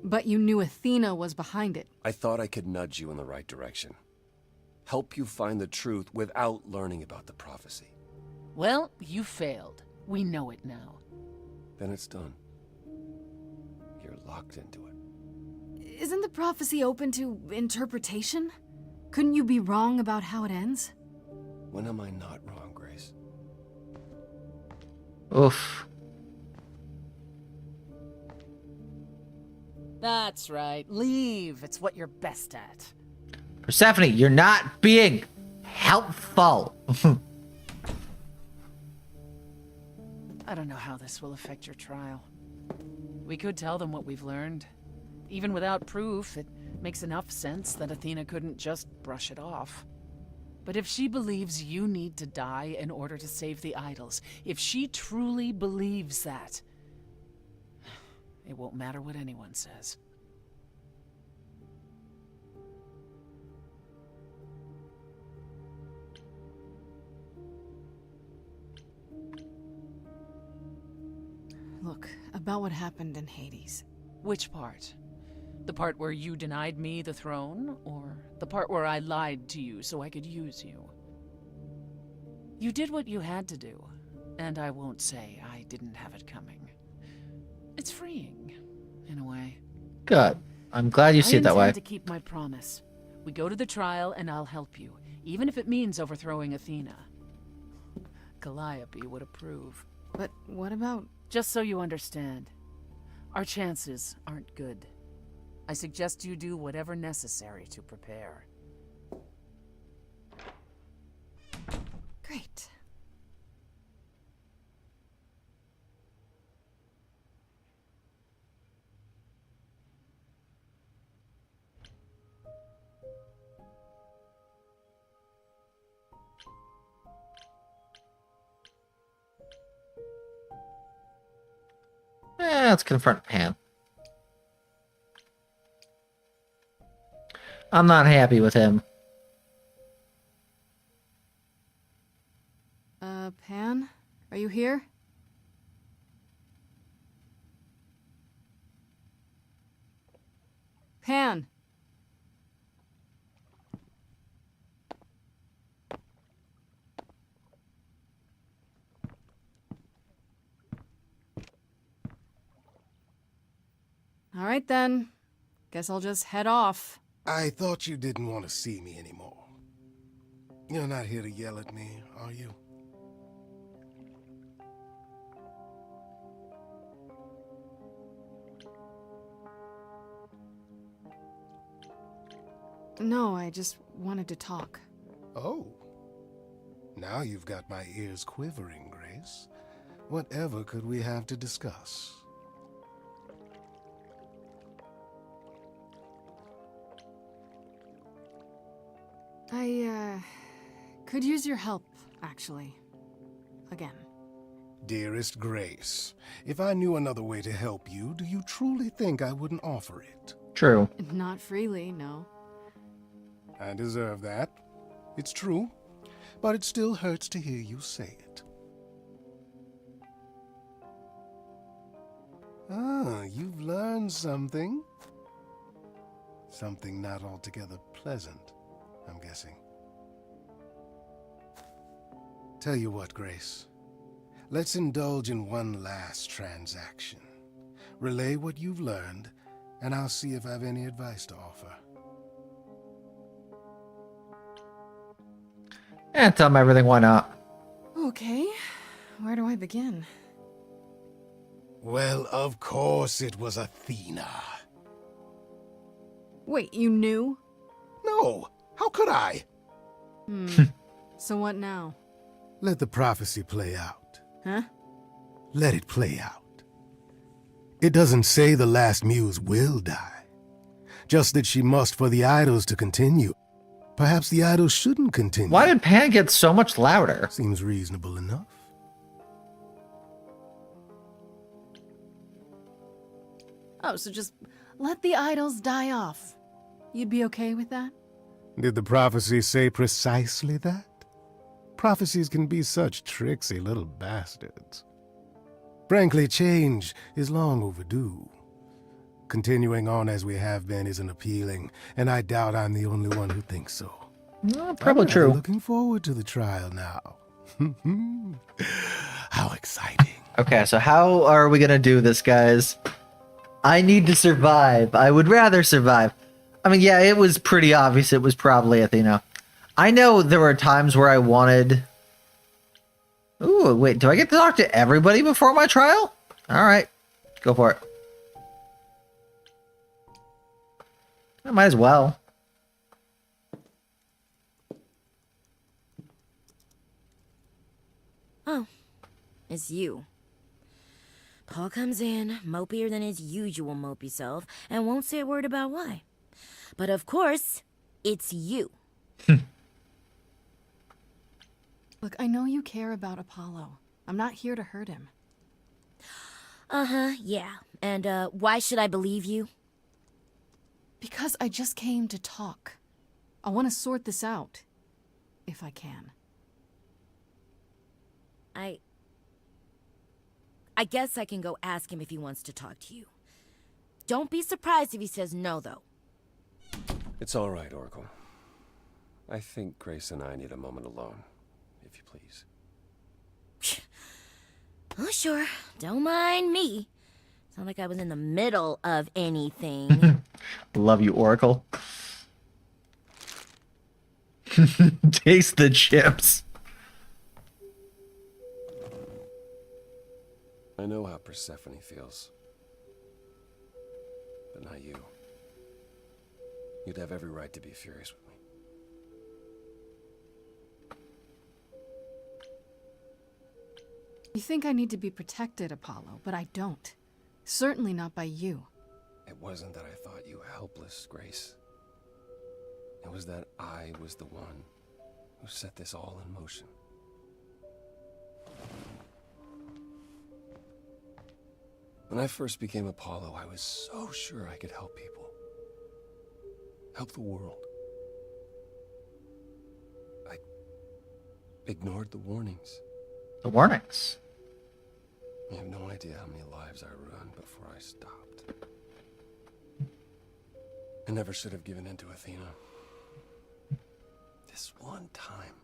But you knew Athena was behind it. I thought I could nudge you in the right direction. Help you find the truth without learning about the prophecy. Well, you failed. We know it now. Then it's done. You're locked into it. Isn't the prophecy open to interpretation? Couldn't you be wrong about how it ends? When am I not wrong, Grace? Oof. That's right. Leave. It's what you're best at. Persephone, you're not being helpful. I don't know how this will affect your trial. We could tell them what we've learned. Even without proof, it makes enough sense that Athena couldn't just brush it off. But if she believes you need to die in order to save the idols, if she truly believes that, it won't matter what anyone says. Look, about what happened in Hades. Which part? The part where you denied me the throne, or the part where I lied to you so I could use you? You did what you had to do, and I won't say I didn't have it coming. It's freeing, in a way. Good. I'm glad you see it that way. I intend to keep my promise. We go to the trial, and I'll help you, even if it means overthrowing Athena. Calliope would approve. But what about... Just so you understand, our chances aren't good. I suggest you do whatever necessary to prepare. Great. Let's confront Pan. I'm not happy with him. Pan? Are you here? Pan! All right then. Guess I'll just head off. I thought you didn't want to see me anymore. You're not here to yell at me, are you? No, I just wanted to talk. Oh. Now you've got my ears quivering, Grace. Whatever could we have to discuss? I, could use your help, actually. Again. Dearest Grace, if I knew another way to help you, do you truly think I wouldn't offer it? True. Not freely, no. I deserve that. It's true, but it still hurts to hear you say it. Ah, you've learned something. Something not altogether pleasant, I'm guessing. Tell you what, Grace. Let's indulge in one last transaction. Relay what you've learned, and I'll see if I have any advice to offer. And tell him everything, why not? Okay. Where do I begin? Well, of course it was Athena. Wait, you knew? No, how could I? So what now? Let the prophecy play out. Huh? Let it play out. It doesn't say the last muse will die. Just that she must for the idols to continue. Perhaps the idols shouldn't continue. Why did Pan get so much louder? Seems reasonable enough. Oh, so just let the idols die off. You'd be okay with that? Did the prophecy say precisely that? Prophecies can be such tricksy little bastards. Frankly, change is long overdue. Continuing on as we have been isn't appealing, and I doubt I'm the only one who thinks so. Probably I'm true. looking forward to the trial now. How exciting. Okay, so how are we gonna do this, guys? I need to survive. I would rather survive. I mean, yeah, it was pretty obvious it was probably Athena. I know there were times where I wanted... Ooh, wait, do I get to talk to everybody before my trial? Alright, go for it. I might as well. Oh, it's you. Paul comes in, mopier than his usual mopey self, and won't say a word about why. But of course, it's you. Look, I know you care about Apollo. I'm not here to hurt him. Uh-huh, yeah. And, why should I believe you? Because I just came to talk. I want to sort this out. If I can. I guess I can go ask him if he wants to talk to you. Don't be surprised if he says no, though. It's all right, Oracle. I think Grace and I need a moment alone, if you please. Oh, sure. Don't mind me. It's not like I was in the middle of anything. Love you, Oracle. Taste the chips. I know how Persephone feels. But not you. You'd have every right to be furious with me. You think I need to be protected, Apollo, but I don't. Certainly not by you. It wasn't that I thought you helpless, Grace. It was that I was the one who set this all in motion. When I first became Apollo, I was so sure I could help people. Help the world. I ignored the warnings. The warnings? You have no idea how many lives I ruined before I stopped. I never should have given in to Athena. This one time,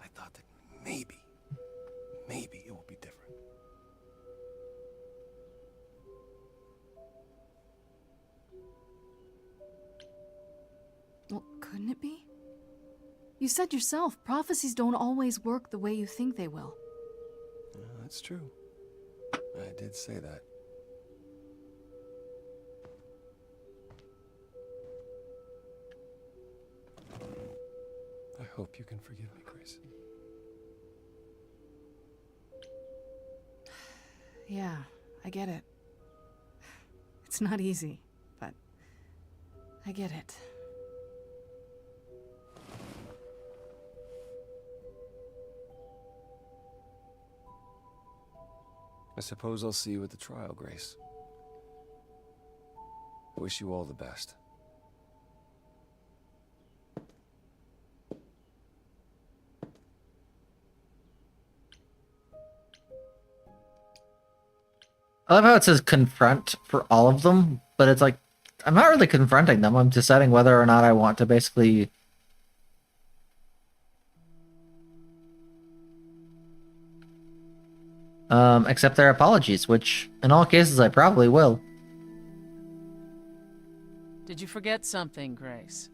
I thought that maybe it will be different. Well, couldn't it be? You said yourself, prophecies don't always work the way you think they will. Yeah, that's true. I did say that. I hope you can forgive me, Grace. Yeah, I get it. It's not easy, but I get it. I suppose I'll see you at the trial, Grace. I wish you all the best. I love how it says confront for all of them, but it's like, I'm not really confronting them. I'm deciding whether or not I want to basically... accept their apologies, which in all cases I probably will. Did you forget something, Grace?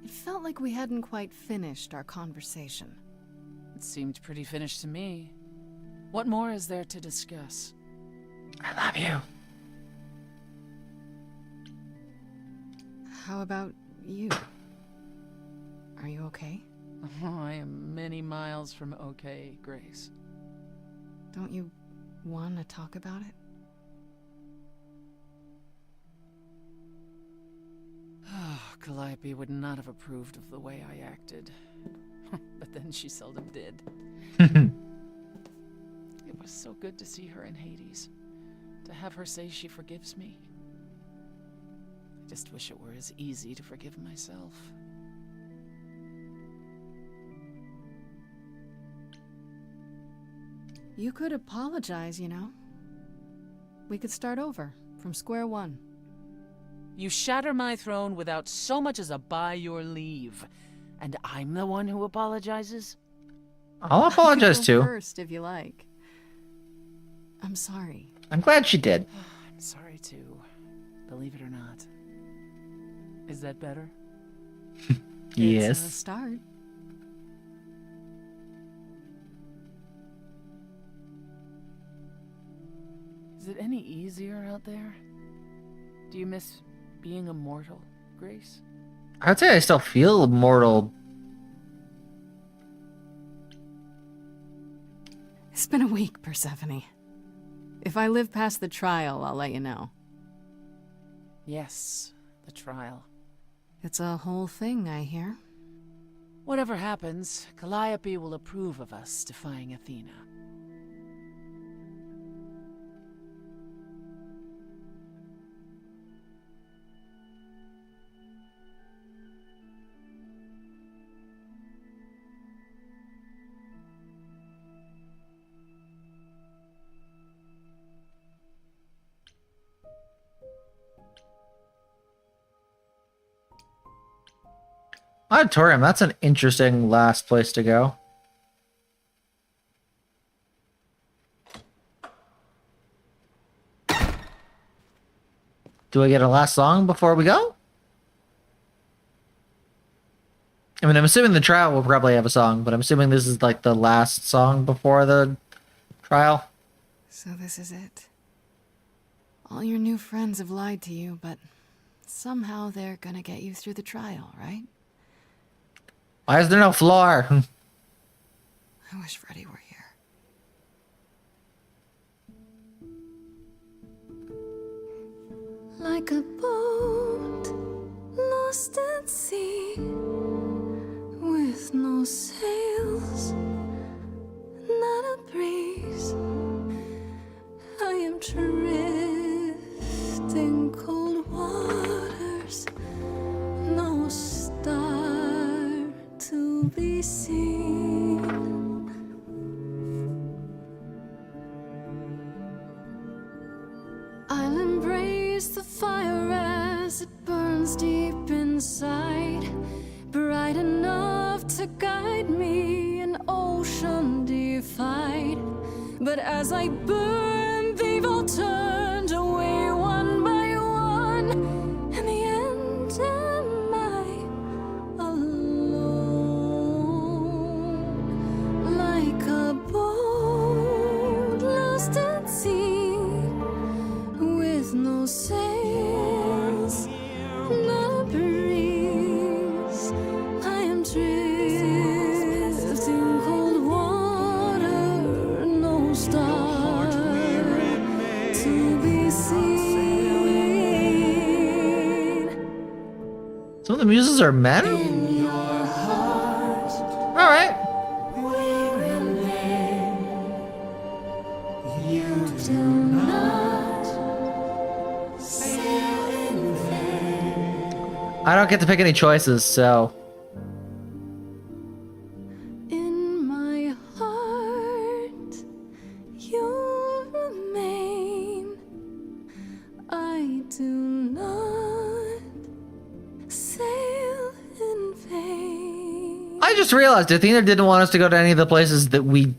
It felt like we hadn't quite finished our conversation. It seemed pretty finished to me. What more is there to discuss? I love you. How about you? Are you okay? Oh, I am many miles from okay, Grace. Don't you want to talk about it? Calliope would not have approved of the way I acted. But then she seldom did. It was so good to see her in Hades. To have her say she forgives me. I just wish it were as easy to forgive myself. You could apologize, you know. We could start over, from square one. You shatter my throne without so much as a by your leave. And I'm the one who apologizes? I'll apologize I could too. go first if you like. I'm sorry. I'm glad she did. I'm sorry too. Believe it or not. Is that better? Yes. It's a start. Is it any easier out there? Do you miss being immortal, Grace? I'd say I still feel mortal. It's been a week, Persephone. If I live past the trial, I'll let you know. Yes, the trial. It's a whole thing, I hear. Whatever happens, Calliope will approve of us defying Athena. Auditorium, that's an interesting last place to go. Do I get a last song before we go? I mean, I'm assuming the trial will probably have a song, but I'm assuming this is like the last song before the trial. So this is it. All your new friends have lied to you, but somehow they're gonna get you through the trial, right? Why is there no floor? I wish Freddy were here. Like a boat lost at sea, with no sails, not a breeze. I am drifting cold waters, no star to be seen. I'll embrace the fire as it burns deep inside, bright enough to guide me, an ocean defied. But as I burn, they've all turned away one by one. In the end, am I alone? Like a boat lost at sea, with no sails, not a breeze. I am drifting cold water, no star to be seen. Some of the muses are men? Alright. You do not sail in vain. I don't get to pick any choices, so. In my heart, you remain. I do not sail in vain. I just realized Athena didn't want us to go to any of the places that we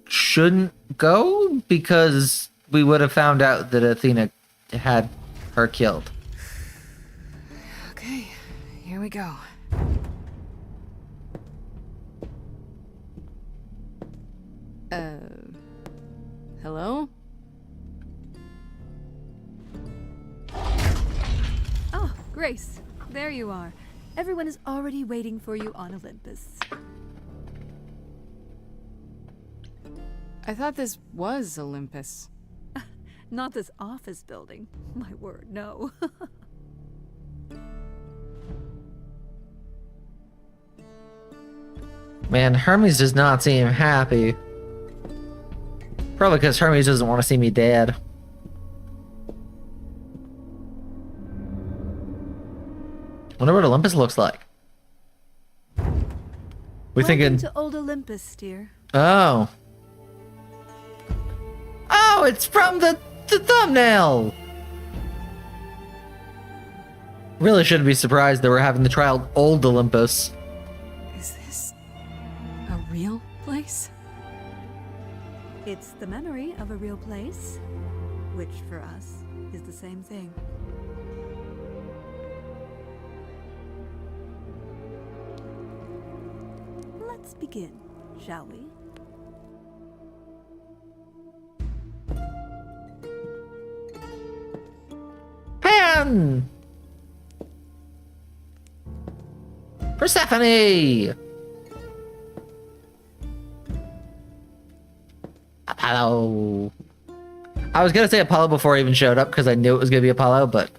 shouldn't go because we would have found out that Athena had her killed. Okay, here we go. Hello? Oh, Grace, there you are. Everyone is already waiting for you on Olympus. I thought this was Olympus. Not this office building. My word, no. Man, Hermes does not seem happy. Probably because Hermes doesn't want to see me dead. Wonder what Olympus looks like. We Welcome thinking? to Old Olympus, dear. Oh. Oh, it's from the thumbnail! Really shouldn't be surprised that we're having to try out old Olympus. Is this a real place? It's the memory of a real place, which for us is the same thing. Let's begin, shall we? Pan! Persephone! Apollo. I was gonna say Apollo before I even showed up because I knew it was gonna be Apollo, but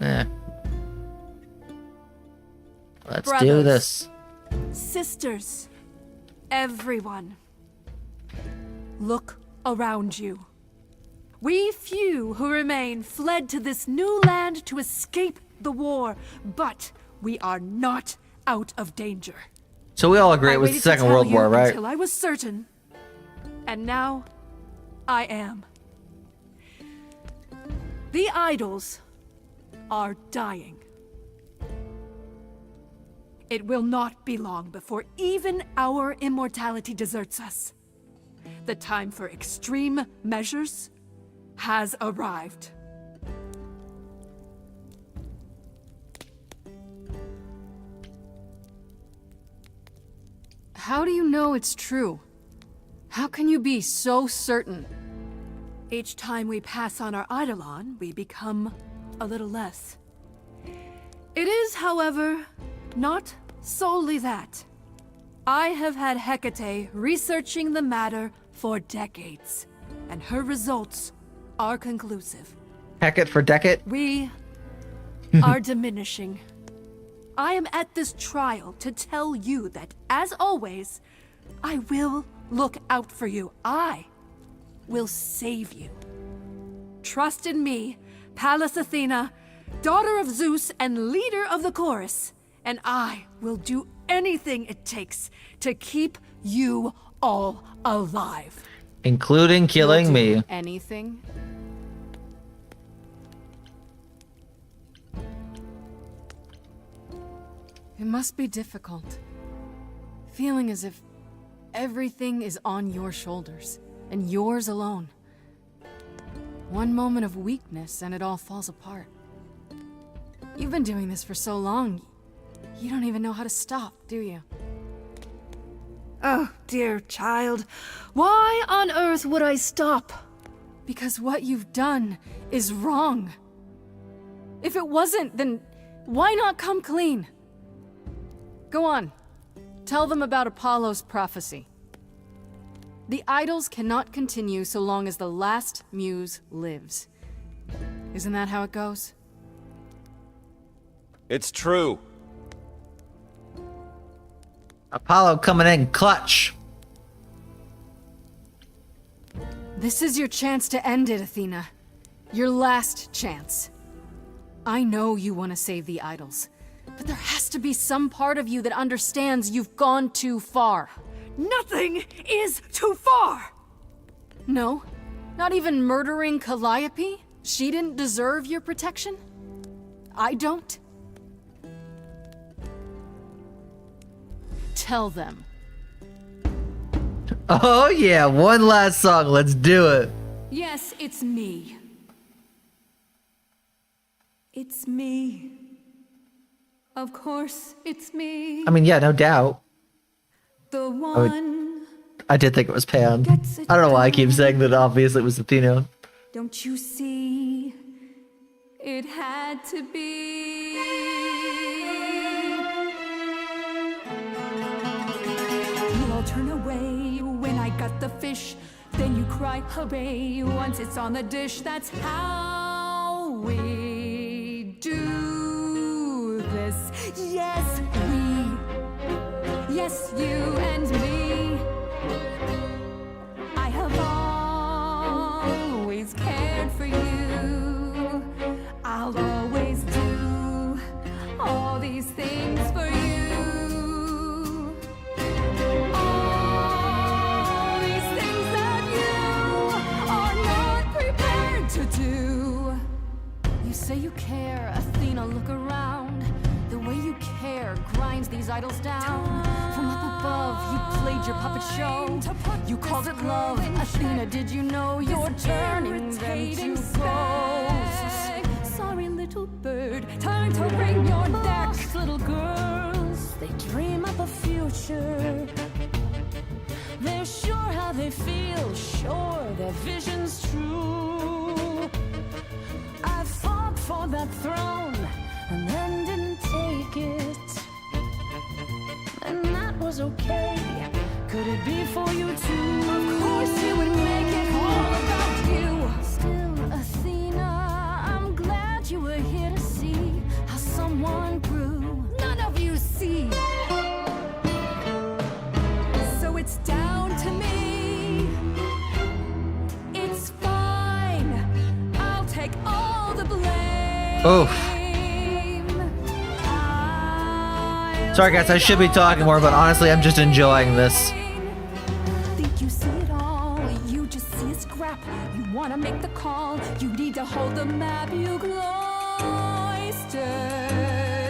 let's do this. Sisters, everyone, look around you. We few who remain fled to this new land to escape the war, but we are not out of danger. So we all agree it was the Second World War, right? Until I was certain, and now I am. The idols are dying. It will not be long before even our immortality deserts us. The time for extreme measures has arrived. How do you know it's true? How can you be so certain? Each time we pass on our eidolon, we become a little less. It is, however, not solely that. I have had Hecate researching the matter for decades, and her results are conclusive. Hecate for decade? We are diminishing. I am at this trial to tell you that, as always, I will look out for you. I will save you. Trust in me, Pallas Athena, daughter of Zeus and leader of the chorus, and I will do anything it takes to keep you all alive. Including killing me. Anything? It must be difficult. Feeling as if everything is on your shoulders, and yours alone. One moment of weakness and it all falls apart. You've been doing this for so long, you don't even know how to stop, do you? Oh, dear child, why on earth would I stop? Because what you've done is wrong. If it wasn't, then why not come clean? Go on. Tell them about Apollo's prophecy. The idols cannot continue so long as the last muse lives. Isn't that how it goes? It's true. Apollo coming in clutch. This is your chance to end it, Athena. Your last chance. I know you want to save the idols, but there has to be some part of you that understands you've gone too far. Nothing is too far! No? Not even murdering Calliope? She didn't deserve your protection? I don't? Tell them. Oh yeah, one last song, let's do it. Yes, it's me. It's me. Of course, it's me. I mean, yeah, no doubt. The one. I did think it was Pan. I don't know why I keep saying that. Obviously, it was Athena. Don't you see? It had to be. You all turn away when I got the fish. Then you cry, hooray, once it's on the dish. That's how we do this. Yes, we. Yes, you and me. I have always cared for you. I'll always do all these things for you. All these things that you are not prepared you care, Athena, look around. The way you care grinds these idols down. From up above, you played your puppet show. You called it love, Athena, did you know you're turning them to ghosts? Sorry, little bird, time to bring your deck. Little girls, they dream up a future. They're sure how they feel, sure their vision's true. I fought for that throne and then didn't take it, and that was okay. Could it be for you too? Of course you would make it all about you. Still, Athena, I'm glad you were here to see how someone grew. None of you see. So it's down to me. It's fine. I'll take all the blame. Oof. Sorry guys, I should be talking more, but honestly, I'm just enjoying this. Think you see it all, you just see a scrap. You wanna make the call, you need to hold the map. You cloistered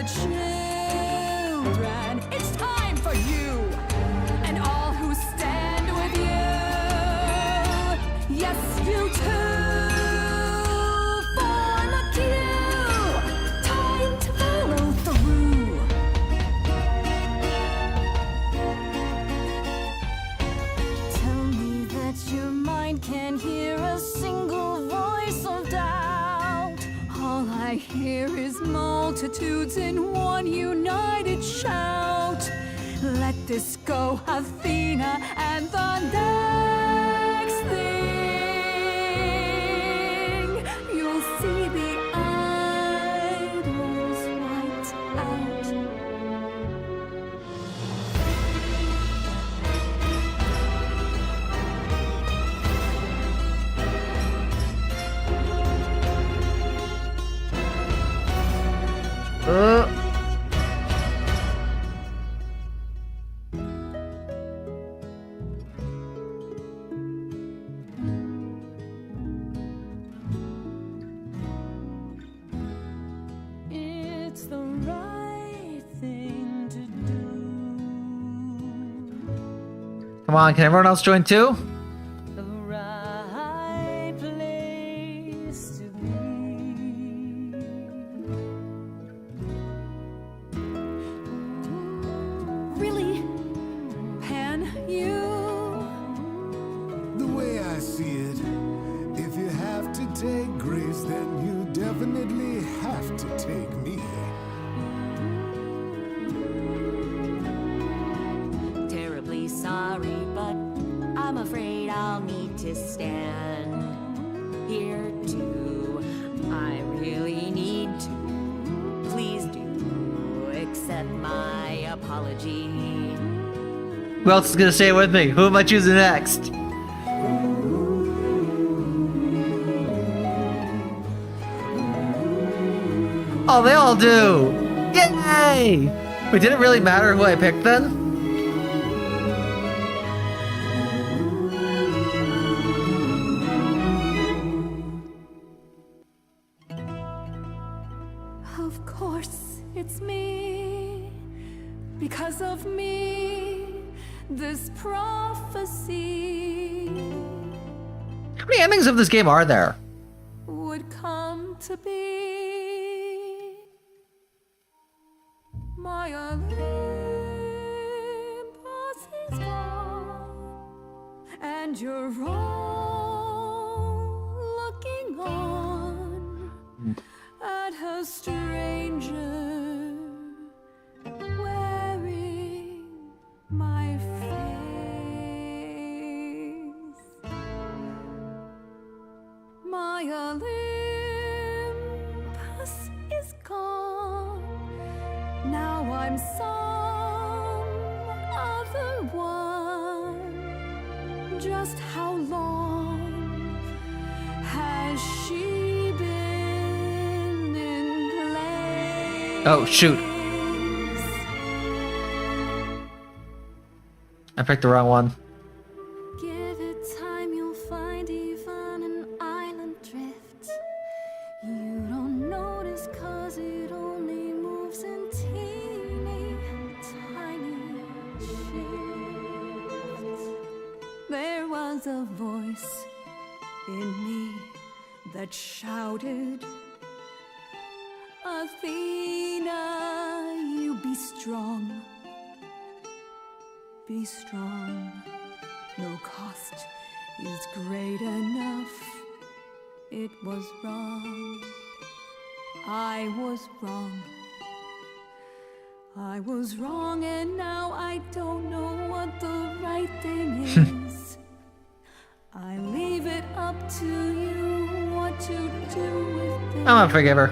children, it's time for you and all who stand with you. Yes, you too. Form a queue, time to follow through. Your mind can't hear a single voice of doubt. All I hear is multitudes in one united shout. Let this go, Athena, and the next thing you'll see the idols wiped out. It's the right thing to do. Come on, can everyone else join too? The right place to be. Really? Pan, you? The way I see it, if you have to take Grace, then you definitely have to take me. Terribly sorry, but I'm afraid I'll need to stand here too. I really need to. Please do accept my apology. Who else is gonna say it with me? Who am I choosing next? Oh, they all do! Yay! Wait, did it really matter who I picked then? Of course, it's me. Because of me, this prophecy How many endings of this game are there? would come to be. My Olympus is gone, and you're all looking on at a stranger wearing my face. My Olympus is gone. Now I'm some other one. Just how long has she been in place? Oh, shoot. I picked the wrong one. Give it time, you'll find even an island drift. You don't notice in me that shouted, Athena, you be strong. Be strong. No cost is great enough. It was wrong. I was wrong. I was wrong, and now I don't know what the right thing is. I leave it up to you what to do with this. I'm gonna forgive her.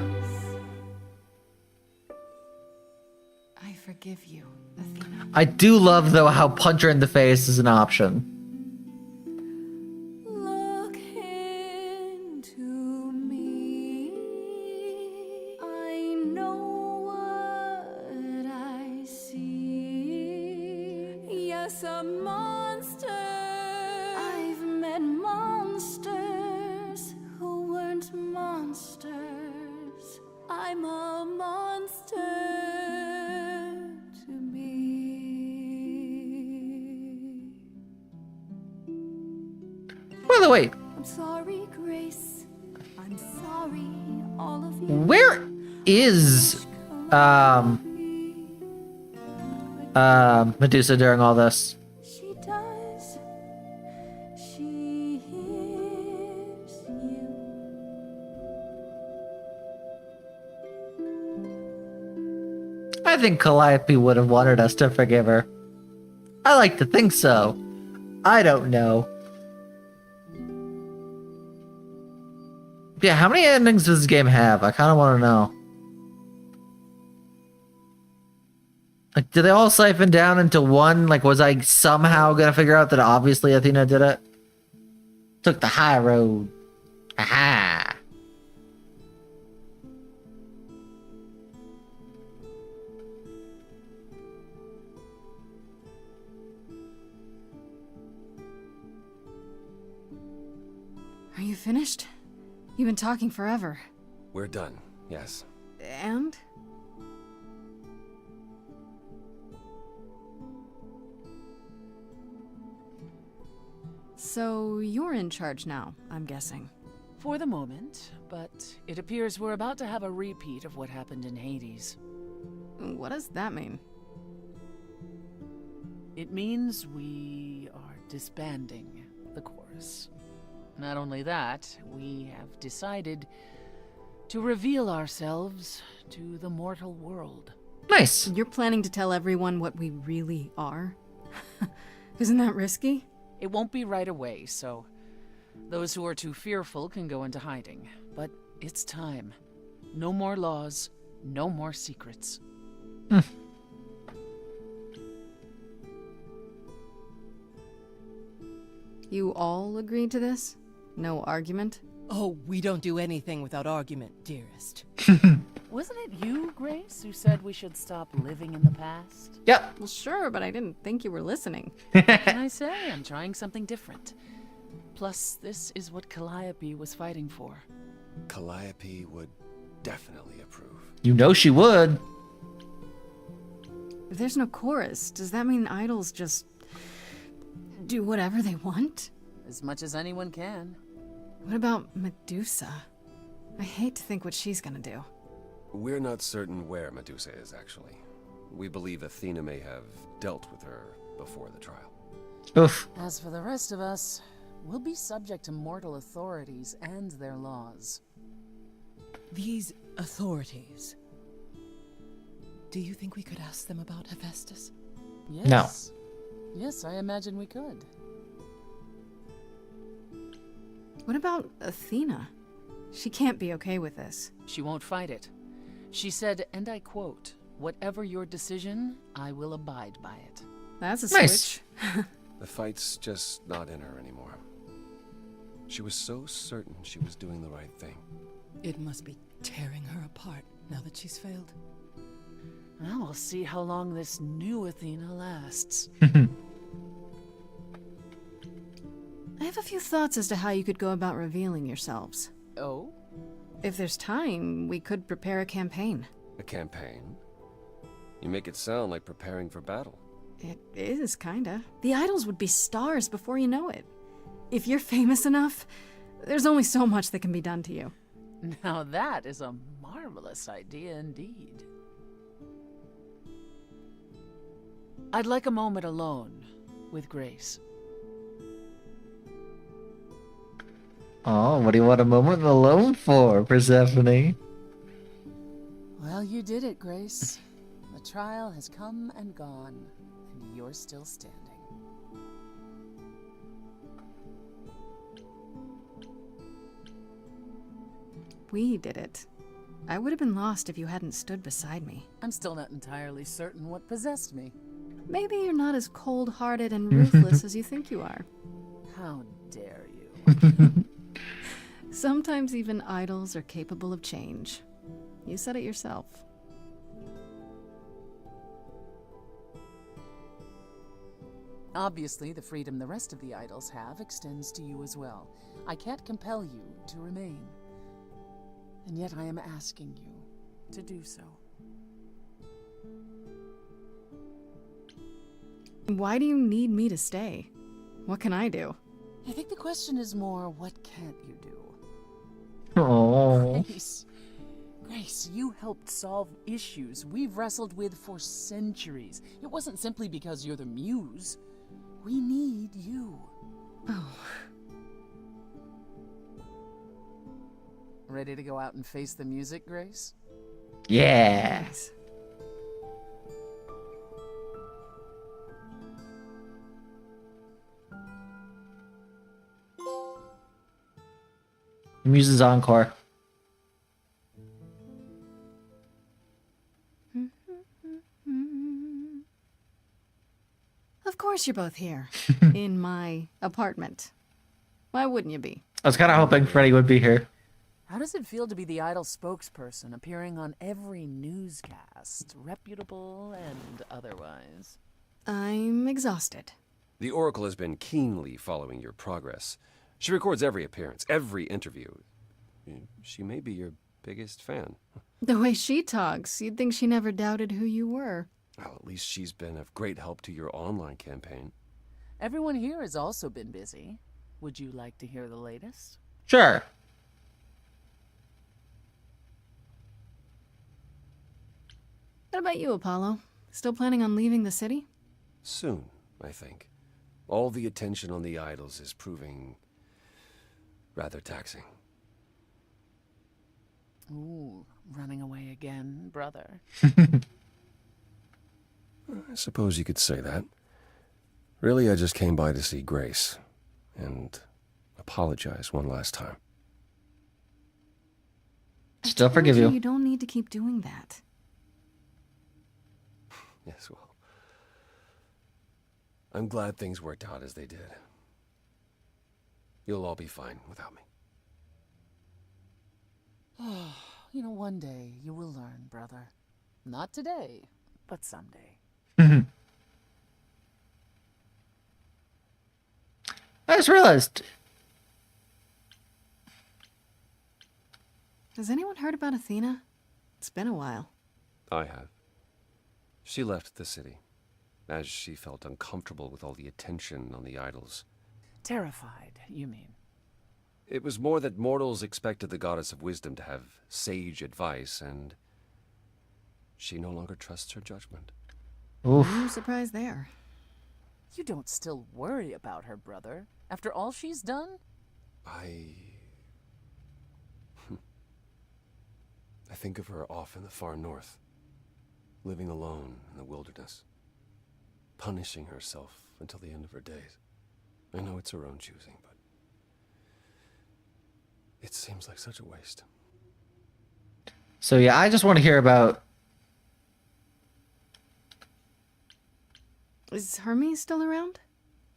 I forgive you, Athena. I do love, though, how punch her in the face is an option. Look into me. I know what I see. Yes, a monster. I've met monsters who weren't monsters. I'm a monster. By the way, I'm sorry, Grace. I'm sorry, all of you. where is Medusa during all this? She does. She hears you. I think Calliope would have wanted us to forgive her. I like to think so. I don't know. Yeah, how many endings does this game have? I kind of want to know. Like, did they all siphon down into one? Like, was I somehow gonna figure out that obviously Athena did it? Took the high road. Aha! Are you finished? You've been talking forever. We're done, yes. And? So you're in charge now, I'm guessing. For the moment, but it appears we're about to have a repeat of what happened in Hades. What does that mean? It means we are disbanding the chorus. Not only that, we have decided to reveal ourselves to the mortal world. Nice. You're planning to tell everyone what we really are? Isn't that risky? It won't be right away, so those who are too fearful can go into hiding. But it's time. No more laws, no more secrets. You all agreed to this? No argument? Oh, we don't do anything without argument, dearest. Wasn't it you, Grace, who said we should stop living in the past? Yep. Well, sure, but I didn't think you were listening. What can I say? I'm trying something different. Plus, this is what Calliope was fighting for. Calliope would definitely approve. You know she would. If there's no chorus, does that mean idols just do whatever they want? As much as anyone can. What about Medusa? I hate to think what she's gonna do. We're not certain where Medusa is, actually. We believe Athena may have dealt with her before the trial. Oof. As for the rest of us, we'll be subject to mortal authorities and their laws. These authorities. Do you think we could ask them about Hephaestus? Yes. No. Yes, I imagine we could. What about Athena? She can't be okay with this. She won't fight it. She said, and I quote, "Whatever your decision, I will abide by it." That's a Nice. switch. The fight's just not in her anymore. She was so certain she was doing the right thing. It must be tearing her apart now that she's failed. Well, we'll see how long this new Athena lasts. I have a few thoughts as to how you could go about revealing yourselves. Oh? If there's time, we could prepare a campaign. A campaign? You make it sound like preparing for battle. It is, kinda. The idols would be stars before you know it. If you're famous enough, There's only so much that can be done to you. Now that is a marvelous idea indeed. I'd like a moment alone with Grace. Oh, what do you want a moment alone for, Persephone? Well, you did it, Grace. The trial has come and gone, and you're still standing. We did it. I would have been lost if you hadn't stood beside me. I'm still not entirely certain what possessed me. Maybe you're not as cold-hearted and ruthless as you think you are. How dare you? Sometimes even idols are capable of change. You said it yourself. Obviously, the freedom the rest of the idols have extends to you as well. I can't compel you to remain. And yet I am asking you to do so. Why do you need me to stay? What can I do? I think the question is more, what can't you do? Oh. Grace, you helped solve issues we've wrestled with for centuries. It wasn't simply because you're the muse. We need you. Oh. Ready to go out and face the music, Grace? Yeah. Yes. Muse's encore. Of course you're both here. In my apartment. Why wouldn't you be? I was kind of hoping Freddy would be here. How does it feel to be the idol spokesperson, appearing on every newscast, reputable and otherwise? I'm exhausted. The Oracle has been keenly following your progress. She records every appearance, every interview. She may be your biggest fan. The way she talks, you'd think she never doubted who you were. Well, at least she's been of great help to your online campaign. Everyone here has also been busy. Would you like to hear the latest? Sure. What about you, Apollo? Still planning on leaving the city? Soon, I think. All the attention on the idols is proving rather taxing. Ooh, running away again, brother. I suppose you could say that. Really, I just came by to see Grace and apologize one last time. Still forgive you. You don't need to keep doing that. Yes, well, I'm glad things worked out as they did. You'll all be fine without me. You know, one day you will learn, brother. Not today, but someday. I just realized. Has anyone heard about Athena? It's been a while. I have. She left the city, as she felt uncomfortable with all the attention on the idols. Terrified, you mean? It was more that mortals expected the goddess of wisdom to have sage advice, and she no longer trusts her judgment. Oof. I'm surprised there. You don't still worry about her, brother, after all she's done? I think of her off in the far north, living alone in the wilderness, punishing herself until the end of her days. I know it's her own choosing, but it seems like such a waste. So yeah, I just want to hear about. Is Hermes still around?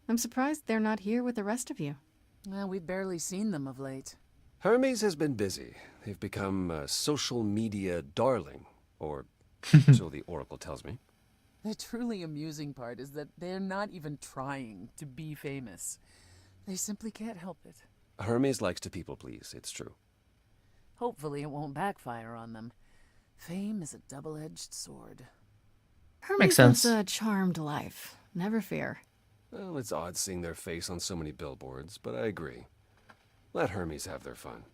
I'm surprised they're not here with the rest of you. Well, we've barely seen them of late. Hermes has been busy. They've become a social media darling, or so the Oracle tells me. The truly amusing part is that they're not even trying to be famous. They simply can't help it. Hermes likes to people please, it's true. Hopefully it won't backfire on them. Fame is a double-edged sword. Hermes Makes sense. lives a charmed life. Never fear. Well, it's odd seeing their face on so many billboards, but I agree. Let Hermes have their fun.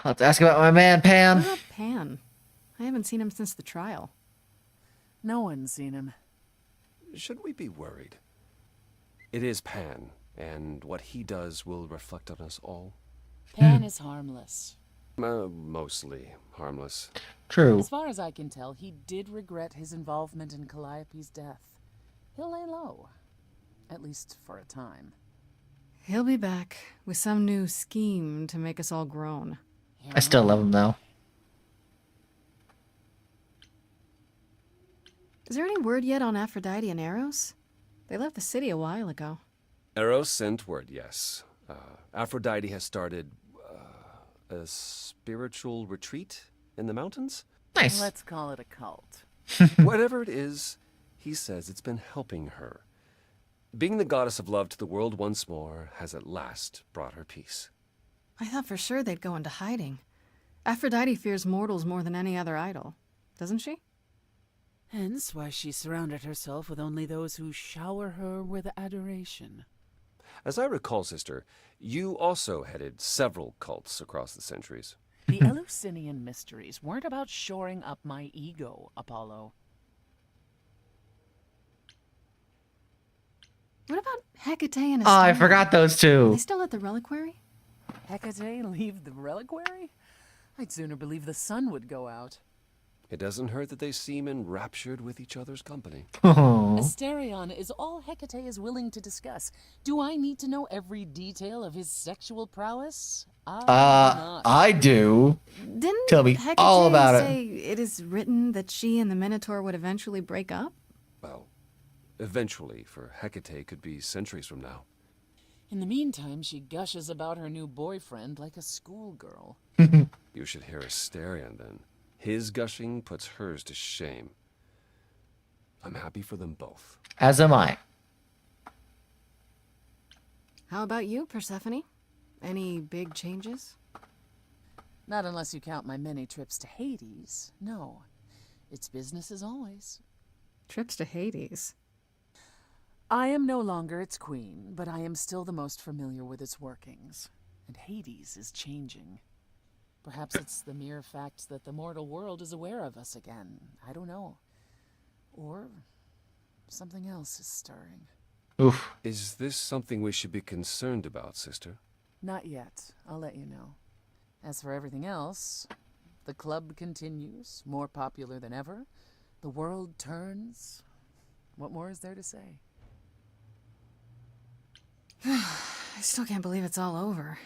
Let's ask about my man, Pan. What about Pan? I haven't seen him since the trial. No one's seen him. Should we be worried? It is Pan, and what he does will reflect on us all. Pan is harmless. Mostly harmless. True. As far as I can tell, he did regret his involvement in Calliope's death. He'll lay low. At least for a time. He'll be back with some new scheme to make us all groan. I still love him, though. Is there any word yet on Aphrodite and Eros? They left the city a while ago. Eros sent word, yes. Aphrodite has started a spiritual retreat in the mountains? Nice. Let's call it a cult. Whatever it is, he says it's been helping her. Being the goddess of love to the world once more has at last brought her peace. I thought for sure they'd go into hiding. Aphrodite fears mortals more than any other idol, doesn't she? Hence why she surrounded herself with only those who shower her with adoration. As I recall, sister, you also headed several cults across the centuries. The Eleusinian mysteries weren't about shoring up my ego, Apollo. What about Hecate and Oh, I Astronomy? forgot those Are two. they still at the reliquary? Hecate leave the reliquary? I'd sooner believe the sun would go out. It doesn't hurt that they seem enraptured with each other's company. Oh. Asterion is all Hecate is willing to discuss. Do I need to know every detail of his sexual prowess? I do. Didn't Tell me Hecate all about say it is written that she and the Minotaur would eventually break up? Well, eventually, for Hecate could be centuries from now. In the meantime, she gushes about her new boyfriend like a schoolgirl. You should hear Asterion then. His gushing puts hers to shame. I'm happy for them both. As am I. How about you, Persephone? Any big changes? Not unless you count my many trips to Hades. No. It's business as always. Trips to Hades. I am no longer its queen, but I am still the most familiar with its workings. And Hades is changing. Perhaps it's the mere fact that the mortal world is aware of us again. I don't know. Or something else is stirring. Oof. Is this something we should be concerned about, sister? Not yet. I'll let you know. As for everything else, the club continues, more popular than ever. The world turns. What more is there to say? I still can't believe it's all over.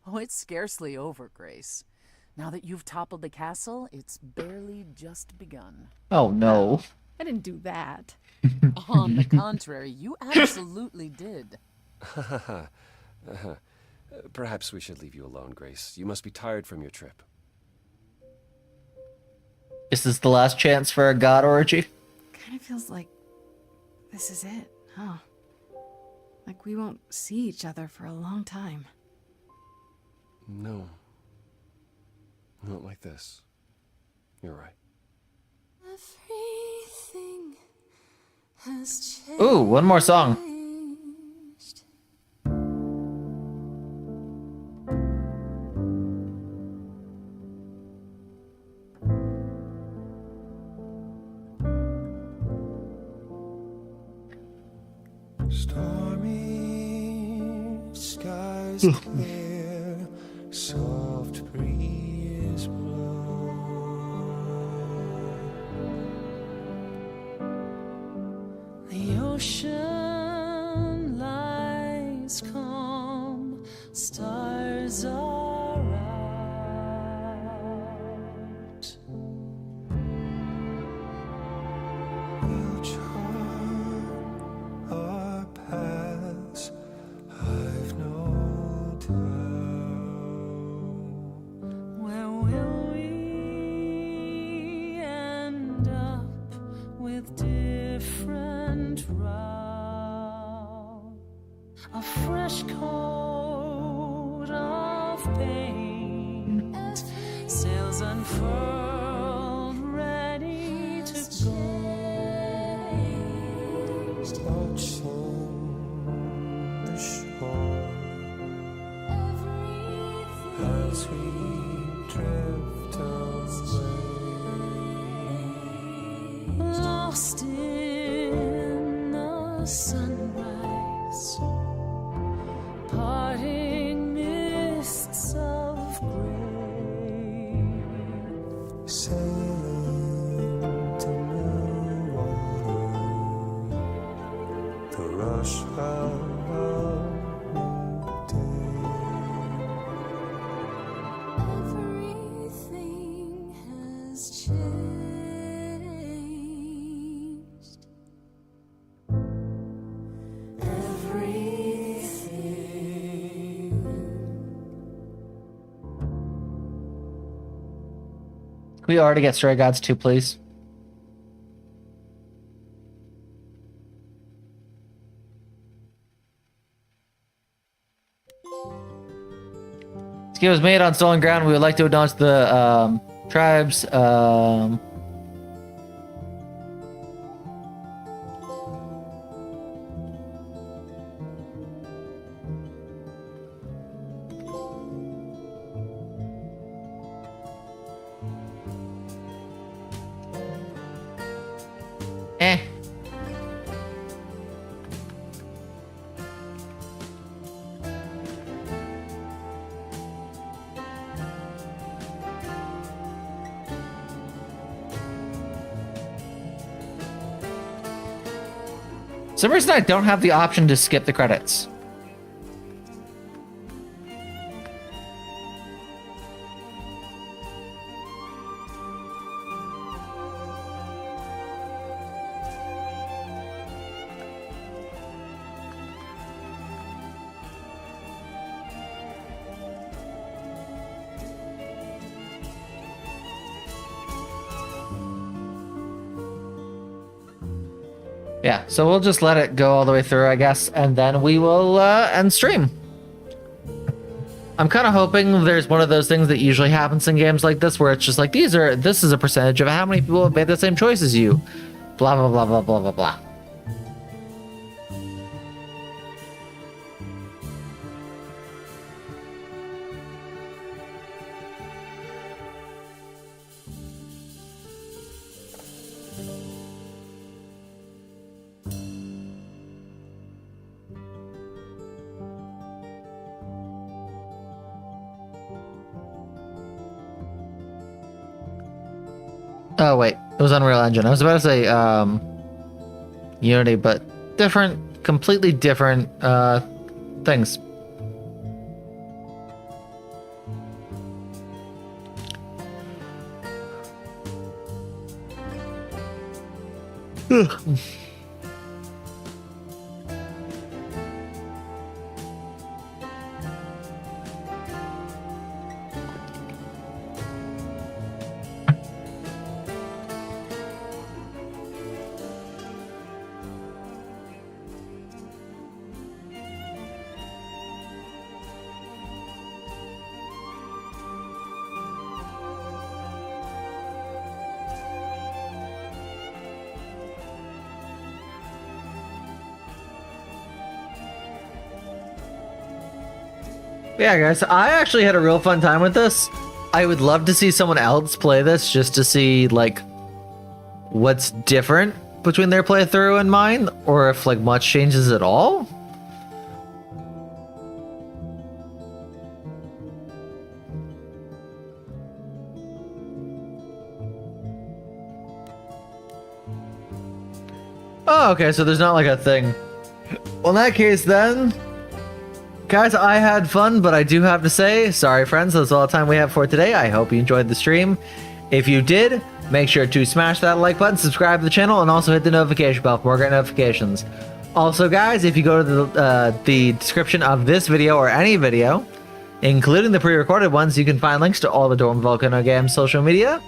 Oh, it's scarcely over, Grace. Now that you've toppled the castle, it's barely just begun. Oh, no. I didn't do that. On the contrary, you absolutely did. Perhaps we should leave you alone, Grace. You must be tired from your trip. Is this the last chance for a god orgy? Kind of feels like this is it, huh? Like we won't see each other for a long time. No. Not like this. You're right. Everything has changed. Ooh, one more song. Stormy skies clear, soft breeze blow. The ocean lies calm, stars are out. We'll chart our paths, I've no doubt. Where will we end up with different routes? A fresh coat of paint, sails unfurled, ready to go. Lost in the sunrise, parting mists of gray, sailing to new water, the rush of a new day. Everything has changed. Can we already get Stray Gods 2, please? This game was made on stolen ground. We would like to acknowledge the tribes. For some reason I don't have the option to skip the credits. Yeah, so we'll just let it go all the way through, I guess, and then we will end stream. I'm kind of hoping there's one of those things that usually happens in games like this, where it's just like, this is a percentage of how many people have made the same choice as you. Blah, blah, blah, blah, blah, blah, blah. Oh, wait. It was Unreal Engine. I was about to say Unity, but different, completely different things. Ugh. Yeah, guys, I actually had a real fun time with this. I would love to see someone else play this just to see, like, what's different between their playthrough and mine, or if, like, much changes at all. Oh, okay, so there's not, like, a thing. Well, in that case, then... Guys, I had fun, but I do have to say, sorry friends, that's all the time we have for today. I hope you enjoyed the stream. If you did, make sure to smash that like button, subscribe to the channel, and also hit the notification bell for more great notifications. Also, guys, if you go to the description of this video or any video, including the pre-recorded ones, you can find links to all the Dormant Volcano Games social media,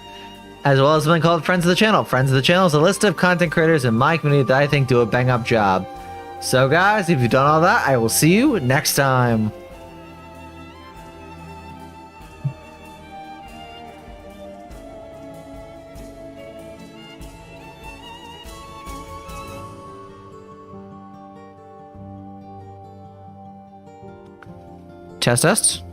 as well as something called Friends of the Channel. Friends of the Channel is a list of content creators in my community that I think do a bang-up job. So guys, if you've done all that, I will see you next time. Test.